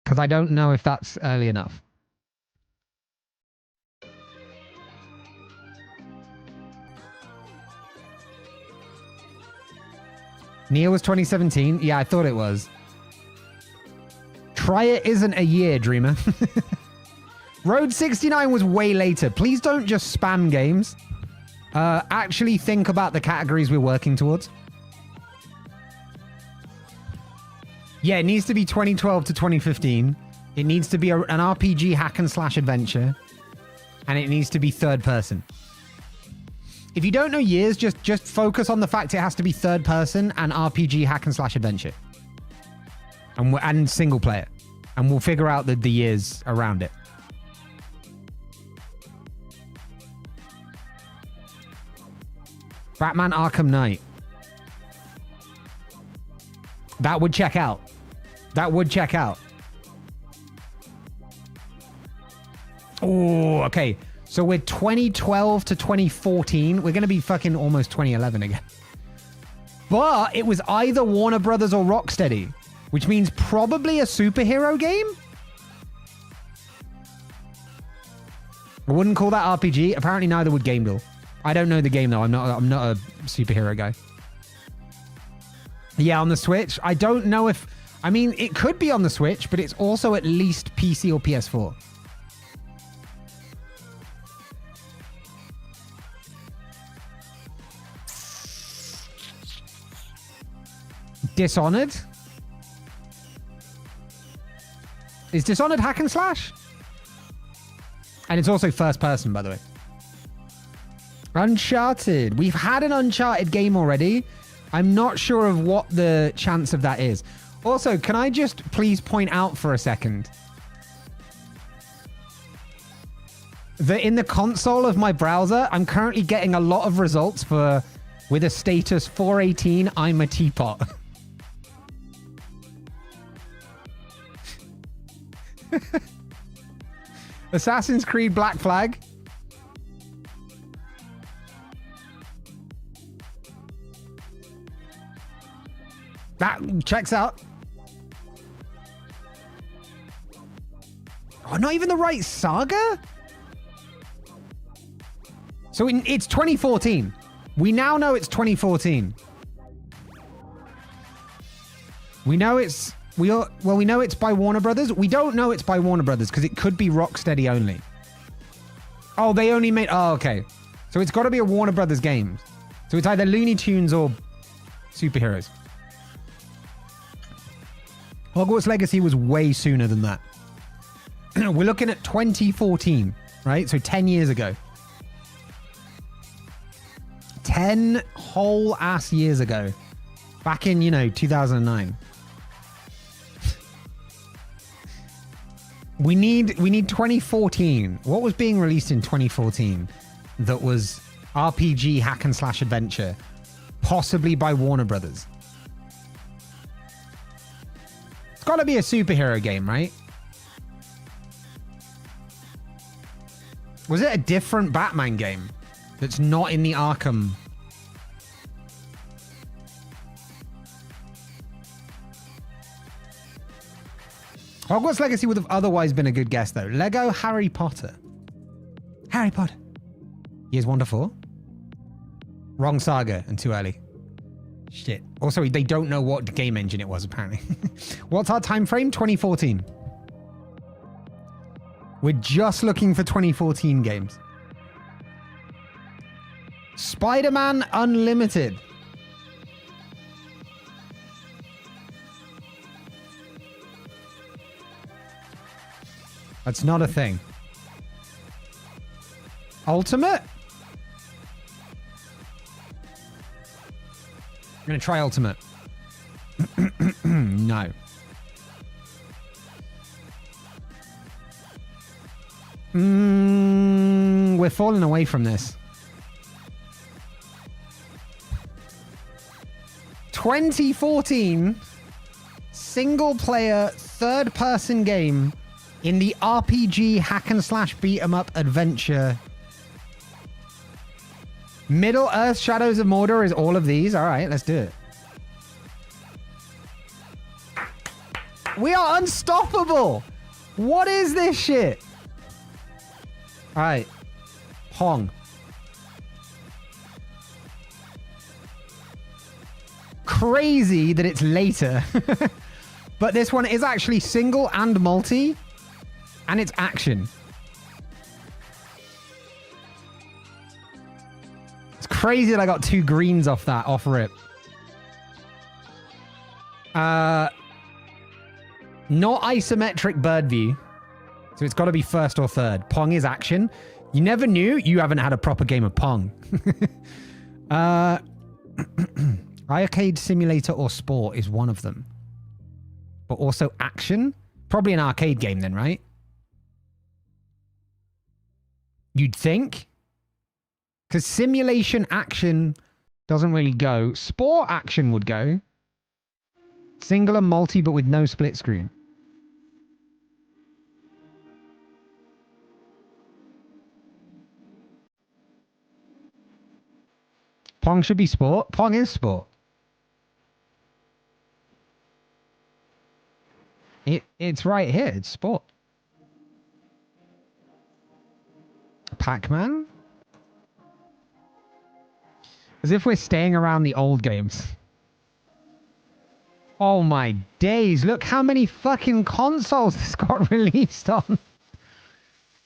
Because I don't know if that's early enough. Nier was 2017? Yeah, I thought it was. Try It isn't a year, Dreamer. Road 69 was way later. Please don't just spam games. Actually think about the categories we're working towards. Yeah, it needs to be 2012 to 2015. It needs to be an RPG hack and slash adventure. And it needs to be third person. If you don't know years, just focus on the fact it has to be third person and RPG hack and slash adventure. And single player. And we'll figure out the years around it. Batman Arkham Knight. That would check out. That would check out. Oh, okay. So we're 2012 to 2014. We're going to be fucking almost 2011 again. But it was either Warner Brothers or Rocksteady, which means probably a superhero game? I wouldn't call that RPG. Apparently neither would Gamebill. I don't know the game though. I'm not a superhero guy. Yeah, on the Switch. I don't know if... I mean, it could be on the Switch, but it's also at least PC or PS4. Dishonored? Is Dishonored hack and slash? And it's also first person, by the way. Uncharted. We've had an Uncharted game already. I'm not sure of what the chance of that is. Also, can I just please point out for a second that in the console of my browser, I'm currently getting a lot of results with a status 418, I'm a teapot. Assassin's Creed Black Flag. That checks out. Oh, not even the right saga? So it's 2014. We now know it's 2014. We know it's... we know it's by Warner Brothers. We don't know it's by Warner Brothers because it could be Rocksteady only. Oh, they only made... Oh, okay. So it's got to be a Warner Brothers game. So it's either Looney Tunes or superheroes. Hogwarts Legacy was way sooner than that. We're looking at 2014, right? So 10 years ago. 10 whole ass years ago. Back in, 2009. We need 2014. What was being released in 2014 that was RPG hack and slash adventure, possibly by Warner Brothers? It's got to be a superhero game, right? Was it a different Batman game that's not in the Arkham? Hogwarts Legacy would have otherwise been a good guess, though. Lego Harry Potter. Harry Potter. Years 1 to 4. Wrong saga and too early. Shit. Also, they don't know what game engine it was, apparently. What's our time frame? 2014. We're just looking for 2014 games. Spider-Man Unlimited. That's not a thing. Ultimate? I'm going to try Ultimate. No. We're falling away from this. 2014. single-player, third-person game in the RPG hack-and-slash beat-em-up adventure. Middle-earth Shadows of Mordor is all of these. All right, let's do it. We are unstoppable. What is this shit? All right. Pong. Crazy that it's later. But this one is actually single and multi. And it's action. It's crazy that I got 2 greens off that, off rip. Not isometric bird view. So it's got to be first or third. Pong is action. You never knew. You haven't had a proper game of Pong. Arcade simulator or sport is one of them. But also action? Probably an arcade game then, right? You'd think. Because simulation action doesn't really go. Sport action would go. Single and multi, but with no split screen. Pong should be sport. Pong is sport. It's right here. It's sport. Pac-Man? As if we're staying around the old games. Oh my days. Look how many fucking consoles this got released on.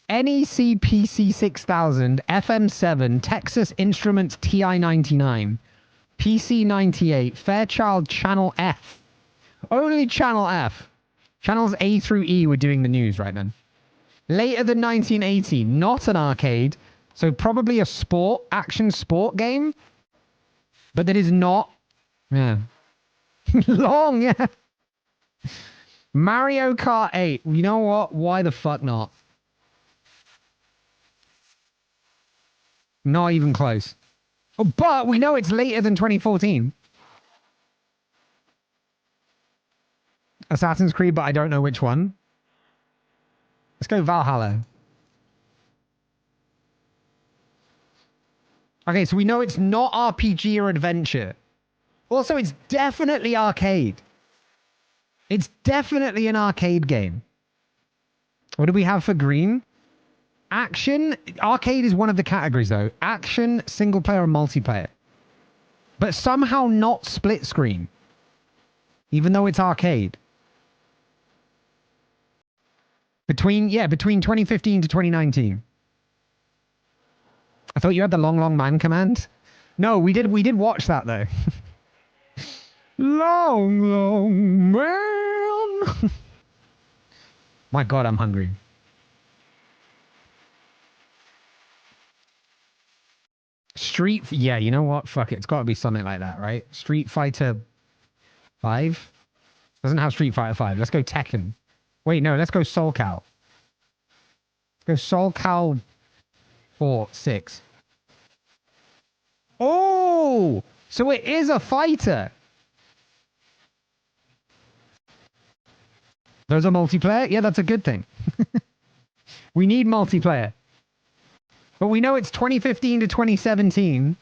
NEC PC 6000, FM7, Texas Instruments TI-99, PC 98, Fairchild Channel F. Only Channel F. Channels A through E were doing the news right then. Later than 1980, not an arcade, so probably a sport, action sport game, but that is not, yeah. Long, yeah. Mario Kart 8, you know what? Why the fuck not? Not even close. Oh, but we know it's later than 2014. Assassin's Creed, but I don't know which one. Let's go Valhalla. Okay, so we know it's not RPG or adventure. Also, it's definitely arcade. It's definitely an arcade game. What do we have for green? Action. Arcade is one of the categories, though. Action, single player, and multiplayer. But somehow not split screen. Even though it's arcade. Between 2015 to 2019. I thought you had the long, long man command. No, we did watch that, though. Long, long man. My God, I'm hungry. Yeah, you know what? Fuck it. It's got to be something like that, right? Street Fighter 5? Doesn't have Street Fighter 5. Let's go Tekken. Wait, no, let's go Soul Cal. Let's go Soul Cal 6. Oh! So it is a fighter. Those are multiplayer? Yeah, that's a good thing. We need multiplayer. But we know it's 2015 to 2017.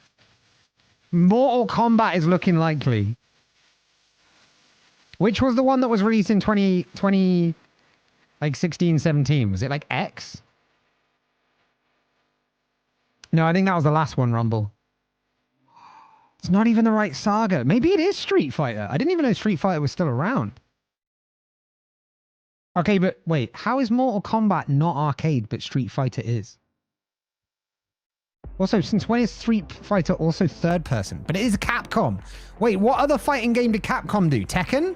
Mortal Kombat is looking likely. Which was the one that was released in 2020, like 16, 17? Was it like X? No, I think that was the last one, Rumble. It's not even the right saga. Maybe it is Street Fighter. I didn't even know Street Fighter was still around. Okay, but wait. How is Mortal Kombat not arcade, but Street Fighter is? Also, since when is Street Fighter also third person? But it is Capcom. Wait, what other fighting game did Capcom do? Tekken?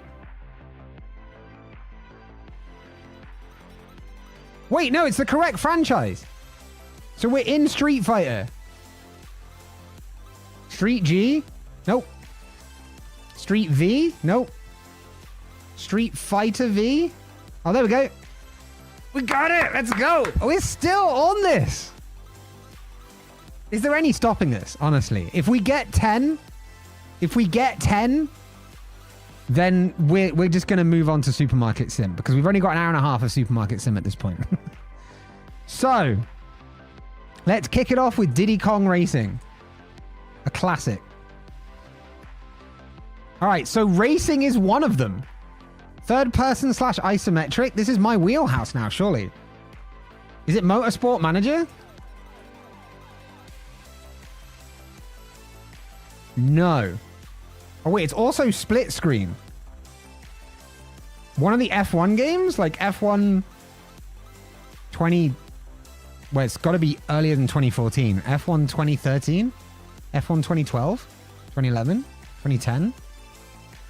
Wait, no, it's the correct franchise. So we're in Street Fighter. Street G? Nope. Street V? Nope. Street Fighter V? Oh, there we go. We got it. Let's go. We're still on this. Is there any stopping this, honestly? If we get 10, then we're just going to move on to Supermarket Sim because we've only got an hour and a half of Supermarket Sim at this point. So, let's kick it off with Diddy Kong Racing. A classic. All right, so racing is one of them. Third person / isometric. This is my wheelhouse now, surely. Is it Motorsport Manager? No. Oh, wait, it's also split screen. One of the F1 games, like F1 20... Well, it's got to be earlier than 2014. F1 2013? F1 2012? 2011? 2010?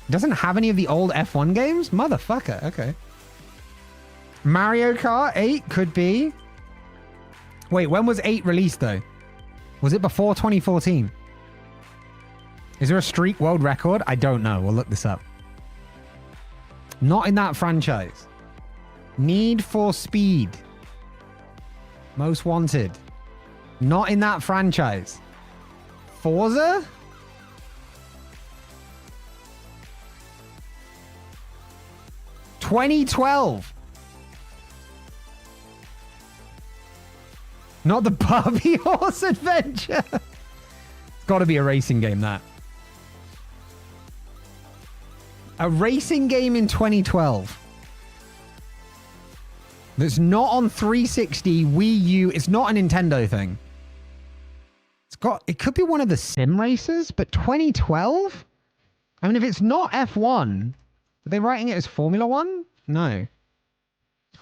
Doesn't have any of the old F1 games? Motherfucker, okay. Mario Kart 8 could be. Wait, when was 8 released, though? Was it before 2014? Is there a streak world record? I don't know. We'll look this up. Not in that franchise. Need for Speed. Most Wanted. Not in that franchise. Forza? $2012. Not the Barbie Horse Adventure. It's got to be a racing game, that. A racing game in 2012. That's not on 360, Wii U. It's not a Nintendo thing. It could be one of the sim races, but 2012? I mean, if it's not F1, are they writing it as Formula One? No.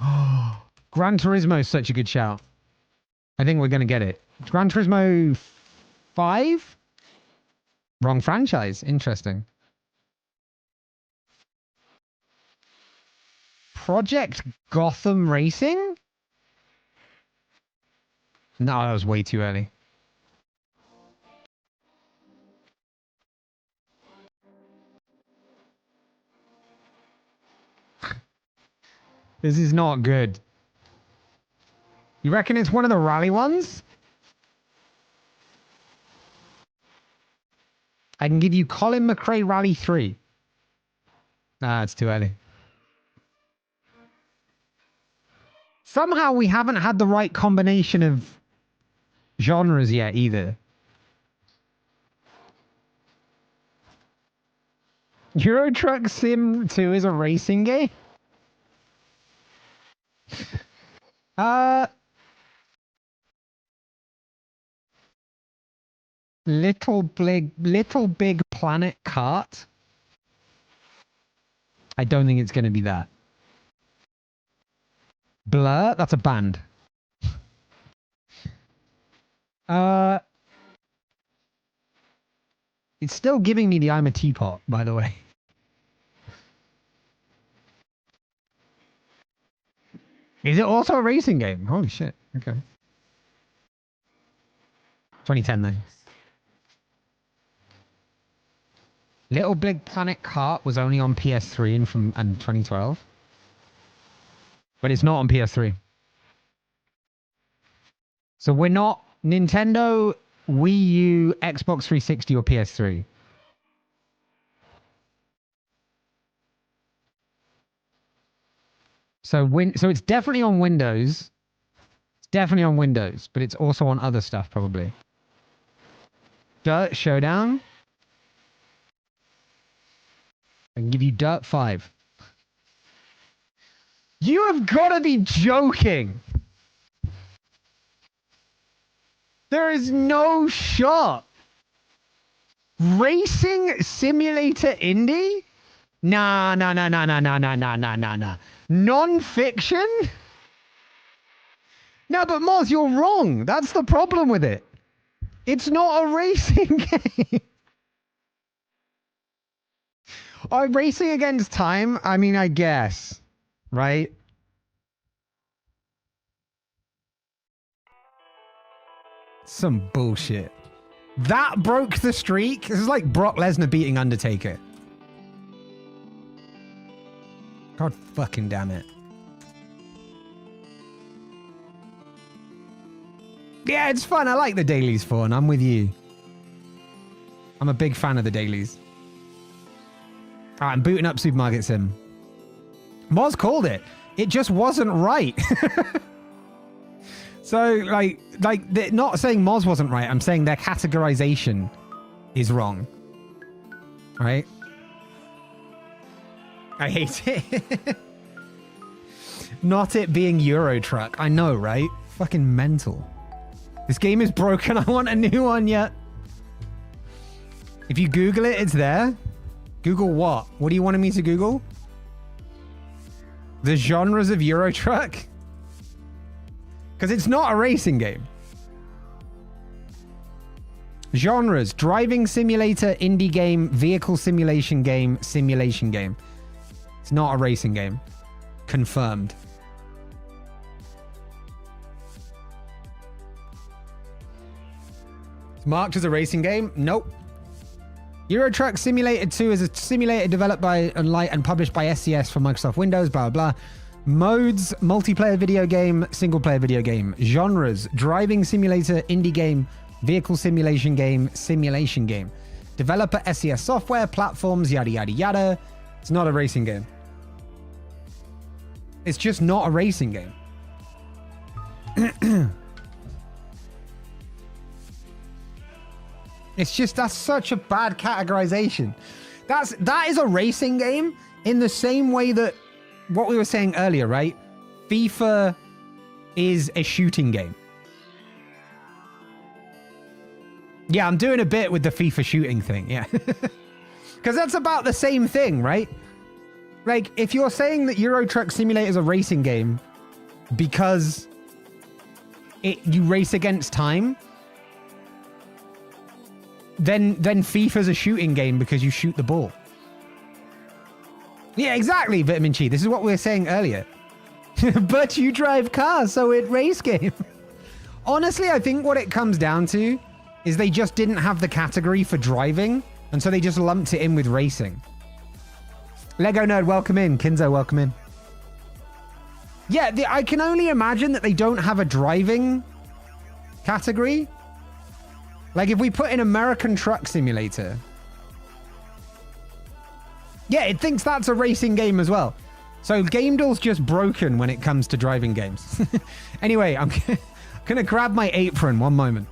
Oh, Gran Turismo is such a good shout. I think we're going to get it. Gran Turismo 5? Wrong franchise. Interesting. Project Gotham Racing? No, that was way too early. This is not good. You reckon it's one of the rally ones? I can give you Colin McRae Rally 3. Nah, it's too early. Somehow we haven't had the right combination of genres yet either. Euro Truck Sim 2 is a racing game? Little Big Planet Kart? I don't think it's going to be that. Blur? That's a band. It's still giving me the I'm a Teapot, by the way. Is it also a racing game? Holy shit. Okay. 2010 though. Little Big Planet Kart was only on PS3 and 2012. But it's not on PS3. So we're not Nintendo, Wii U, Xbox 360 or PS3. So it's definitely on Windows. It's definitely on Windows, but it's also on other stuff probably. Dirt Showdown. I can give you Dirt 5. You have got to be joking. There is no shot. Racing simulator indie? Nah. Non-fiction? No, but Moz, you're wrong. That's the problem with it. It's not a racing game. Oh, racing against time? I mean, I guess. Right? Some bullshit. That broke the streak? This is like Brock Lesnar beating Undertaker. God fucking damn it. Yeah, it's fun. I like the dailies fun. I'm with you. I'm a big fan of the dailies. I'm booting up Supermarket Sim. Moz called it. It just wasn't right. So, they're not saying Moz wasn't right. I'm saying their categorization is wrong. Right? I hate it. Not it being Euro Truck. I know, right? Fucking mental. This game is broken. I want a new one yet. If you Google it, it's there. Google what? What do you want me to Google? The genres of Euro Truck? Because it's not a racing game. Genres: driving simulator, indie game, vehicle simulation game, simulation game. It's not a racing game. Confirmed. It's marked as a racing game? Nope. Euro Truck Simulator 2 is a simulator developed by and published by SCS for Microsoft Windows, blah, blah, blah. Modes: multiplayer video game, single player video game. Genres: driving simulator, indie game, vehicle simulation game, simulation game. Developer: SCS Software, platforms, yada, yada, yada. It's not a racing game. It's just not a racing game. It's just, that's such a bad categorization. That is a racing game in the same way that what we were saying earlier, right? FIFA is a shooting game. Yeah, I'm doing a bit with the FIFA shooting thing, yeah. Because that's about the same thing, right? Like, if you're saying that Euro Truck Simulator is a racing game because you race against time, then FIFA's a shooting game because you shoot the ball. Yeah, exactly, Vitamin Chi. This is what we were saying earlier. But you drive cars, so it's race game. Honestly, I think what it comes down to is they just didn't have the category for driving, and so they just lumped it in with racing. Lego Nerd, welcome in. Kinzo, welcome in. Yeah, I can only imagine that they don't have a driving category. Like, if we put in American Truck Simulator... Yeah, it thinks that's a racing game as well. So GameDuel's just broken when it comes to driving games. Anyway, I'm going to grab my apron. One moment.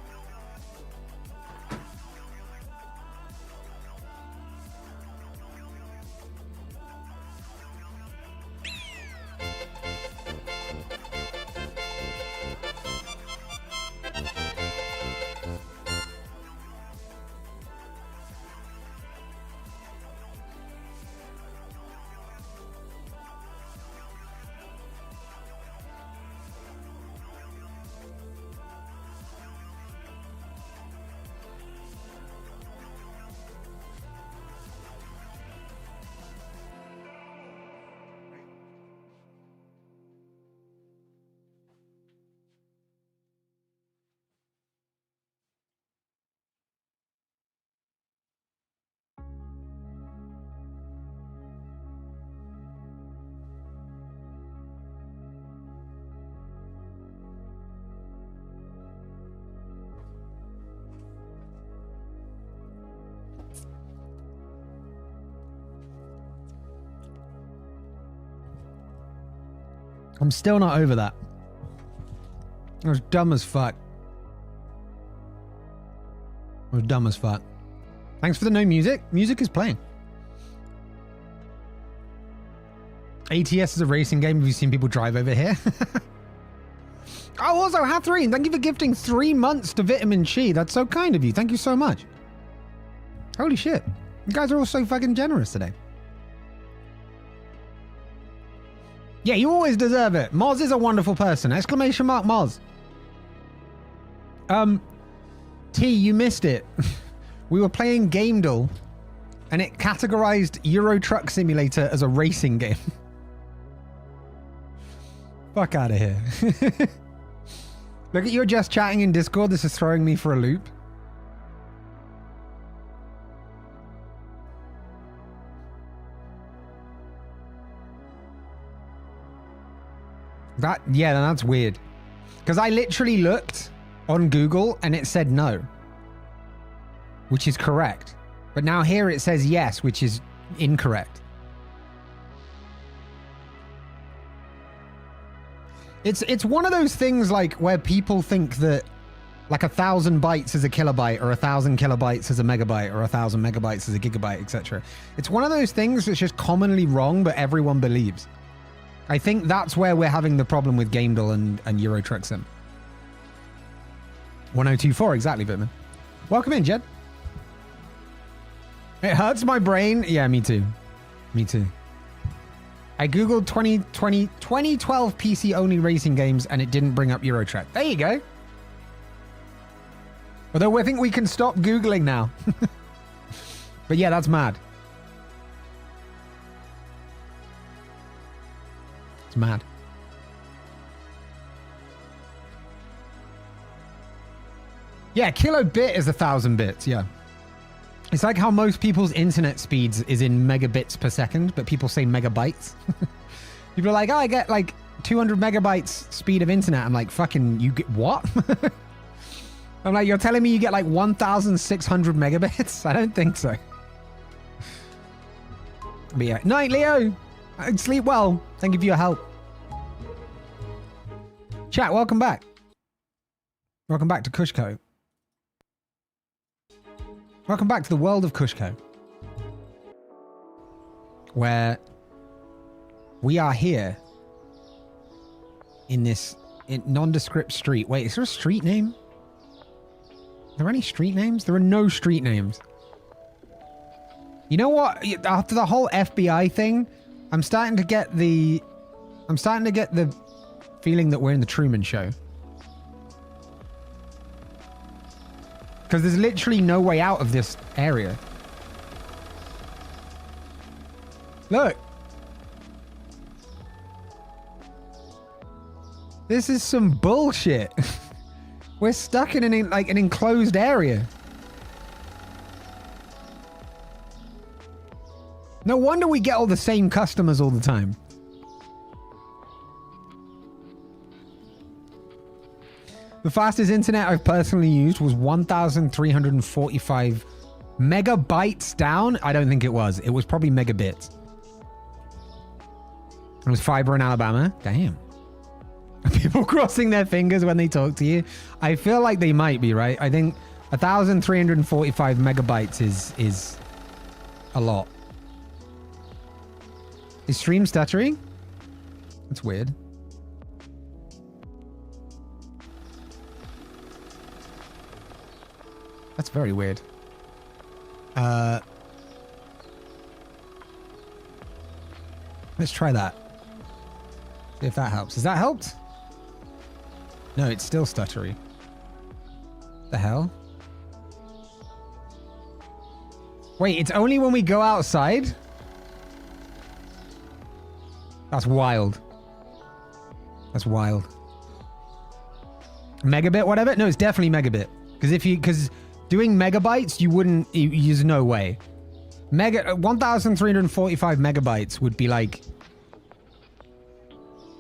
I'm still not over that. It was dumb as fuck. It was dumb as fuck. Thanks for the no music. Music is playing. ATS is a racing game. Have you seen people drive over here? Oh, also, Hathreen, thank you for gifting 3 months to Vitamin Chi. That's so kind of you. Thank you so much. Holy shit. You guys are all so fucking generous today. Yeah, you always deserve it. Moz is a wonderful person. Exclamation mark Moz. T, you missed it. We were playing GameDuel and it categorized Euro Truck Simulator as a racing game. Fuck out of here. Look at you just chatting in Discord. This is throwing me for a loop. Yeah, that's weird. Because I literally looked on Google and it said no, which is correct. But now here it says yes, which is incorrect. It's one of those things like where people think that like 1,000 bytes is a kilobyte or 1,000 kilobytes is a megabyte or 1,000 megabytes is a gigabyte, etc. It's one of those things that's just commonly wrong, but everyone believes. I think that's where we're having the problem with Gamedal and Euro Truck Sim. 1024, exactly, Bitman. Welcome in, Jed. It hurts my brain. Yeah, me too. Me too. I googled 2012 PC only racing games and it didn't bring up Euro Truck. There you go. Although I think we can stop googling now. But yeah, that's mad. It's mad. Yeah, kilobit is 1,000 bits. Yeah. It's like how most people's internet speeds is in megabits per second, but people say megabytes. People are like, oh, I get like 200 megabytes speed of internet. I'm like, fucking, you get what? I'm like, you're telling me you get like 1,600 megabits? I don't think so. But yeah, night, Leo. Sleep well. Thank you for your help. Chat, welcome back. Welcome back to CushCo. Welcome back to the world of CushCo, where we are here in this nondescript street. Wait, is there a street name? Are there any street names? There are no street names. You know what? After the whole FBI thing, I'm starting to get the feeling that we're in the Truman Show. Because there's literally no way out of this area. Look. This is some bullshit. We're stuck in an enclosed area. No wonder we get all the same customers all the time. The fastest internet I've personally used was 1,345 megabytes down. I don't think it was. It was probably megabits. It was fiber in Alabama. Damn. Are people crossing their fingers when they talk to you? I feel like they might be, right? I think 1,345 megabytes is a lot. Is stream stuttering? That's weird. That's very weird. Let's try that. See if that helps. Has that helped? No, it's still stuttery. The hell? Wait, it's only when we go outside? That's wild. That's wild. Megabit, whatever? No, it's definitely megabit. Because doing megabytes, there's no way. 1,345 megabytes would be like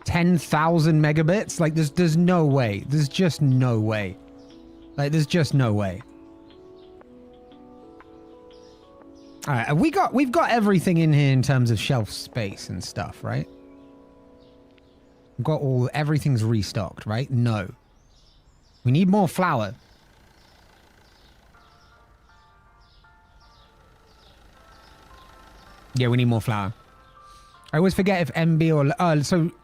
10,000 megabits. Like there's no way. There's just no way. Like there's just no way. All right, we've got everything in here in terms of shelf space and stuff, right? We've got everything's restocked, right? No. We need more flour. Yeah, we need more flour. I always forget if MB or...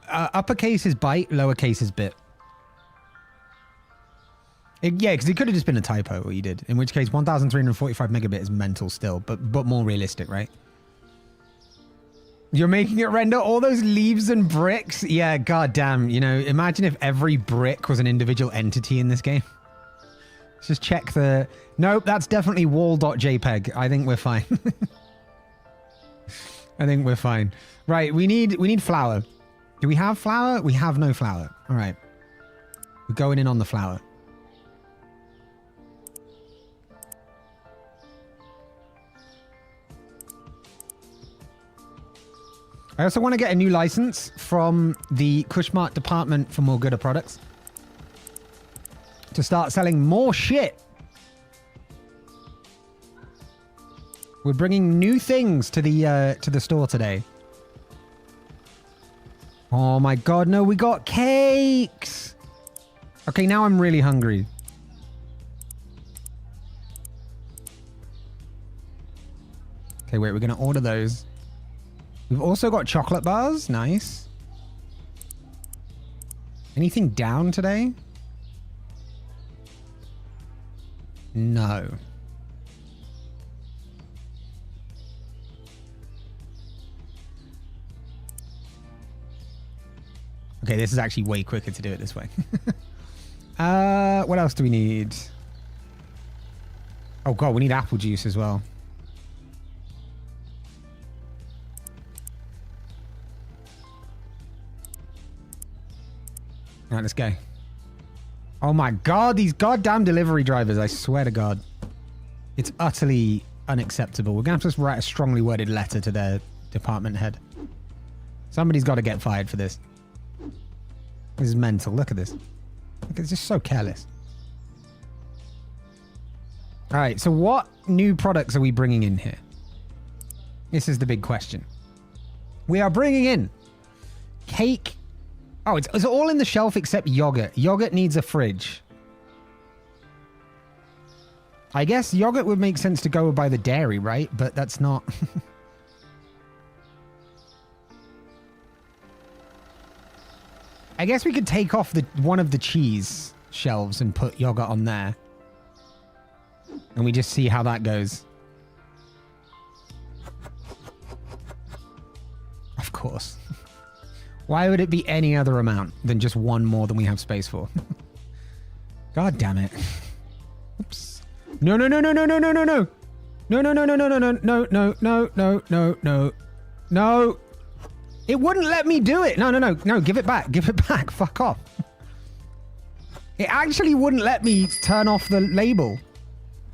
uppercase is byte, lowercase is bit. Yeah, because it could have just been a typo what you did. In which case, 1,345 megabit is mental still, but more realistic, right? You're making it render all those leaves and bricks? Yeah, goddamn. You know, imagine if every brick was an individual entity in this game. Let's just check the... Nope, that's definitely wall.jpg. I think we're fine. I think we're fine. Right, we need flour. Do we have flour? We have no flour. All right. We're going in on the flour. I also want to get a new license from the Cushmart department for more gooder products to start selling more shit. We're bringing new things to the store today. Oh my god, no, we got cakes! Okay, now I'm really hungry. Okay, wait, we're gonna order those. We've also got chocolate bars. Nice. Anything down today? No. Okay, this is actually way quicker to do it this way. What else do we need? Oh god, we need apple juice as well. Alright, let's go. Oh my god, these goddamn delivery drivers, I swear to god. It's utterly unacceptable. We're going to have to write a strongly worded letter to their department head. Somebody's got to get fired for this. This is mental. Look at this. Look, it's just so careless. Alright, so what new products are we bringing in here? This is the big question. We are bringing in cake. Oh, it's all in the shelf except yogurt. Yogurt needs a fridge. I guess yogurt would make sense to go by the dairy, right? But that's not... I guess we could take off one of the cheese shelves and put yogurt on there. And we just see how that goes. Of course. Why would it be any other amount than just one more than we have space for? God damn it. Oops. No, no, no, no, no, no, no, no, no. No, no, no, no, no, no, no, no, no, no, no, no, no. No. It wouldn't let me do it. No, no, no, no. Give it back. Give it back. Fuck off. It actually wouldn't let me turn off the label.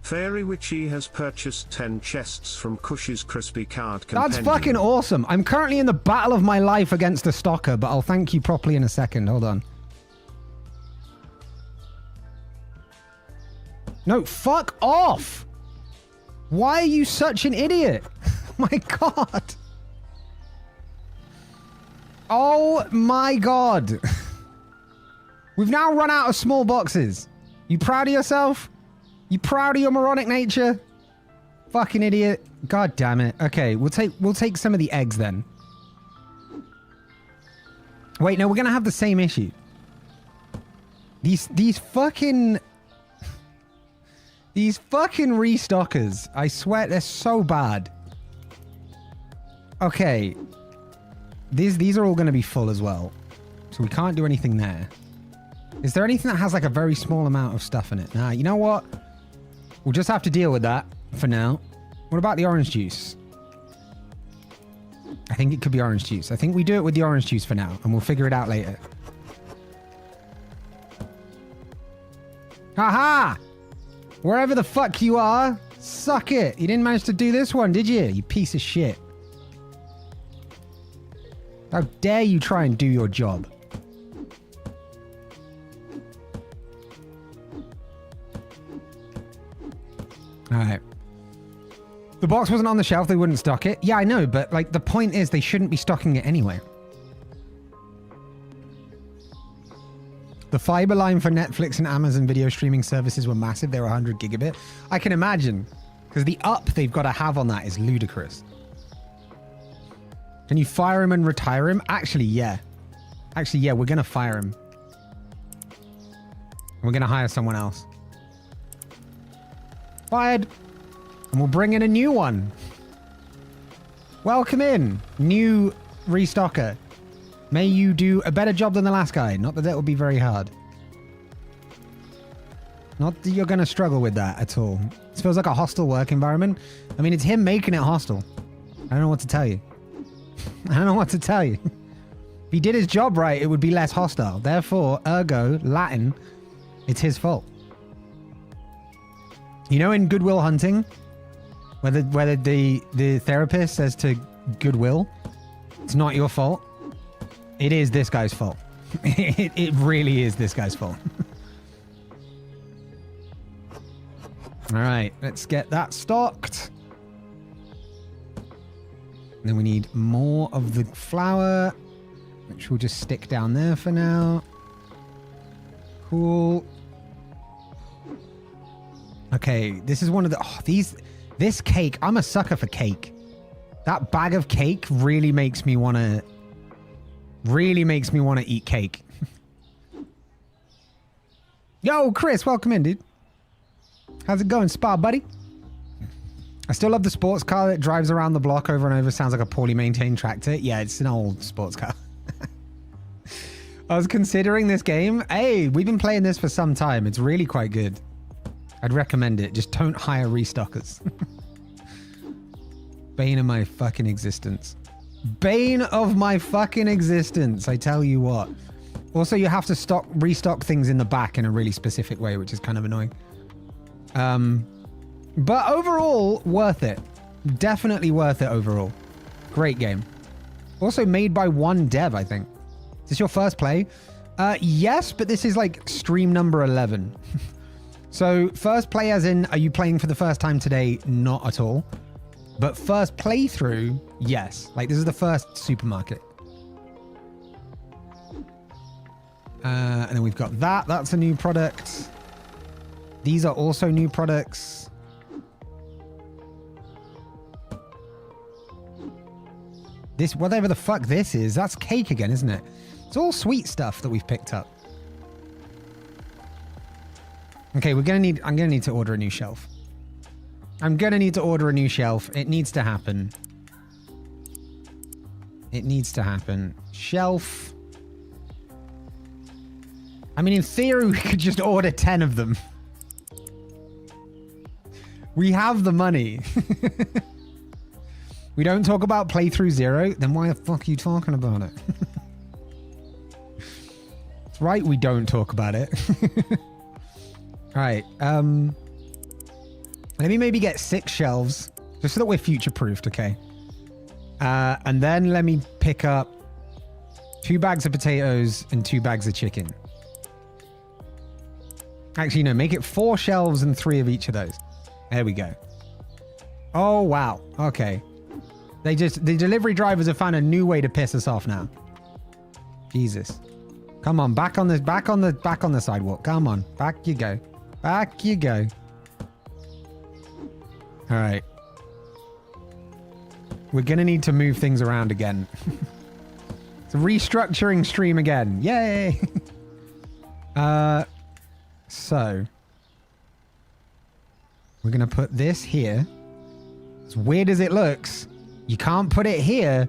Fairy Witchy has purchased 10 chests from Cush's Crispy Card Compendium. That's fucking awesome. I'm currently in the battle of my life against a stalker, but I'll thank you properly in a second. Hold on. No, fuck off. Why are you such an idiot? My god. Oh my god. We've now run out of small boxes. You proud of yourself? You proud of your moronic nature? Fucking idiot. God damn it. Okay, we'll take some of the eggs then. Wait, no, we're gonna have the same issue. These fucking restockers. I swear they're so bad. Okay. These are all gonna be full as well. So we can't do anything there. Is there anything that has like a very small amount of stuff in it? Nah, you know what? We'll just have to deal with that for now. What about the orange juice? I think it could be orange juice. I think we do it with the orange juice for now, and we'll figure it out later. Haha! Wherever the fuck you are, suck it. You didn't manage to do this one, did you? You piece of shit. How dare you try and do your job? Alright. The box wasn't on the shelf, they wouldn't stock it. Yeah, I know, but like the point is they shouldn't be stocking it anyway. The fiber line for Netflix and Amazon video streaming services were massive. They were 100 gigabit. I can imagine. Because the up they've got to have on that is ludicrous. Can you fire him and retire him? Actually, yeah. Actually, yeah, we're going to fire him. We're going to hire someone else. Fired. And we'll bring in a new one. Welcome in, new restocker. May you do a better job than the last guy. Not that will be very hard. Not that you're going to struggle with that at all. This feels like a hostile work environment. I mean, it's him making it hostile. I don't know what to tell you. I don't know what to tell you. If he did his job right, it would be less hostile. Therefore, ergo, Latin, it's his fault. You know in Good Will Hunting, whether the therapist says to Goodwill, it's not your fault. It is this guy's fault. It really is this guy's fault. All right, let's get that stocked. And then we need more of the flour. which will just stick down there for now. Cool. Okay, this is one of the... Oh, this cake, I'm a sucker for cake. That bag of cake really makes me want to... Really makes me want to eat cake. Yo, Chris, welcome in, dude. How's it going, Spa, buddy? I still love the sports car that drives around the block over and over. Sounds like a poorly maintained tractor. Yeah, it's an old sports car. I was considering this game. Hey, we've been playing this for some time. It's really quite good. I'd recommend it. Just don't hire restockers. Bane of my fucking existence. Bane of my fucking existence, I tell you what. Also, you have to restock things in the back in a really specific way, which is kind of annoying. But overall, worth it. Definitely worth it overall. Great game. Also made by one dev, I think. Is this your first play? Yes, but this is like stream number 11. So first play as in, are you playing for the first time today? Not at all. But first playthrough, yes. Like this is the first supermarket. And then we've got that. That's a new product. These are also new products. This, whatever the fuck this is, that's cake again, isn't it? It's all sweet stuff that we've picked up. Okay, I'm gonna need to order a new shelf. I'm gonna need to order a new shelf. It needs to happen. It needs to happen. Shelf. I mean, in theory, we could just order 10 of them. We have the money. We don't talk about playthrough 0, then why the fuck are you talking about it? That's right, we don't talk about it. Alright, let me maybe get 6 shelves, just so that we're future-proofed, okay? And then let me pick up 2 bags of potatoes and 2 bags of chicken. Actually, no, make it 4 shelves and 3 of each of those. There we go. Oh, wow. Okay. The delivery drivers have found a new way to piss us off now. Jesus. Come on, back on the sidewalk. Come on. Back you go. Back you go. All right. We're going to need to move things around again. It's a restructuring stream again. Yay. So we're going to put this here. As weird as it looks, you can't put it here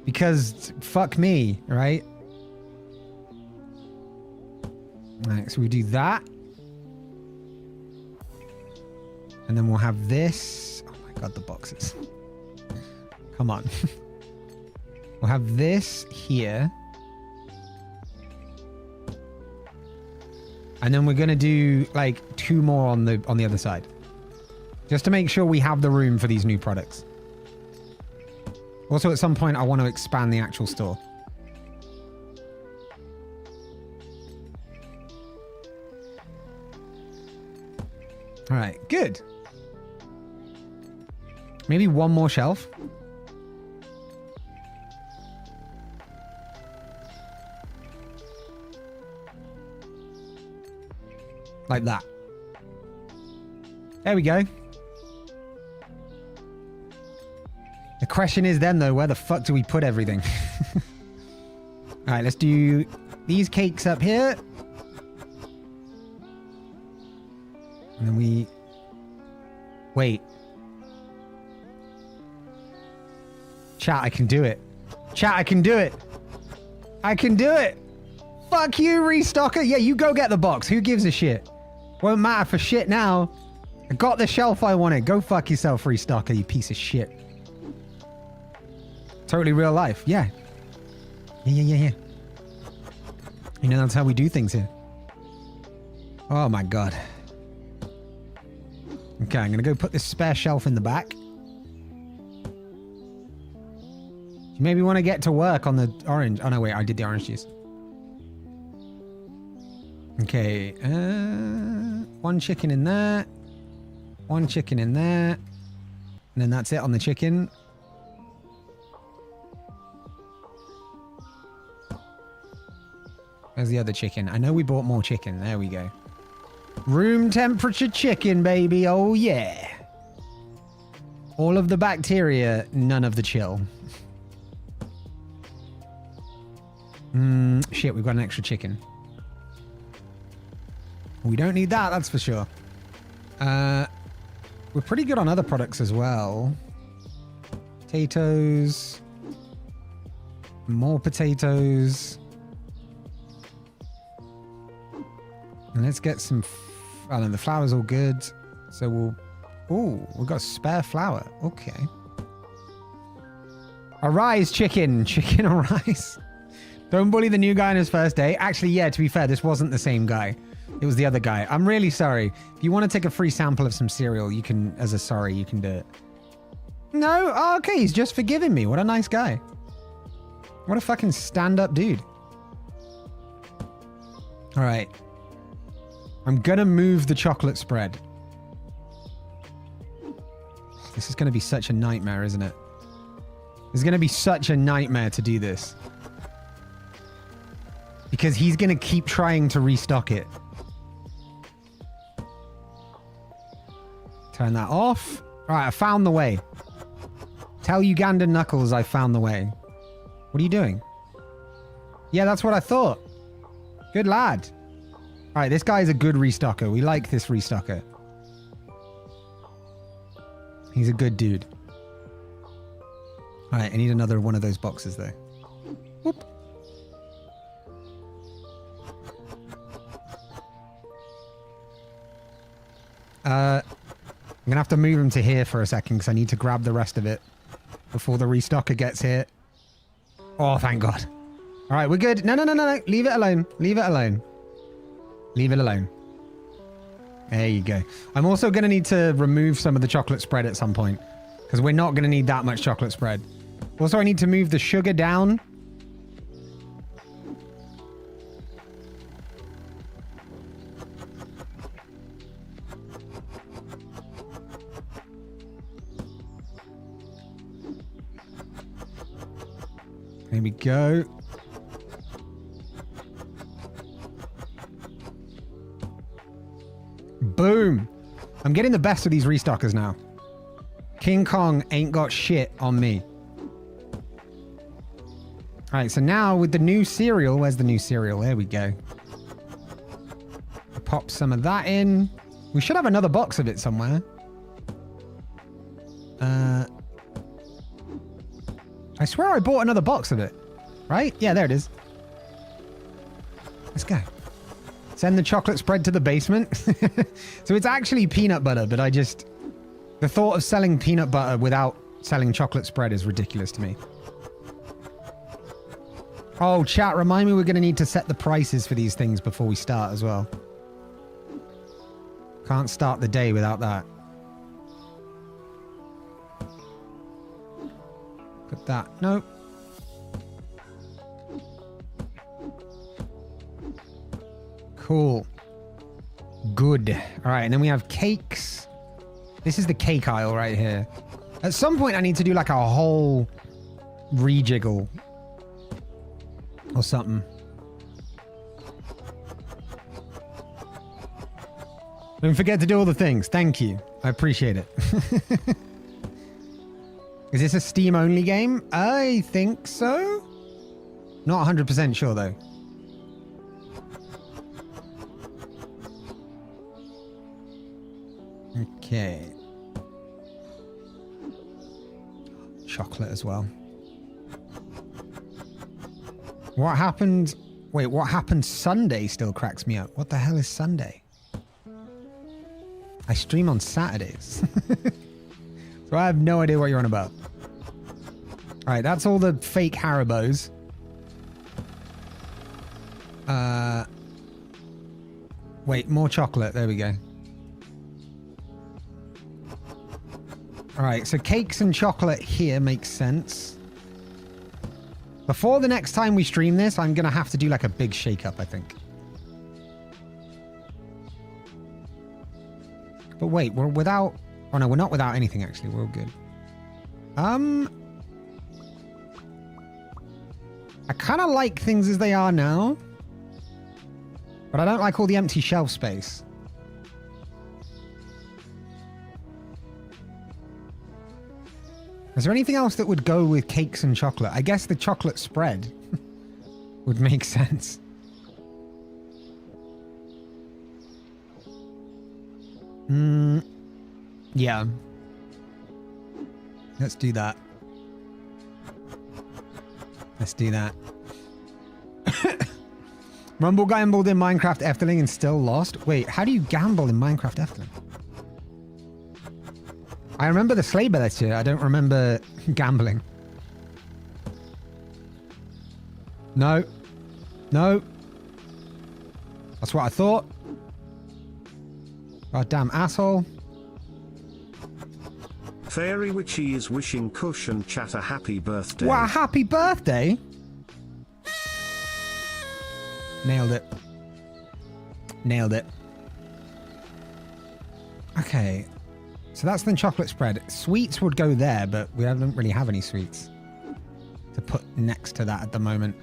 because fuck me, right? All right, so we do that. And then we'll have this. Oh my God, the boxes. Come on. We'll have this here. And then we're going to do like 2 more on the other side. Just to make sure we have the room for these new products. Also, at some point, I want to expand the actual store. All right, good. Maybe 1 more shelf. Like that. There we go. The question is then, though, where the fuck do we put everything? All right, let's do these cakes up here. And then we... Wait. Chat, I can do it. Chat, I can do it. I can do it. Fuck you, restocker. Yeah, you go get the box. Who gives a shit? Won't matter for shit now. I got the shelf I wanted. Go fuck yourself, restocker, you piece of shit. Totally real life. Yeah. Yeah. You know, that's how we do things here. Oh my God. Okay, I'm going to go put this spare shelf in the back. You maybe want to get to work on the orange. Oh no, wait, I did the orange juice. Okay, 1 chicken in there. 1 chicken in there. And then that's it on the chicken. Where's the other chicken? I know we bought more chicken. There we go. Room temperature chicken, baby. Oh, yeah. All of the bacteria, none of the chill. Shit, we've got an extra chicken. We don't need that, that's for sure. We're pretty good on other products as well. Potatoes. More potatoes. And let's get some... Oh, no, the flour's all good. So we'll... Oh, we've got spare flour. Okay. Arise, chicken. Chicken, arise. Don't bully the new guy on his first day. Actually, yeah, to be fair, this wasn't the same guy. It was the other guy. I'm really sorry. If you want to take a free sample of some cereal, you can, as a sorry, you can do it. No? Oh, okay, he's just forgiving me. What a nice guy. What a fucking stand-up dude. All right. I'm gonna move the chocolate spread. This is gonna be such a nightmare, isn't it? It's gonna be such a nightmare to do this. Because he's gonna keep trying to restock it. Turn that off. All right, I found the way. Tell Ugandan Knuckles I found the way. What are you doing? Yeah, that's what I thought. Good lad. All right, this guy's a good restocker. We like this restocker. He's a good dude. All right, I need another one of those boxes though. Whoop. I'm gonna have to move him to here for a second because I need to grab the rest of it before the restocker gets here. Oh, thank God. All right, we're good. No. Leave it alone. Leave it alone. Leave it alone. There you go. I'm also going to need to remove some of the chocolate spread at some point because we're not going to need that much chocolate spread. Also, I need to move the sugar down. There we go. Boom. I'm getting the best of these restockers now. King Kong ain't got shit on me. All right, so now with the new cereal, where's the new cereal? There we go. Pop some of that in. We should have another box of it somewhere. I swear I bought another box of it. Right? Yeah, there it is. Let's go. Send the chocolate spread to the basement. So it's actually peanut butter, but the thought of selling peanut butter without selling chocolate spread is ridiculous to me. Oh, chat, remind me we're going to need to set the prices for these things before we start as well. Can't start the day without that. Put that. Nope. Cool. Good. All right, and then we have cakes. This is the cake aisle right here. At some point, I need to do like a whole rejiggle or something. Don't forget to do all the things. Thank you. I appreciate it. Is this a Steam-only game? I think so. Not 100% sure, though. Okay. Chocolate as well. What happened? Wait, what happened Sunday still cracks me up. What the hell is Sunday? I stream on Saturdays. So I have no idea what you're on about. All right, that's all the fake Haribos. Wait, more chocolate. There we go. All right, so cakes and chocolate here makes sense. Before the next time we stream this, I'm going to have to do like a big shake-up, I think. But wait, we're without... Oh, no, we're not without anything, actually. We're all good. I kind of like things as they are now. But I don't like all the empty shelf space. Is there anything else that would go with cakes and chocolate? I guess the chocolate spread would make sense. Yeah. Let's do that. Let's do that. Rumble gambled in Minecraft Efteling and still lost. Wait, how do you gamble in Minecraft Efteling? I remember the sleigh bells here. I don't remember gambling. No. No. That's what I thought. God damn asshole. Fairy Witchy is wishing Kush and Chat a happy birthday. What, a happy birthday? Nailed it. Nailed it. Okay. So that's the chocolate spread. Sweets would go there, but we don't really have any sweets to put next to that at the moment.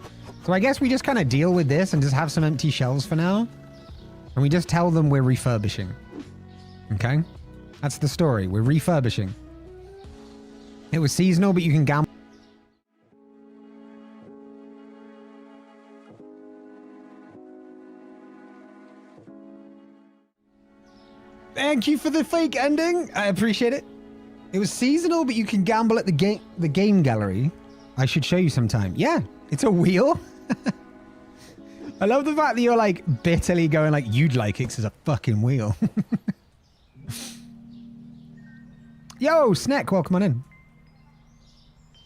So I guess we just kind of deal with this and just have some empty shelves for now. And we just tell them we're refurbishing. Okay? That's the story. We're refurbishing. It was seasonal, but you can gamble. Thank you for the fake ending. I appreciate it. It was seasonal, but you can gamble at the game gallery. I should show you sometime. Yeah, it's a wheel. I love the fact that you're like bitterly going like, you'd like it 'cause it's a fucking wheel. Yo, Snack, welcome on in.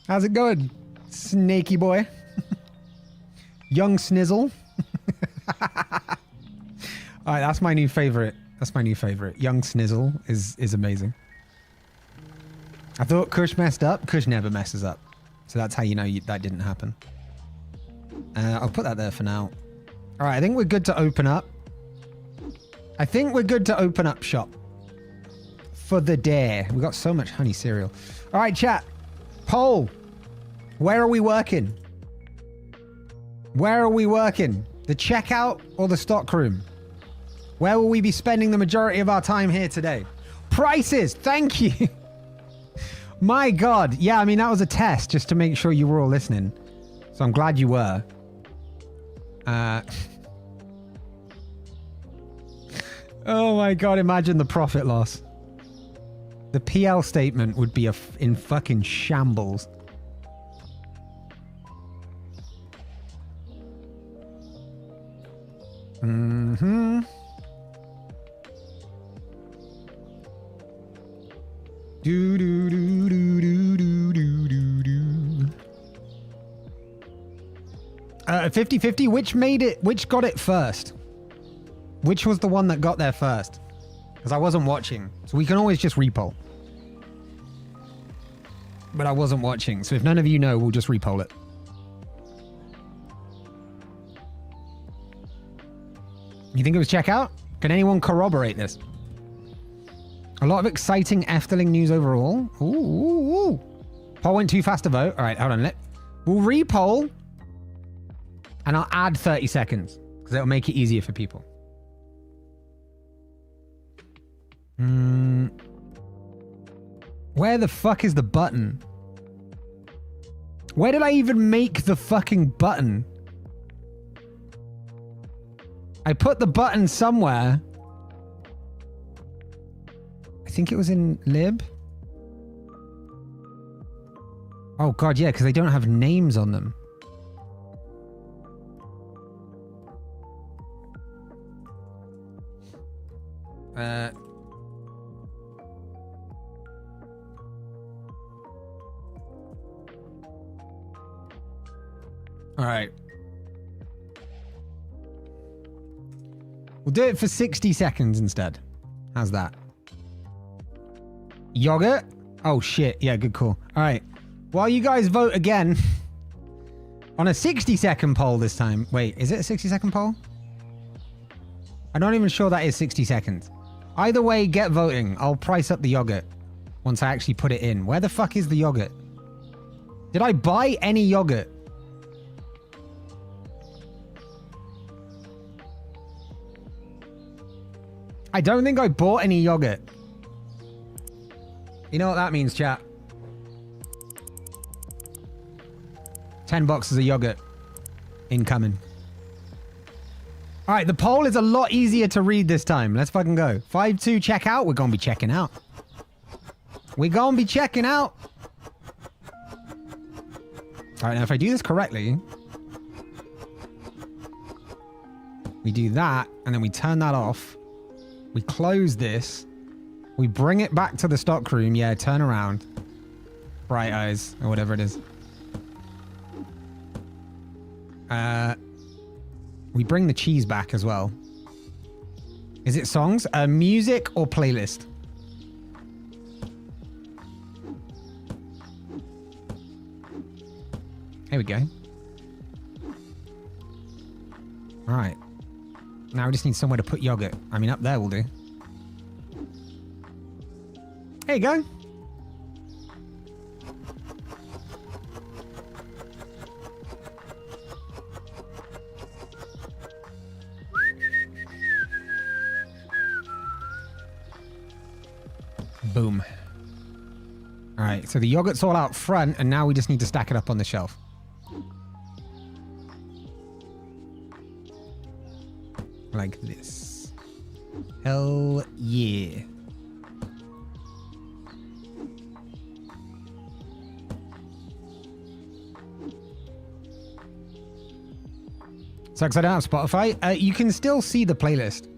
How's it going, snaky boy? Young Snizzle. All right, that's my new favorite. That's my new favorite. Young Snizzle is amazing. I thought Kush messed up. Kush never messes up. So that's how you know that didn't happen. I'll put that there for now. All right, I think we're good to open up. I think we're good to open up shop for the day. We got so much honey cereal. All right, chat. Poll. Where are we working? Where are we working? The checkout or the stock room? Where will we be spending the majority of our time here today? Prices. Thank you. My God. Yeah, I mean, that was a test just to make sure you were all listening. So I'm glad you were. Oh my God. Imagine the profit loss. The PL statement would be in fucking shambles. Mm-hmm. Do do do do do do do do do. 50-50. Which got it first? Which was the one that got there first? Because I wasn't watching. So we can always just repoll. But I wasn't watching. So if none of you know, we'll just repoll it. You think it was checkout? Can anyone corroborate this? A lot of exciting Efteling news overall. Ooh, ooh, ooh. Poll went too fast to vote. All right, hold on. We'll repoll. And I'll add 30 seconds. Because it'll make it easier for people. Where the fuck is the button? Where did I even make the fucking button? I put the button somewhere. I think it was in lib. Oh God, yeah, because they don't have names on them. All right. We'll do it for 60 seconds instead. How's that? Yogurt? Oh shit. Yeah, good call. All right. While you guys vote again on a 60-second poll this time. Wait, is it a 60-second poll? I'm not even sure that is 60 seconds. Either way, get voting. I'll price up the yogurt once I actually put it in. Where the fuck is the yogurt? Did I buy any yogurt? I don't think I bought any yogurt. You know what that means, chat? 10 boxes of yogurt incoming. All right, the poll is a lot easier to read this time. Let's fucking go. 5-2 check out. We're going to be checking out. We're going to be checking out. All right, now if I do this correctly, we do that, and then we turn that off. We close this. We bring it back to the stock room. Yeah, turn around. Bright eyes, or whatever it is. We bring the cheese back as well. Is it songs? Music or playlist? Here we go. All right. Now we just need somewhere to put yogurt. I mean, up there will do. There you go. Boom. All right, so the yogurt's all out front, and now we just need to stack it up on the shelf. Like this. Hell yeah. Sucks I don't have Spotify. You can still see the playlist.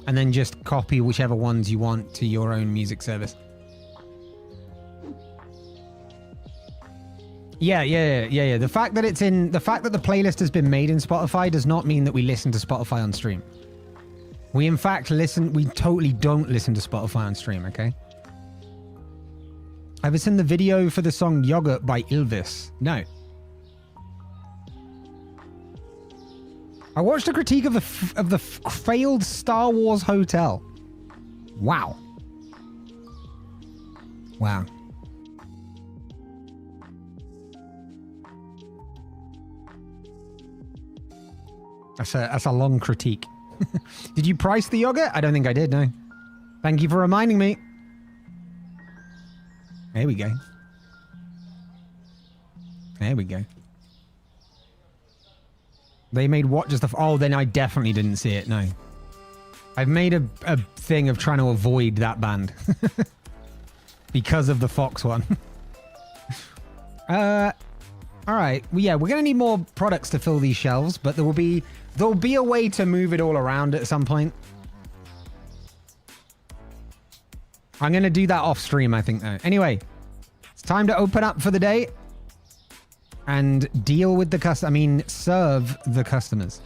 And then just copy whichever ones you want to your own music service. Yeah. The fact that the playlist has been made in Spotify does not mean that we listen to Spotify on stream. We in fact we totally don't listen to Spotify on stream, okay? Ever seen the video for the song Yogurt by Ilvis? No. I watched a critique of the failed Star Wars hotel. Wow. Wow. That's a long critique. Did you price the yogurt? I don't think I did, no. Thank you for reminding me. There we go. There we go. They made what? Just the... Oh, then I definitely didn't see it, no. I've made a thing of trying to avoid that band. Because of the Fox one. All right. Well, yeah, we're going to need more products to fill these shelves, but there'll be a way to move it all around at some point. I'm going to do that off stream, I think, though. Anyway, it's time to open up for the day and deal with the serve the customers.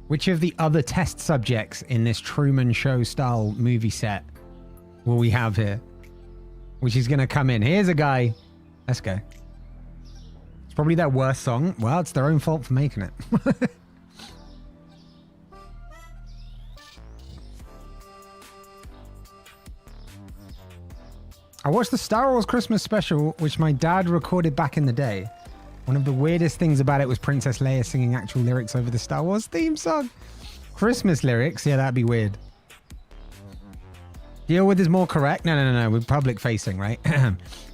Which of the other test subjects in this Truman Show style movie set will we have here? Which is going to come in. Here's a guy. Let's go. It's probably their worst song. Well, it's their own fault for making it. I watched the Star Wars Christmas special, which my dad recorded back in the day. One of the weirdest things about it was Princess Leia singing actual lyrics over the Star Wars theme song. Christmas lyrics? Yeah, that'd be weird. Deal with is more correct? No. We're public facing, right?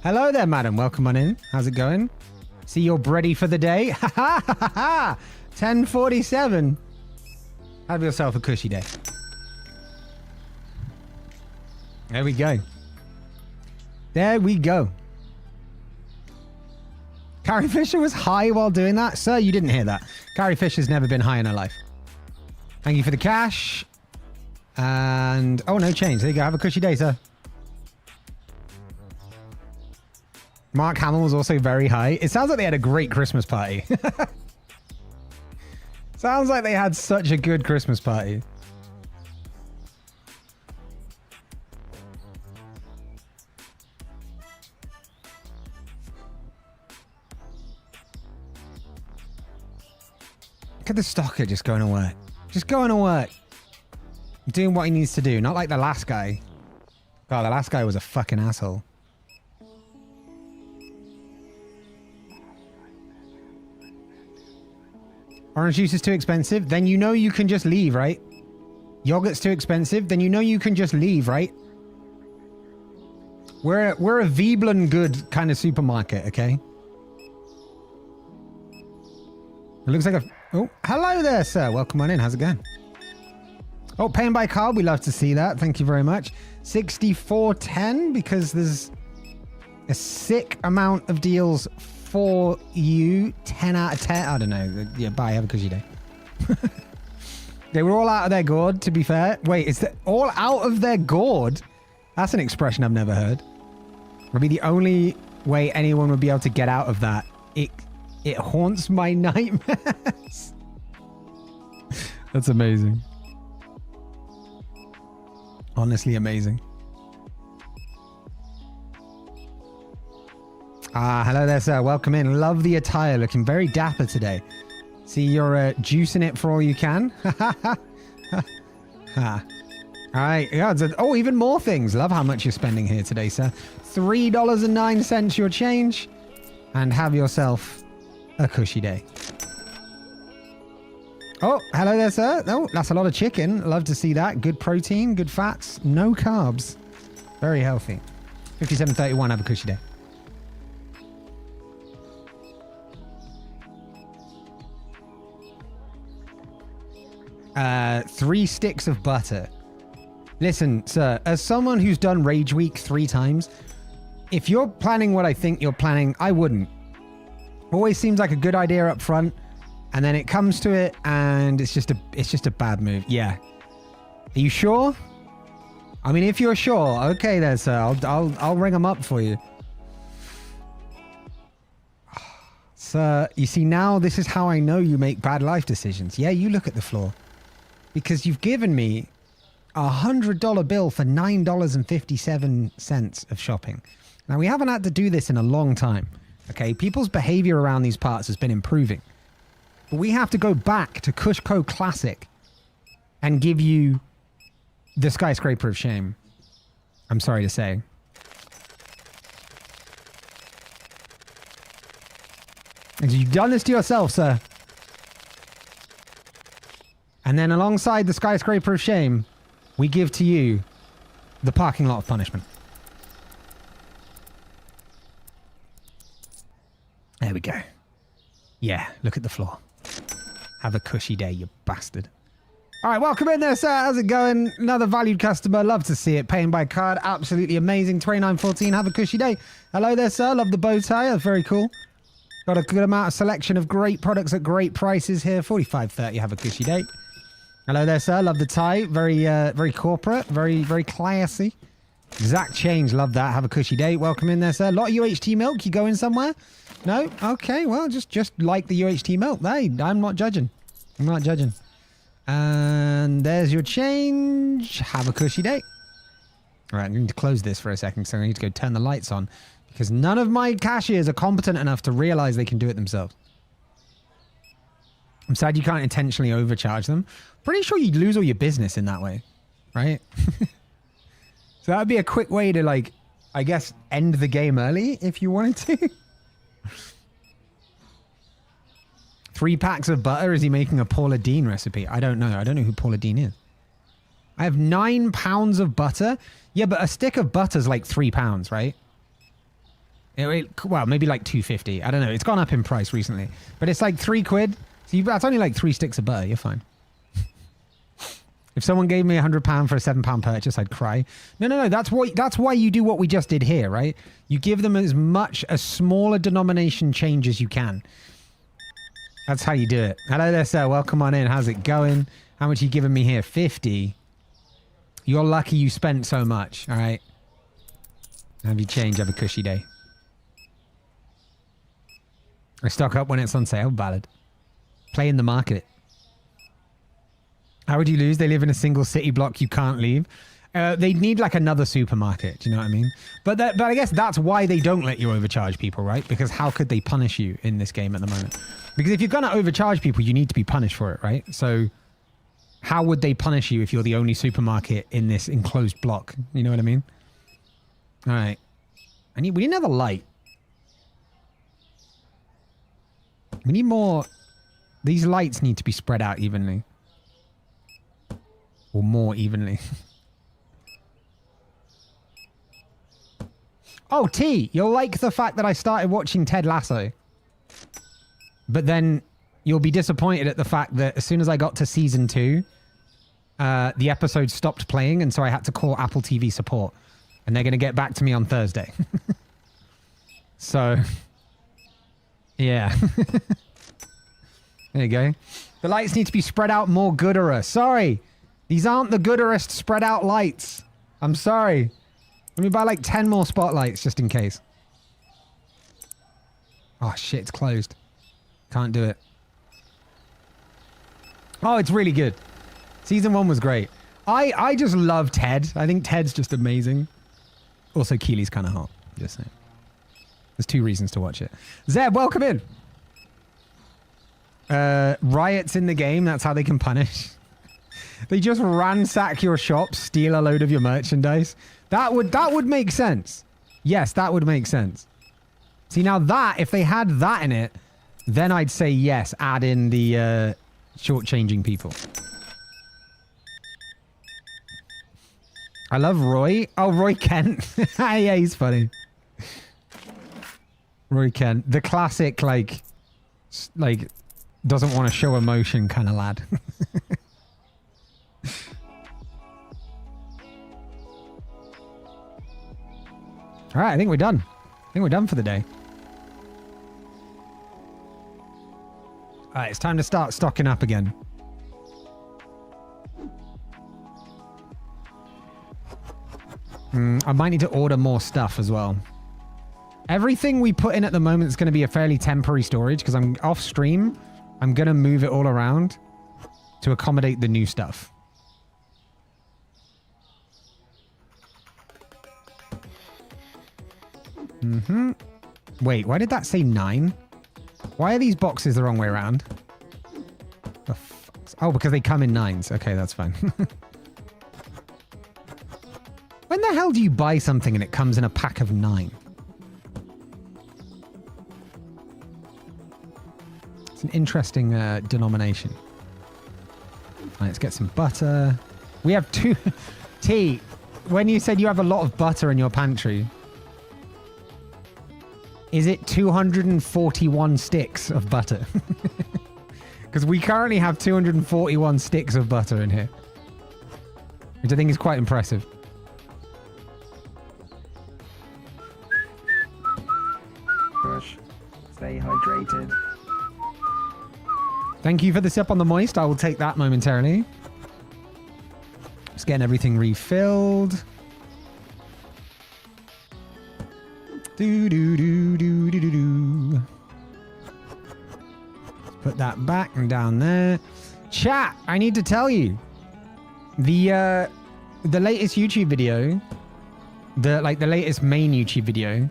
Hello there, madam. Welcome on in. How's it going? See you're ready for the day? Ha ha ha ha! 10:47. Have yourself a cushy day. There we go. There we go. Carrie Fisher was high while doing that? Sir, you didn't hear that. Carrie Fisher's never been high in her life. Thank you for the cash. And... oh, no change. There you go. Have a cushy day, sir. Mark Hamill was also very high. It sounds like they had a great Christmas party. Sounds like they had such a good Christmas party. Look at the stalker just going to work. Just going to work. Doing what he needs to do. Not like the last guy. God, the last guy was a fucking asshole. Orange juice is too expensive, then you know you can just leave, right? Yogurt's too expensive, then you know you can just leave, right? We're a Veblen good kind of supermarket, okay? It looks like a... Oh, hello there, sir. Welcome on in. How's it going? Oh, paying by card. We love to see that. Thank you very much. 64.10 because there's a sick amount of deals for you. 10 out of 10. I don't know. Yeah, bye. Have a cushy day. They were all out of their gourd, to be fair. Wait, is that all out of their gourd? That's an expression I've never heard. Would be the only way anyone would be able to get out of that. It haunts my nightmares. That's amazing. Honestly amazing. Ah, hello there, sir. Welcome in. Love the attire. Looking very dapper today. See, you're juicing it for all you can. All right. Yeah, oh, even more things. Love how much you're spending here today, sir. $3.09 your change. And have yourself a cushy day. Oh, hello there, sir. Oh, that's a lot of chicken. Love to see that. Good protein, good fats, no carbs. Very healthy. 57.31. Have a cushy day. Three sticks of butter. Listen, sir, as someone who's done Rage Week 3 times, if you're planning what I think you're planning, I wouldn't. Always seems like a good idea up front, and then it comes to it, and it's just a bad move. Yeah. Are you sure? I mean, if you're sure, okay then, sir. I'll ring them up for you. Sir, you see, now this is how I know you make bad life decisions. Yeah, you look at the floor. Because you've given me a $100 bill for $9.57 of shopping. Now, we haven't had to do this in a long time. Okay, people's behavior around these parts has been improving. But we have to go back to CushCo Classic and give you the Skyscraper of Shame. I'm sorry to say. And you've done this to yourself, sir. And then alongside the Skyscraper of Shame, we give to you the parking lot of punishment. There we go. Yeah, look at the floor. Have a cushy day, you bastard. All right, welcome in there, sir. How's it going? Another valued customer. Love to see it. Paying by card. Absolutely amazing. 29.14. Have a cushy day. Hello there, sir. Love the bow tie. That's very cool. Got a good amount of selection of great products at great prices here. 45.30. Have a cushy day. Hello there, sir. Love the tie. Very corporate. Very classy. Exact change. Love that. Have a cushy day. Welcome in there, sir. Lot of UHT milk. You going somewhere? No? Okay. Well, just like the UHT milk. Hey, I'm not judging. I'm not judging. And there's your change. Have a cushy day. All right. I need to close this for a second, so I need to go turn the lights on because none of my cashiers are competent enough to realize they can do it themselves. I'm sad you can't intentionally overcharge them. Pretty sure you'd lose all your business in that way, right? So that would be a quick way to, like, I guess, end the game early if you wanted to. 3 packs of butter. Is he making a Paula Deen recipe? I don't know. I don't know who Paula Deen is. I have 9 pounds of butter. Yeah, but a stick of butter's like £3, right? Well, maybe like $2.50. I don't know. It's gone up in price recently, but it's like £3. So that's only like 3 sticks of butter. You're fine. If someone gave me £100 for a £7 purchase, I'd cry. No. That's why you do what we just did here, right? You give them as small a denomination change as you can. That's how you do it. Hello there, sir. Welcome on in. How's it going? How much are you giving me here? 50. You're lucky you spent so much. All right. Have you change? Have a cushy day. I stock up when it's on sale. Ballad. Play in the market. How would you lose? They live in a single city block you can't leave. They'd need like another supermarket. Do you know what I mean? But I guess that's why they don't let you overcharge people, right? Because how could they punish you in this game at the moment? Because if you're going to overcharge people, you need to be punished for it, right? So how would they punish you if you're the only supermarket in this enclosed block? You know what I mean? All right. We need another light. We need more. These lights need to be spread out evenly. Or more evenly. Oh, T, you'll like the fact that I started watching Ted Lasso. But then you'll be disappointed at the fact that as soon as I got to season 2, the episode stopped playing, and so I had to call Apple TV support. And they're going to get back to me on Thursday. So, yeah. There you go. The lights need to be spread out more gooder. Sorry. These aren't the gooderest spread out lights. I'm sorry. Let me buy like 10 more spotlights just in case. Oh shit, it's closed. Can't do it. Oh, it's really good. Season 1 was great. I just love Ted. I think Ted's just amazing. Also, Keely's kind of hot. Just saying. There's 2 reasons to watch it. Zeb, welcome in. Riots in the game. That's how they can punish. They just ransack your shop, steal a load of your merchandise. That would make sense. Yes, that would make sense. See, now that, if they had that in it, then I'd say yes, add in the shortchanging people. I love Roy. Oh, Roy Kent. Yeah, he's funny. Roy Kent. The classic, like doesn't want to show emotion kind of lad. All right, I think we're done. I think we're done for the day. All right, it's time to start stocking up again. I might need to order more stuff as well. Everything we put in at the moment is going to be a fairly temporary storage because I'm off stream. I'm going to move it all around to accommodate the new stuff. Wait, why did that say 9? Why are these boxes the wrong way around? Oh, because they come in 9s. Okay, that's fine. When the hell do you buy something and it comes in a pack of 9? It's an interesting denomination. Right, let's get some butter. We have 2... T, when you said you have a lot of butter in your pantry, is it 241 sticks of butter? Because we currently have 241 sticks of butter in here, which I think is quite impressive. Gosh, stay hydrated. Thank you for the sip on the moist. I will take that momentarily. Just getting everything refilled. Do do do do do do do. Put that back and down there. Chat, I need to tell you, the latest YouTube video, the latest main YouTube video,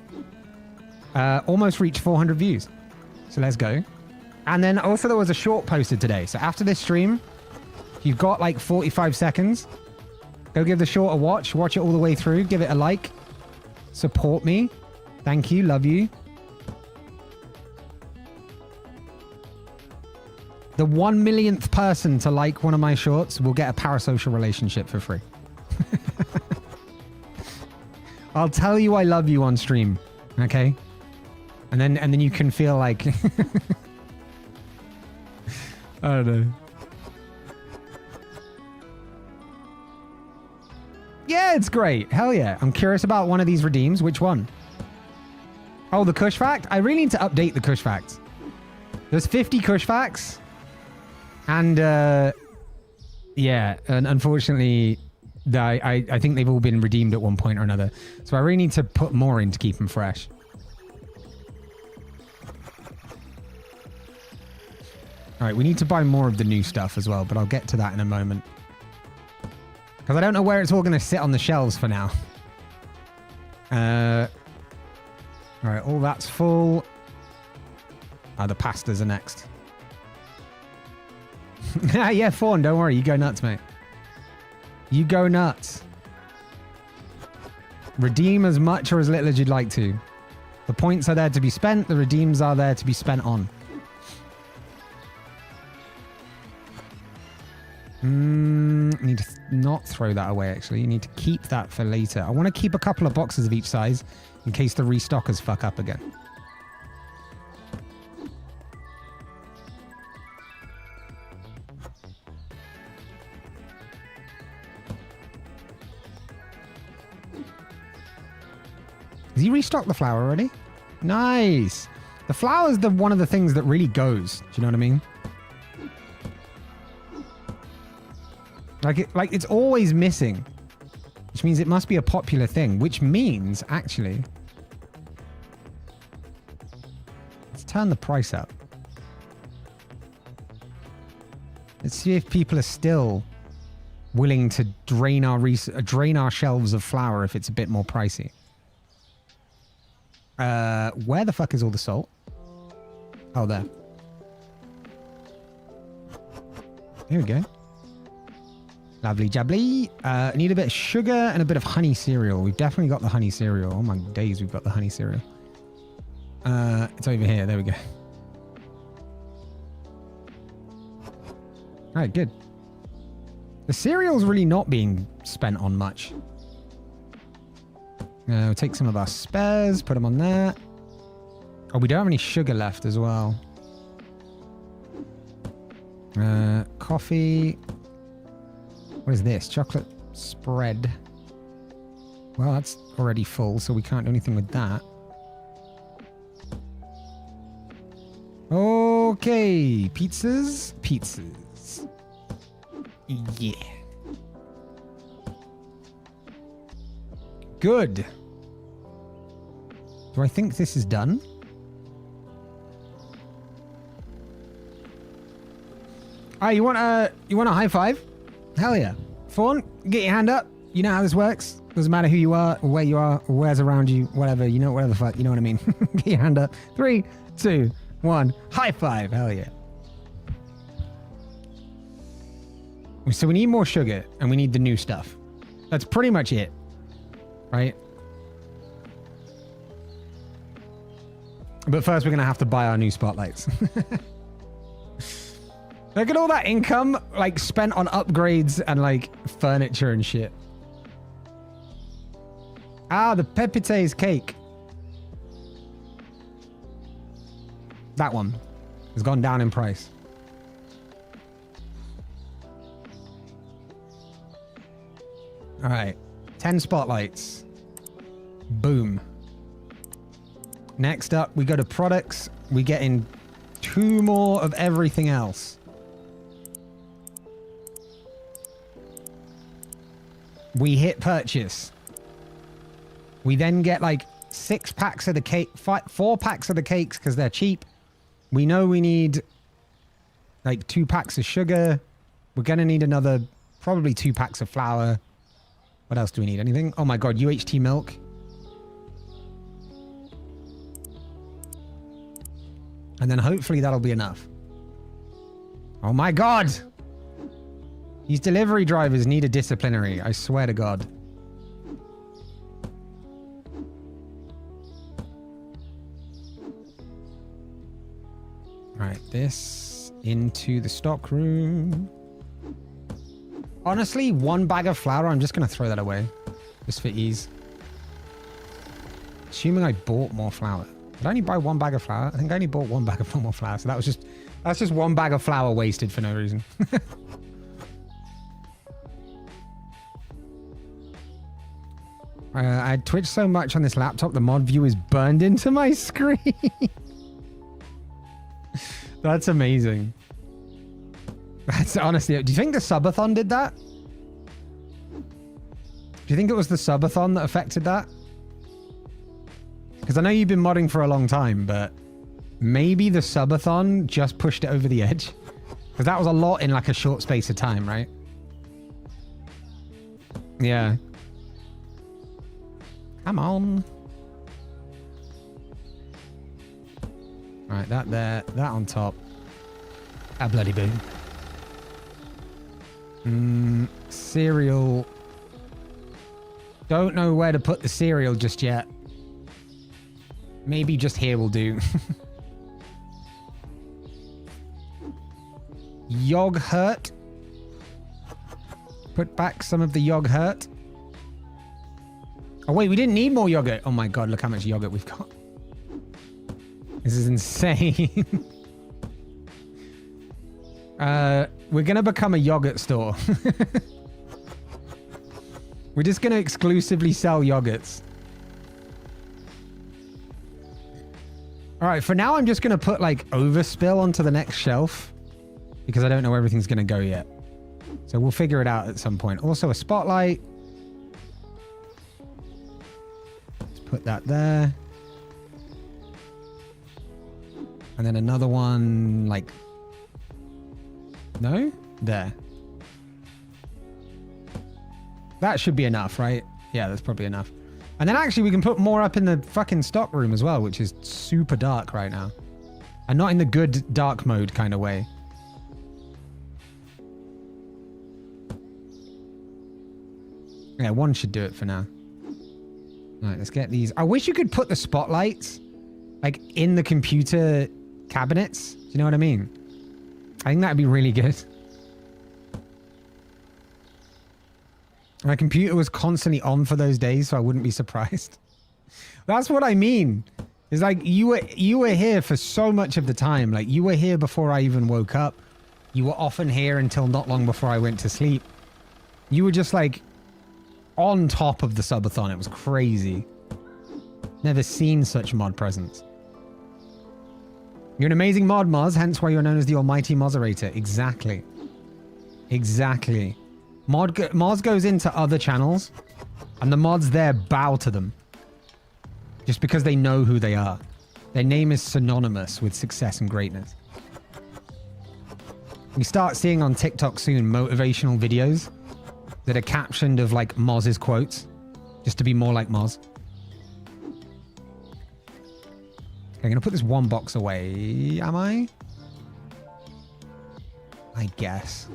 almost reached 400 views. So let's go. And then also there was a short posted today. So after this stream, if you've got like 45 seconds, go give the short a watch. Watch it all the way through. Give it a like. Support me. Thank you. Love you. The 1 millionth person to like one of my shorts will get a parasocial relationship for free. I'll tell you I love you on stream. Okay? And then you can feel like... I don't know. Yeah, it's great. Hell yeah. I'm curious about one of these redeems. Which one? Oh, the Kush fact? I really need to update the Kush facts. There's 50 Kush facts. And, yeah, and unfortunately, I think they've all been redeemed at one point or another. So I really need to put more in to keep them fresh. All right, we need to buy more of the new stuff as well, but I'll get to that in a moment. Because I don't know where it's all going to sit on the shelves for now. All right, all that's full. The pastas are next. Yeah, Fawn, don't worry. You go nuts, mate. You go nuts. Redeem as much or as little as you'd like to. The points are there to be spent. The redeems are there to be spent on. Need to not throw that away, actually. You need to keep that for later. I want to keep a couple of boxes of each size in case the restockers fuck up again. Has he restocked the flour already? Nice. The flour is one of the things that really goes. Do you know what I mean? Like it's always missing, which means it must be a popular thing, which means actually, let's turn the price up. Let's see if people are still willing to drain our shelves of flour if it's a bit more pricey. Where the fuck is all the salt? Oh, there. Here we go. Lovely jubbly. Need a bit of sugar and a bit of honey cereal. We've definitely got the honey cereal. Oh my days, we've got the honey cereal. It's over here. There we go. All right, good. The cereal's really not being spent on much. We'll take some of our spares, put them on there. Oh, we don't have any sugar left as well. Coffee. What is this? Chocolate spread. Well, that's already full, so we can't do anything with that. Okay. Pizzas. Pizzas. Yeah. Good. Do I think this is done? Oh, you want a high five? Hell yeah. Fawn, get your hand up. You know how this works. Doesn't matter who you are, or where you are, or where's around you, whatever. You know, whatever the fuck. You know what I mean? Get your hand up. 3, 2, 1. High five. Hell yeah. So we need more sugar, and we need the new stuff. That's pretty much it. Right? But first, we're going to have to buy our new spotlights. Look at all that income, like, spent on upgrades and, like, furniture and shit. Ah, the Pepite's cake. That one has gone down in price. All right. 10 spotlights. Boom. Next up, we go to products. We get in 2 more of everything else. We hit purchase. We then get like 6 packs of the cake, 4 packs of the cakes because they're cheap. We know we need like 2 packs of sugar. We're going to need another, probably 2 packs of flour. What else do we need? Anything? Oh my God, UHT milk. And then hopefully that'll be enough. Oh my God. These delivery drivers need a disciplinary. I swear to God. All right, this into the stock room. Honestly, 1 bag of flour, I'm just going to throw that away. Just for ease. Assuming I bought more flour. Did I only buy 1 bag of flour? I think I only bought 1 bag of more flour. So that's just 1 bag of flour wasted for no reason. I twitched so much on this laptop, the mod view is burned into my screen. That's amazing. That's honestly, do you think the subathon did that? Do you think it was the subathon that affected that? Because I know you've been modding for a long time, but maybe the subathon just pushed it over the edge. Because that was a lot in like a short space of time, right? Yeah. Come on. Right, that there, that on top. A bloody boom. Cereal. Don't know where to put the cereal just yet. Maybe just here will do. Yogurt. Put back some of the yogurt. Oh wait, we didn't need more yogurt. Oh my god, look how much yogurt we've got. This is insane. We're gonna become a yogurt store. We're just gonna exclusively sell yogurts. All right, for now I'm just gonna put like overspill onto the next shelf because I don't know where everything's gonna go yet. So we'll figure it out at some point. Also a spotlight. Let's put that there. And then another one like... No? There. That should be enough, right? Yeah, that's probably enough. And then actually we can put more up in the fucking stock room as well, which is super dark right now. And not in the good dark mode kind of way. Yeah, one should do it for now. All right, let's get these. I wish you could put the spotlights like in the computer cabinets. Do you know what I mean? I think that'd be really good. My computer was constantly on for those days, so I wouldn't be surprised. That's what I mean. It's like you were here for so much of the time. Like you were here before I even woke up. You were often here until not long before I went to sleep. You were just like on top of the subathon. It was crazy. Never seen such mod presence. You're an amazing mod, Moz, hence why you're known as the almighty moderator. Exactly. Exactly. Moz goes into other channels, and the mods there bow to them. Just because they know who they are. Their name is synonymous with success and greatness. We start seeing on TikTok soon motivational videos that are captioned of like Moz's quotes, just to be more like Moz. Okay, I'm gonna put this one box away, am I? I guess.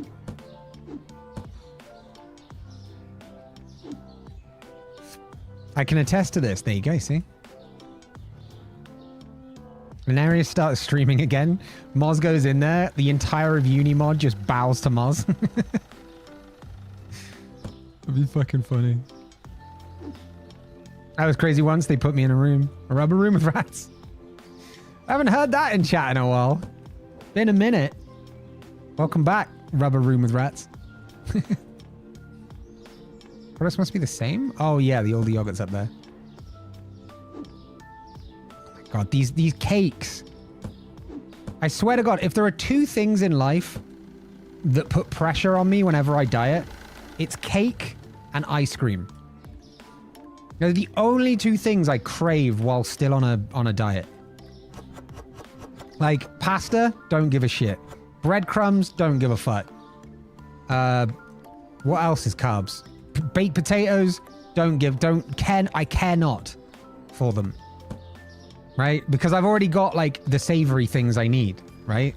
I can attest to this. There you go, see? When Arius starts streaming again, Moz goes in there, the entire of Unimod just bows to Moz. That'd be fucking funny. That was crazy once. They put me in a rubber room with rats. I haven't heard that in chat in a while. Been a minute. Welcome back, rubber room with rats. Products must be the same? Oh yeah, the older yogurt's up there. Oh my god, these cakes. I swear to god, if there are two things in life that put pressure on me whenever I diet, it's cake and ice cream. They're the only two things I crave while still on a diet. Like pasta, don't give a shit. Breadcrumbs, don't give a fuck. What else is carbs? Baked potatoes, I care not for them. Right? Because I've already got like the savory things I need, right?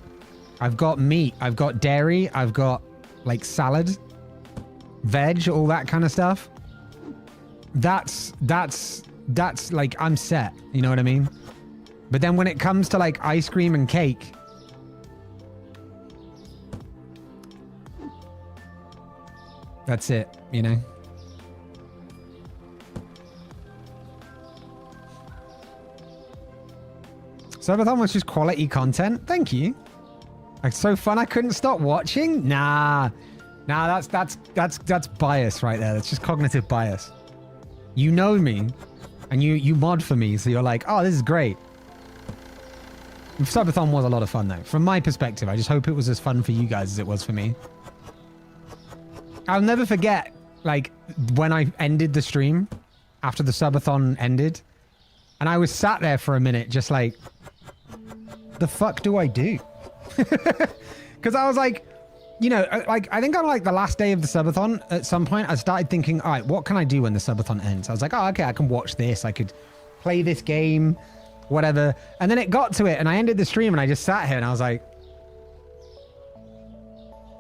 I've got meat, I've got dairy, I've got like salad, veg, all that kind of stuff. That's like, I'm set, you know what I mean? But then when it comes to like ice cream and cake, that's it, you know? Subathon was just quality content. Thank you. Like so fun I couldn't stop watching? Nah, that's bias right there. That's just cognitive bias. You know me and you mod for me, so you're like, oh, this is great. Subathon was a lot of fun though. From my perspective, I just hope it was as fun for you guys as it was for me. I'll never forget, like, when I ended the stream after the subathon ended, and I was sat there for a minute just like, the fuck do I do? Because I was like, you know, like, I think on like the last day of the subathon, at some point, I started thinking, all right, what can I do when the subathon ends? I was like, oh, okay, I can watch this. I could play this game, whatever. And then it got to it, and I ended the stream, and I just sat here, and I was like,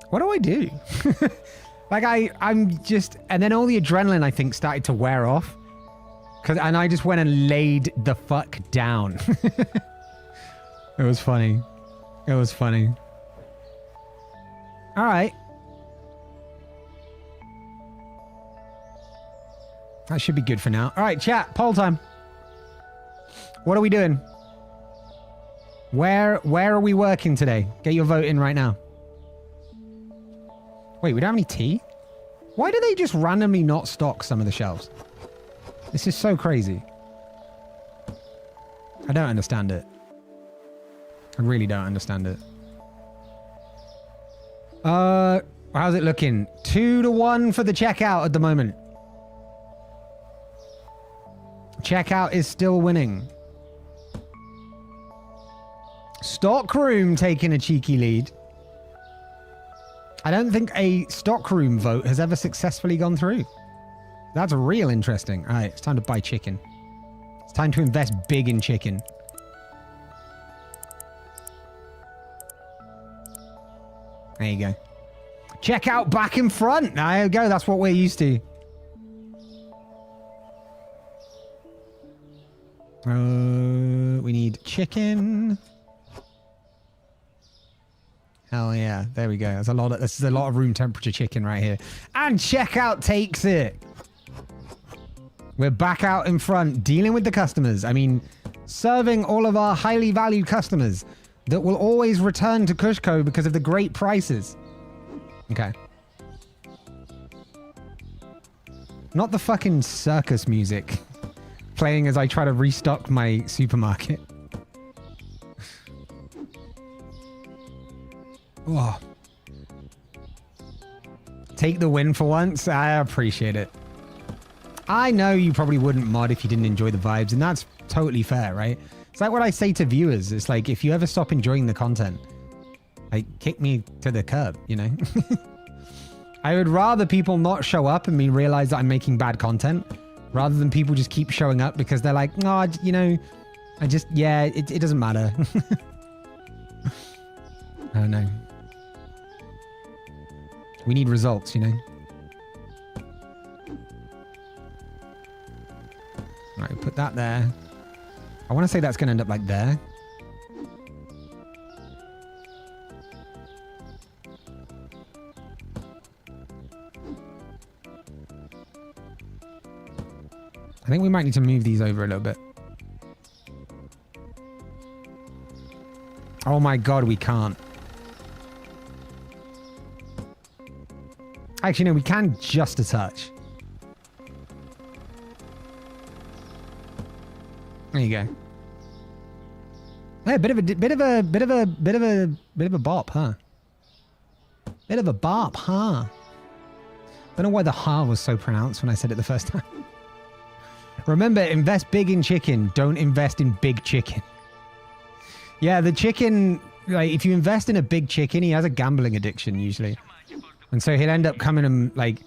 what do I do? Like I'm just, and then all the adrenaline I think started to wear off. And I just went and laid the fuck down. It was funny. It was funny. All right. That should be good for now. All right, chat, poll time. What are we doing? Where are we working today? Get your vote in right now. Wait, we don't have any tea? Why do they just randomly not stock some of the shelves? This is so crazy. I don't understand it. I really don't understand it. How's it looking? 2-1 for the checkout at the moment. Checkout is still winning. Stockroom taking a cheeky lead. I don't think a stockroom vote has ever successfully gone through. That's real interesting. All right, it's time to buy chicken. It's time to invest big in chicken. There you go. Check out back in front. There you go. That's what we're used to. We need chicken. Hell yeah. There we go. This is a lot of room temperature chicken right here. And checkout takes it. We're back out in front dealing with the customers. I mean, serving all of our highly valued customers that will always return to CushCo because of the great prices. Okay. Not the fucking circus music playing as I try to restock my supermarket. Oh. Take the win for once. I appreciate it. I know you probably wouldn't mod if you didn't enjoy the vibes, and that's totally fair, right? It's like what I say to viewers. It's like, if you ever stop enjoying the content, like, kick me to the curb, you know? I would rather people not show up and me realize that I'm making bad content rather than people just keep showing up because they're like, no, you know, it doesn't matter. I don't know. We need results, you know? All right, put that there. I want to say that's going to end up like there. I think we might need to move these over a little bit. Oh my god, we can't. Actually, no, we can just a touch. There you go. Yeah, bit of a bop, huh? Bit of a bop, huh? Don't know why the ha was so pronounced when I said it the first time. Remember, invest big in chicken. Don't invest in big chicken. Yeah, the chicken, like, if you invest in a big chicken, he has a gambling addiction usually. And so he'll end up coming and, like,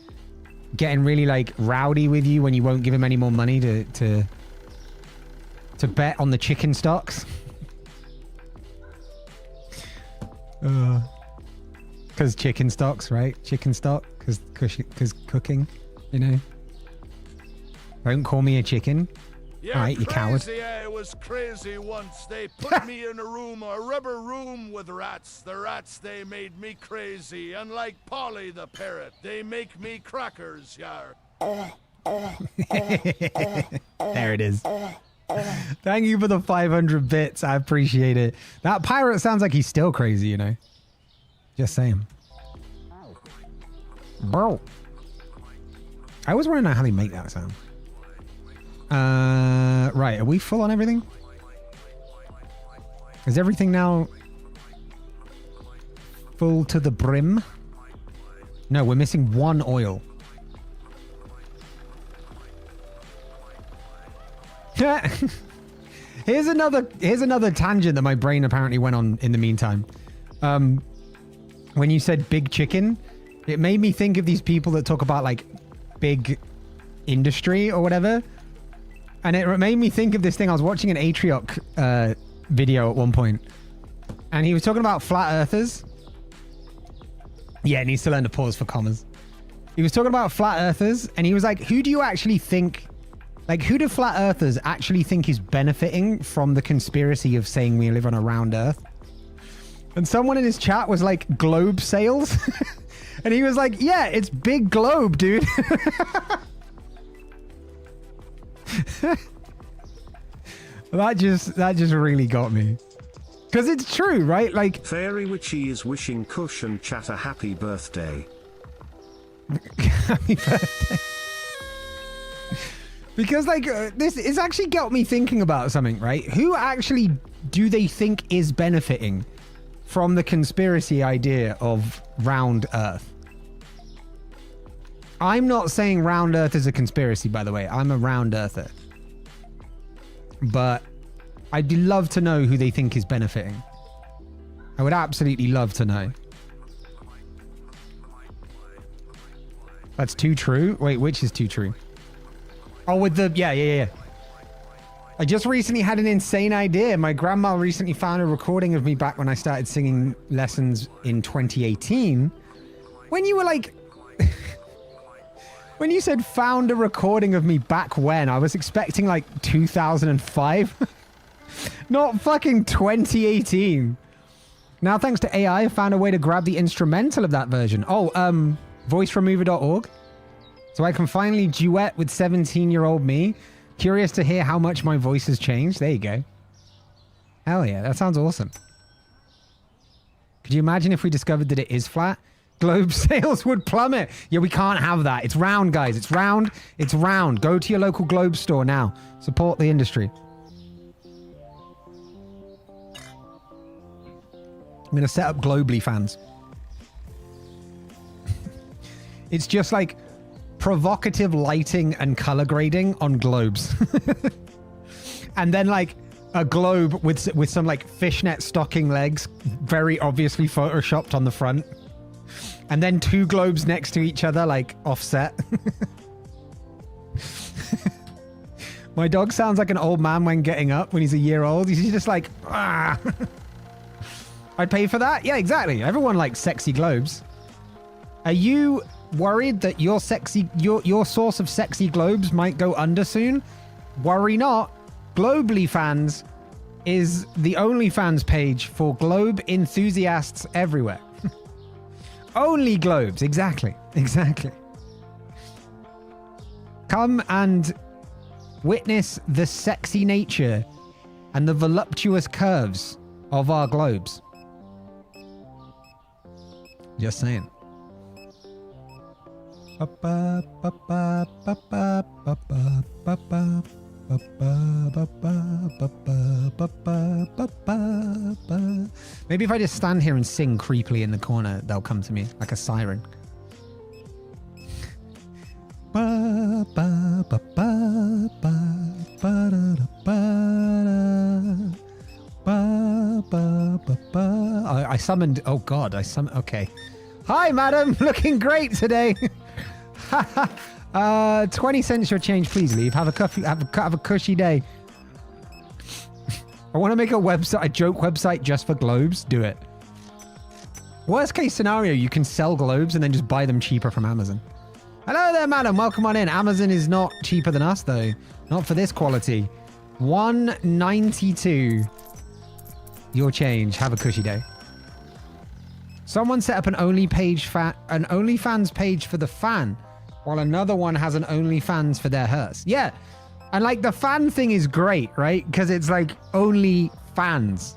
getting really, like, rowdy with you when you won't give him any more money to bet on the chicken stocks. Because chicken stocks, right? Chicken stock, because cooking, you know? Don't call me a chicken. All right, you coward. I was crazy once. They put me in a rubber room with rats. The rats, they made me crazy. And like Polly the parrot, they make me crackers, yar. There it is. Thank you for the 500 bits. I appreciate it. That pirate sounds like he's still crazy, you know? Just saying. Bro. I always want to know how they make that sound. Right, are we full on everything? Is everything now full to the brim? No, we're missing one oil. Here's another tangent that my brain apparently went on in the meantime. When you said big chicken, it made me think of these people that talk about, like, big industry or whatever. And it made me think of this thing. I was watching an Atrioc video at one point, and he was talking about flat earthers. Yeah, it needs to learn to pause for commas. He was talking about flat earthers, and he was like, who do you actually think, like, who do flat earthers actually think is benefiting from the conspiracy of saying we live on a round earth? And someone in his chat was like, globe sales. And he was like, yeah, it's big globe, dude. That just really got me. Because it's true, right? Like, Fairy Witchy is wishing Kush and Chat a happy birthday. happy birthday. Because like this it's actually got me thinking about something, right? Who actually do they think is benefiting from the conspiracy idea of round earth? I'm not saying round earth is a conspiracy, by the way. I'm a round earther. But I'd love to know who they think is benefiting. I would absolutely love to know. That's too true? Wait, which is too true? Oh, with the... Yeah. I just recently had an insane idea. My grandma recently found a recording of me back when I started singing lessons in 2018. When you were like... when you said found a recording of me back when, I was expecting like 2005. Not fucking 2018. Now, thanks to AI, I found a way to grab the instrumental of that version. Oh, voiceremover.org. So I can finally duet with 17-year-old me. Curious to hear how much my voice has changed. There you go. Hell yeah, that sounds awesome. Could you imagine if we discovered that it is flat? Globe sales would plummet. Yeah, we can't have that. It's round, guys. It's round. It's round. Go to your local Globe store now. Support the industry. I'm going to set up Globally fans. It's just like provocative lighting and color grading on globes. And then like a globe with some like fishnet stocking legs, very obviously photoshopped on the front. And then two globes next to each other, like offset. My dog sounds like an old man when getting up when he's a year old. He's just like, ah. I'd pay for that. Yeah, exactly. Everyone likes sexy globes. Are you worried that your source of sexy globes might go under soon? Worry not. Globally Fans is the OnlyFans page for globe enthusiasts everywhere. Only globes. Exactly. Come and witness the sexy nature and the voluptuous curves of our globes. Just saying. Maybe if I just stand here and sing creepily in the corner, they'll come to me like a siren. I summoned... Oh, God. Okay. Hi, madam. Looking great today. 20 cents your change, please leave. Have a cushy day. I want to make a joke website just for globes. Do it. Worst case scenario, you can sell globes and then just buy them cheaper from Amazon. Hello there, madam. Welcome on in. Amazon is not cheaper than us, though. Not for this quality. $1.92 your change. Have a cushy day. Someone set up an OnlyFans page for the fan, while another one has an OnlyFans for their hearse. Yeah. And like the fan thing is great, right? Because it's like only fans.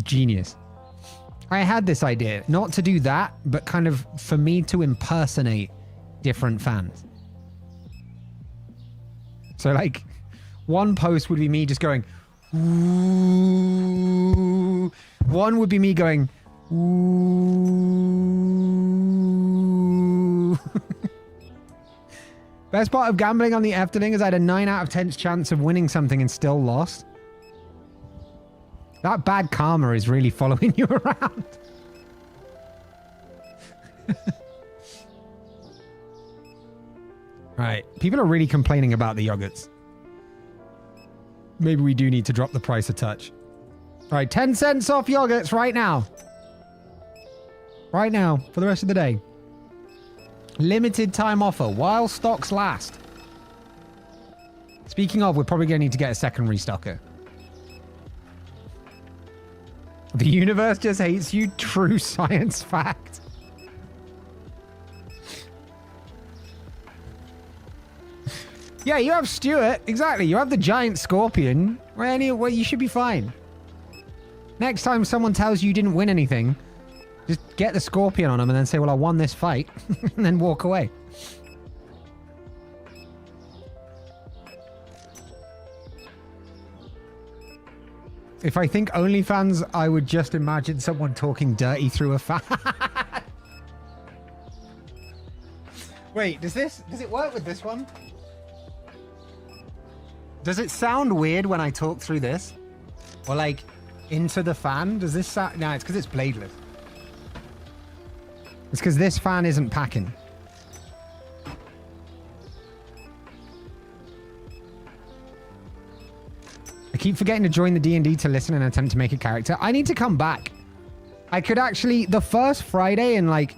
Genius. I had this idea, not to do that, but kind of for me to impersonate different fans. So like one post would be me just going, ooh. One would be me going, ooh. Best part of gambling on the Efteling is I had a 9 out of 10 chance of winning something and still lost. That bad karma is really following you around. Right. People are really complaining about the yogurts. Maybe we do need to drop the price a touch. All right. 10 cents off yogurts right now. Right now. For the rest of the day. Limited time offer while stocks last. Speaking of, we're probably going to need to get a second restocker. The universe just hates you. True science fact. Yeah, you have Stuart. Exactly. You have the giant scorpion. Well, you should be fine. Next time someone tells you you didn't win anything, just get the scorpion on them and then say, well, I won this fight. And then walk away. If I think OnlyFans, I would just imagine someone talking dirty through a fan. Wait, does it work with this one? Does it sound weird when I talk through this? Or like into the fan? Does this sound? No, it's because it's bladeless. It's because this fan isn't packing. I keep forgetting to join the D&D to listen and attempt to make a character. I need to come back. I could actually... The first Friday in like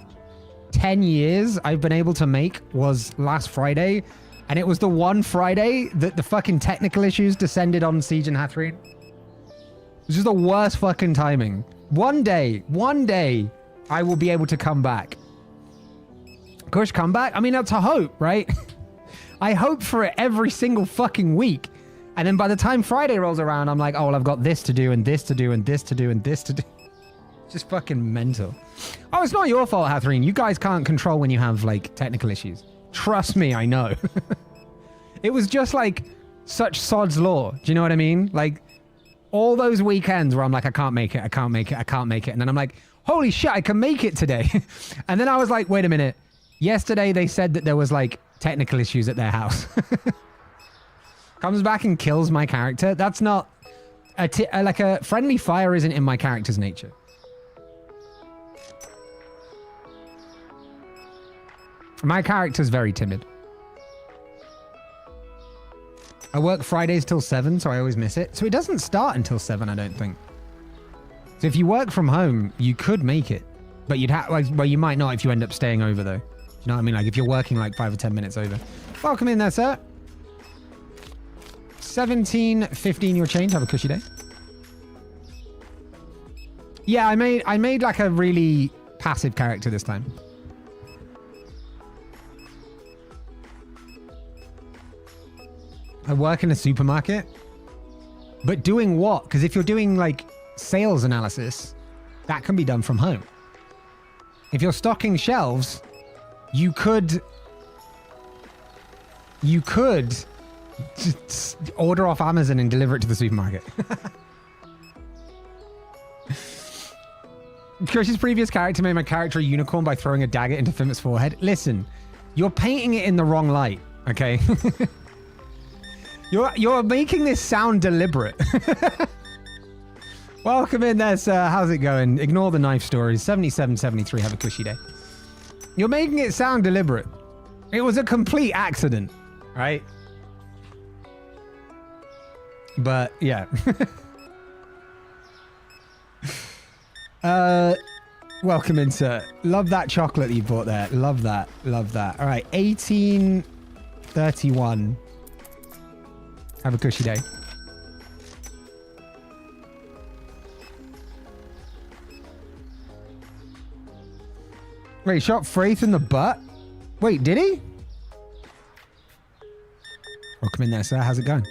10 years I've been able to make was last Friday. And it was the one Friday that the fucking technical issues descended on Siege and Hathreen. It was just the worst fucking timing. One day, I will be able to come back. Kush, come back? I mean, that's a hope, right? I hope for it every single fucking week. And then by the time Friday rolls around, I'm like, oh, well, I've got this to do and this to do and this to do and this to do. Just fucking mental. Oh, it's not your fault, Hathreen. You guys can't control when you have, like, technical issues. Trust me, I know. It was just, like, such sod's law. Do you know what I mean? Like, all those weekends where I'm like, I can't make it, I can't make it, I can't make it. And then I'm like, holy shit, I can make it today. And then I was like, wait a minute. Yesterday, they said that there was, like, technical issues at their house. Comes back and kills my character. That's not like a friendly fire isn't in my character's nature. My character's very timid. I work Fridays till 7, so I always miss it. So it doesn't start until 7, I don't think. So if you work from home, you could make it, but you'd have, like, well, you might not if you end up staying over though. Do you know what I mean? Like if you're working like 5 or 10 minutes over. Welcome in there, sir. 17.15 your change. Have a cushy day. Yeah, I made like a really passive character this time. I work in a supermarket. But doing what? Because if you're doing like sales analysis, that can be done from home. If you're stocking shelves, you could just order off Amazon and deliver it to the supermarket. Kush's previous character made my character a unicorn by throwing a dagger into Fimit's forehead. Listen, you're painting it in the wrong light, okay? You're making this sound deliberate. Welcome in there, sir. How's it going? Ignore the knife stories. 7773. Have a cushy day. You're making it sound deliberate. It was a complete accident, right? But yeah. Welcome in, sir. Love that chocolate that you bought there. Love that. Love that. All right. 1831. Have a cushy day. Wait, shot Fraith in the butt? Wait, did he? Welcome in there, sir. How's it going?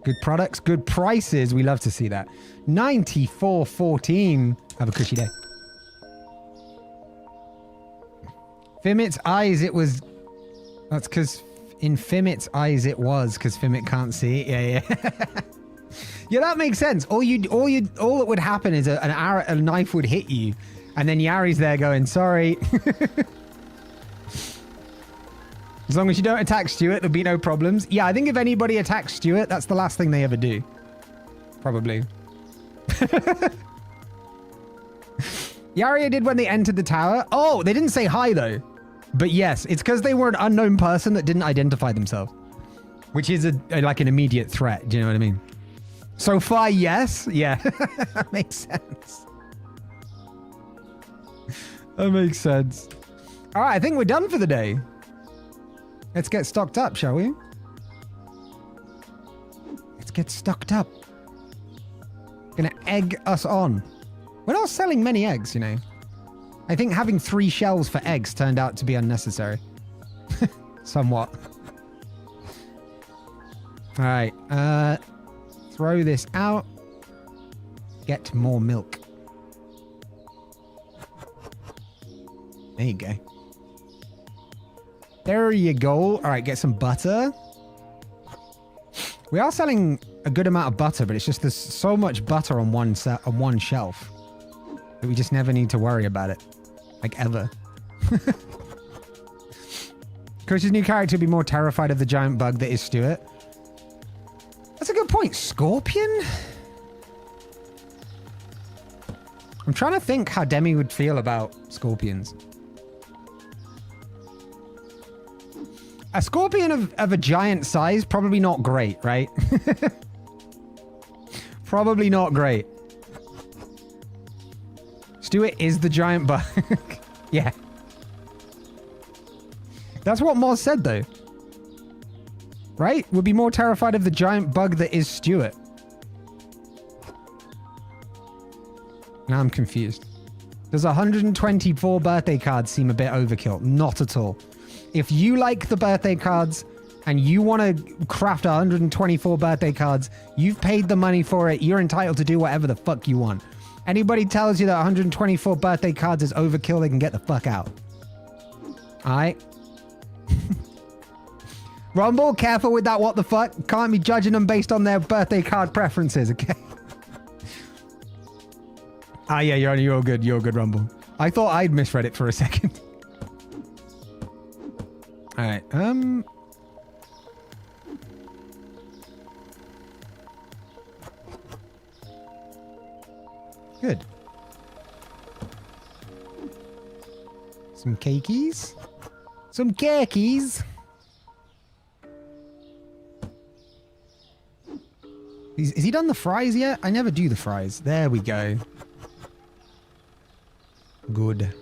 Good products, good prices. We love to see that. 94.14. Have a cushy day. Fimit's eyes, it was... That's because in Fimit's eyes it was, because Fimit can't see it. Yeah. Yeah, that makes sense. All that would happen is a knife would hit you, and then Yari's there going, sorry. As long as you don't attack Stuart, there'll be no problems. Yeah, I think if anybody attacks Stuart, that's the last thing they ever do. Probably. Yaria did when they entered the tower. Oh, they didn't say hi, though. But yes, it's because they were an unknown person that didn't identify themselves. Which is like an immediate threat. Do you know what I mean? So far, yes. Yeah, that makes sense. That makes sense. All right, I think we're done for the day. Let's get stocked up, shall we? Let's get stocked up. Gonna egg us on. We're not selling many eggs, you know. I think having 3 shelves for eggs turned out to be unnecessary. Somewhat. All right. Throw this out. Get more milk. There you go. There you go. All right, get some butter. We are selling a good amount of butter, but it's just there's so much butter on one shelf that we just never need to worry about it. Like, ever. Cush's new character would be more terrified of the giant bug that is Stuart. That's a good point. Scorpion? I'm trying to think how Demi would feel about scorpions. A scorpion of a giant size, probably not great, right? Probably not great. Stuart is the giant bug. Yeah. That's what Moz said, though. Right? Would be more terrified of the giant bug that is Stuart. Now I'm confused. Does 124 birthday cards seem a bit overkill? Not at all. If you like the birthday cards and you want to craft 124 birthday cards, you've paid the money for it. You're entitled to do whatever the fuck you want. Anybody tells you that 124 birthday cards is overkill, they can get the fuck out. All right? Rumble, careful with that what the fuck. Can't be judging them based on their birthday card preferences, okay? Ah, yeah, you're good. You're good, Rumble. I thought I'd misread it for a second. All right. Good. Some cakeys. Some cakeys. Is he done the fries yet? I never do the fries. There we go. Good.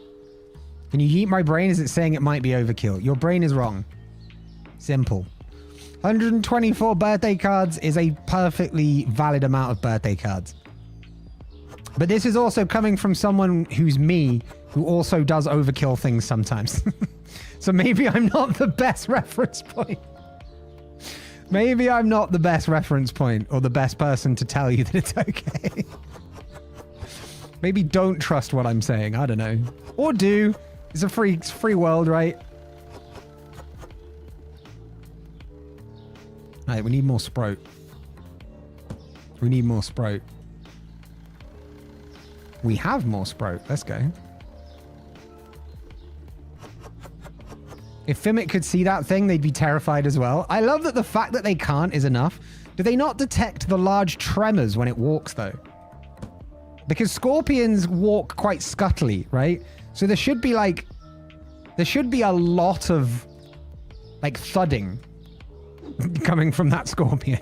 Can you eat my brain? Is it saying it might be overkill? Your brain is wrong. Simple. 124 birthday cards is a perfectly valid amount of birthday cards. But this is also coming from someone who's me, who also does overkill things sometimes. So maybe I'm not the best reference point. Maybe I'm not the best reference point or the best person to tell you that it's okay. Maybe don't trust what I'm saying. I don't know. Or do. It's a free world, right? All right, we need more Sprout. We need more Sprout. We have more Sprout. Let's go. If Fimmick could see that thing, they'd be terrified as well. I love that the fact that they can't is enough. Do they not detect the large tremors when it walks, though? Because scorpions walk quite scuttly, right? So there should be like... There should be a lot of, like, thudding coming from that scorpion.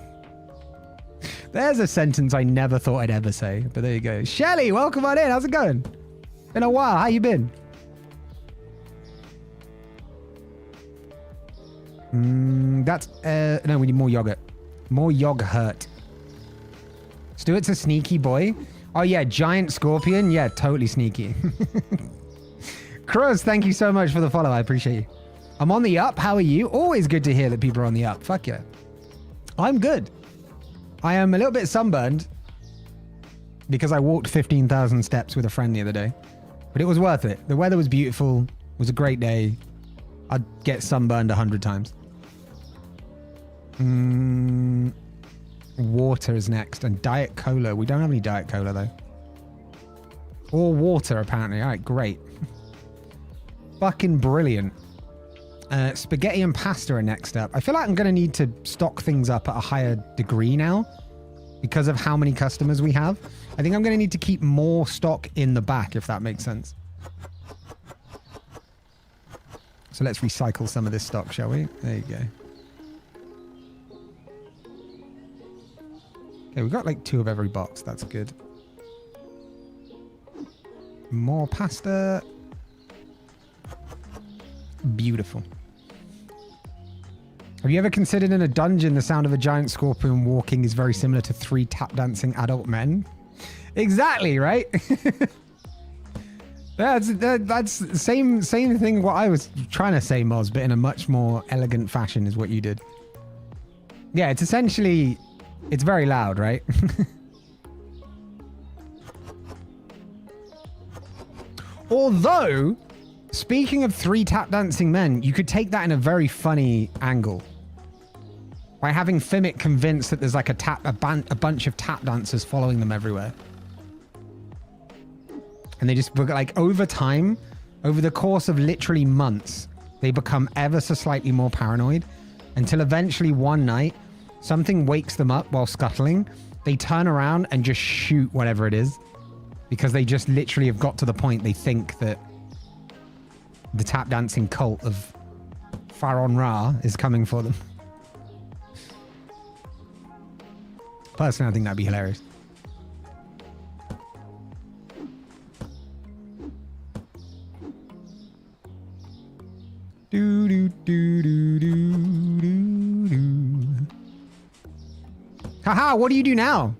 There's a sentence I never thought I'd ever say, but there you go. Shelly, welcome on in. How's it going? Been a while. How you been? That's, no, we need more yogurt. More yogurt. Stuart's a sneaky boy. Oh, yeah, giant scorpion. Yeah, totally sneaky. Cruz, thank you so much for the follow. I appreciate you. I'm on the up. How are you? Always good to hear that people are on the up. Fuck yeah. I'm good. I am a little bit sunburned because I walked 15,000 steps with a friend the other day. But it was worth it. The weather was beautiful. It was a great day. I'd get sunburned 100 times. Water is next. And Diet Cola. We don't have any Diet Cola, though. Or water, apparently. All right, great. Fucking brilliant. Spaghetti and pasta are next up. I feel like I'm going to need to stock things up at a higher degree now because of how many customers we have. I think I'm going to need to keep more stock in the back, if that makes sense. So let's recycle some of this stock, shall we? There you go. Okay, we've got like 2 of every box. That's good. More pasta. beautiful. Have you ever considered in a dungeon the sound of a giant scorpion walking is very similar to 3 tap dancing adult men? Exactly, right? That's the same thing what I was trying to say, Moz, but in a much more elegant fashion is what you did. Yeah, it's essentially, it's very loud, right? Although, speaking of 3 tap dancing men, you could take that in a very funny angle. By having Fimmick convinced that there's like a bunch of tap dancers following them everywhere. And they just, like, over time, over the course of literally months, they become ever so slightly more paranoid until eventually one night, something wakes them up while scuttling. They turn around and just shoot whatever it is because they just literally have got to the point they think that the tap dancing cult of Faron Ra is coming for them. Personally, I think that'd be hilarious. Do do do do do do do. Haha! What do you do now?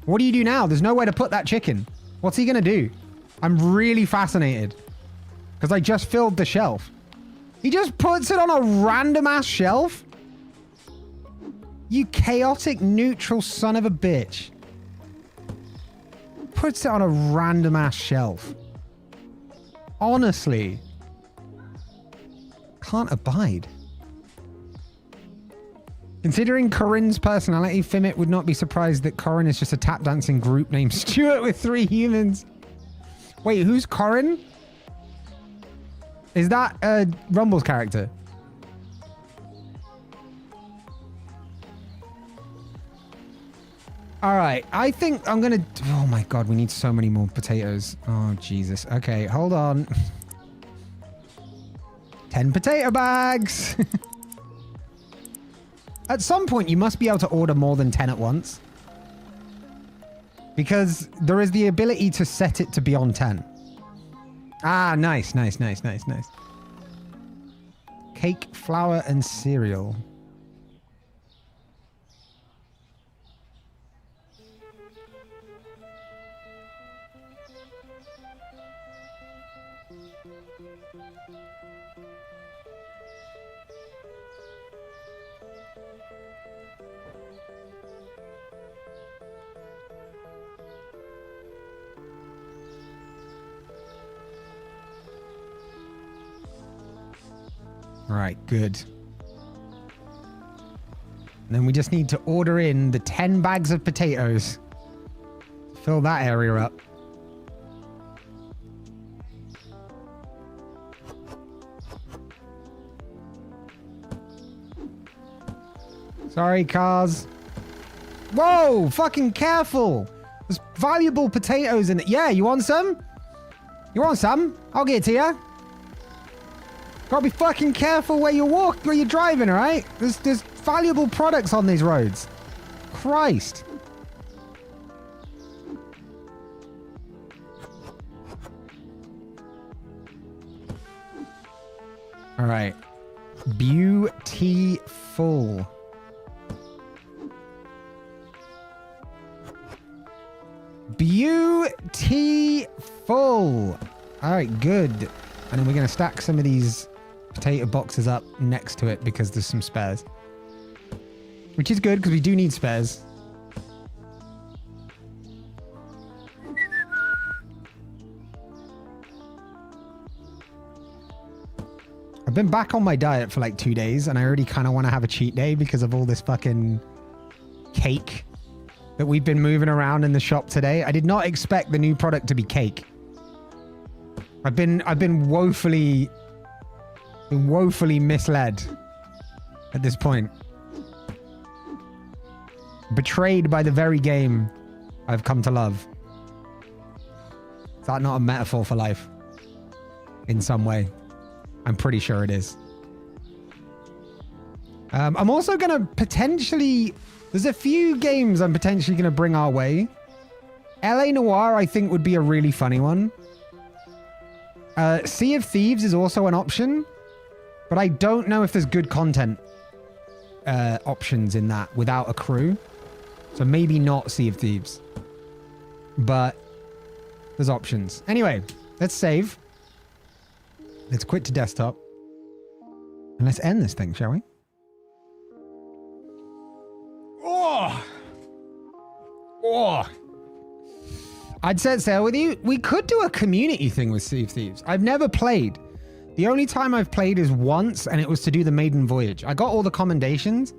What do you do now? There's nowhere to put that chicken. What's he gonna do? I'm really fascinated because I just filled the shelf. He just puts it on a random ass shelf. You chaotic neutral son of a bitch. Puts it on a random ass shelf. Honestly. Can't abide. Considering Corinne's personality, Fimmick would not be surprised that Corinne is just a tap dancing group named Stuart with 3 humans. Wait, who's Corinne? Is that Rumble's character? All right, I think I'm gonna... Oh my God, we need so many more potatoes. Oh, Jesus. Okay, hold on. 10 potato bags. At some point, you must be able to order more than 10 at once. Because there is the ability to set it to be on 10. Ah, nice, nice, nice, nice, nice. Cake, flour, and cereal. Right, good. And then we just need to order in the 10 bags of potatoes. Fill that area up. Sorry, cars. Whoa, fucking careful. There's valuable potatoes in it. Yeah, you want some? You want some? I'll get it to you. Gotta be fucking careful where you're driving, all right? There's valuable products on these roads. Christ. All right. Beautiful. Beautiful. All right, good. And then we're going to stack some of these potato boxes up next to it because there's some spares. Which is good because we do need spares. I've been back on my diet for like 2 days and I already kind of want to have a cheat day because of all this fucking cake that we've been moving around in the shop today. I did not expect the new product to be cake. I've been woefully misled at this point. Betrayed by the very game I've come to love. Is that not a metaphor for life? In some way. I'm pretty sure it is. I'm also going to potentially... There's a few games I'm potentially going to bring our way. LA Noire, I think, would be a really funny one. Sea of Thieves is also an option, but I don't know if there's good content options in that without a crew. So maybe not Sea of Thieves, but there's options. Anyway, let's save. Let's quit to desktop. And let's end this thing, shall we? Oh! Oh! I'd set sail with you. We could do a community thing with Sea of Thieves. I've never played. The only time I've played is once, and it was to do the maiden voyage. I got all the commendations,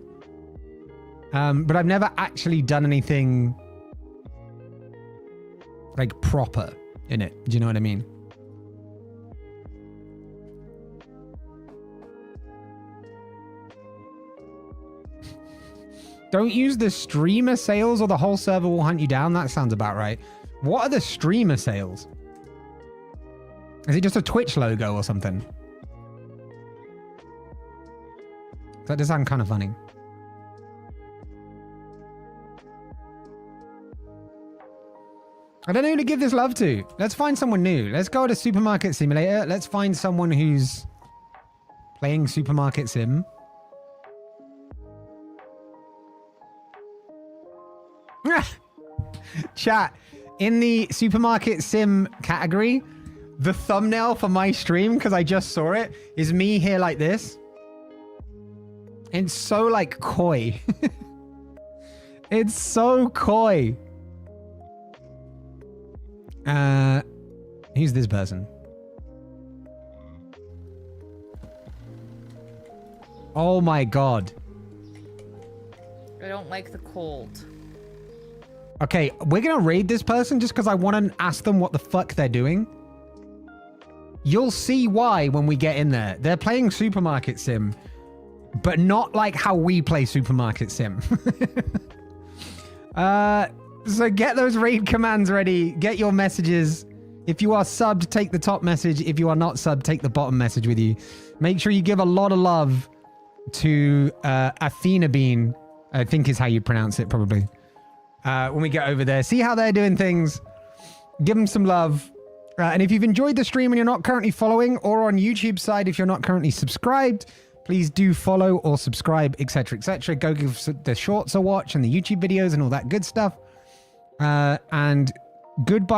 but I've never actually done anything like proper in it. Do you know what I mean? Don't use the streamer sales or the whole server will hunt you down. That sounds about right. What are the streamer sales? Is it just a Twitch logo or something? That does sound kind of funny. I don't know who to give this love to. Let's find someone new. Let's go to Supermarket Simulator. Let's find someone who's playing Supermarket Sim. Chat, in the Supermarket Sim category, the thumbnail for my stream, because I just saw it, is me here like this. It's so like coy. It's so coy. Who's this person? Oh my god. I don't like the cold. Okay, we're gonna raid this person just because I want to ask them what the fuck they're doing. You'll see why when we get in there. They're playing Supermarket Sim, but not like how we play Supermarket Sim. So get those raid commands ready. Get your messages. If you are subbed, take the top message. If you are not subbed, take the bottom message with you. Make sure you give a lot of love to Athena Bean, I think is how you pronounce it probably. When we get over there, see how they're doing things. Give them some love. And if you've enjoyed the stream and you're not currently following, or on YouTube side, if you're not currently subscribed, please do follow or subscribe, etc., etc. Go give the shorts a watch and the YouTube videos and all that good stuff. And goodbye.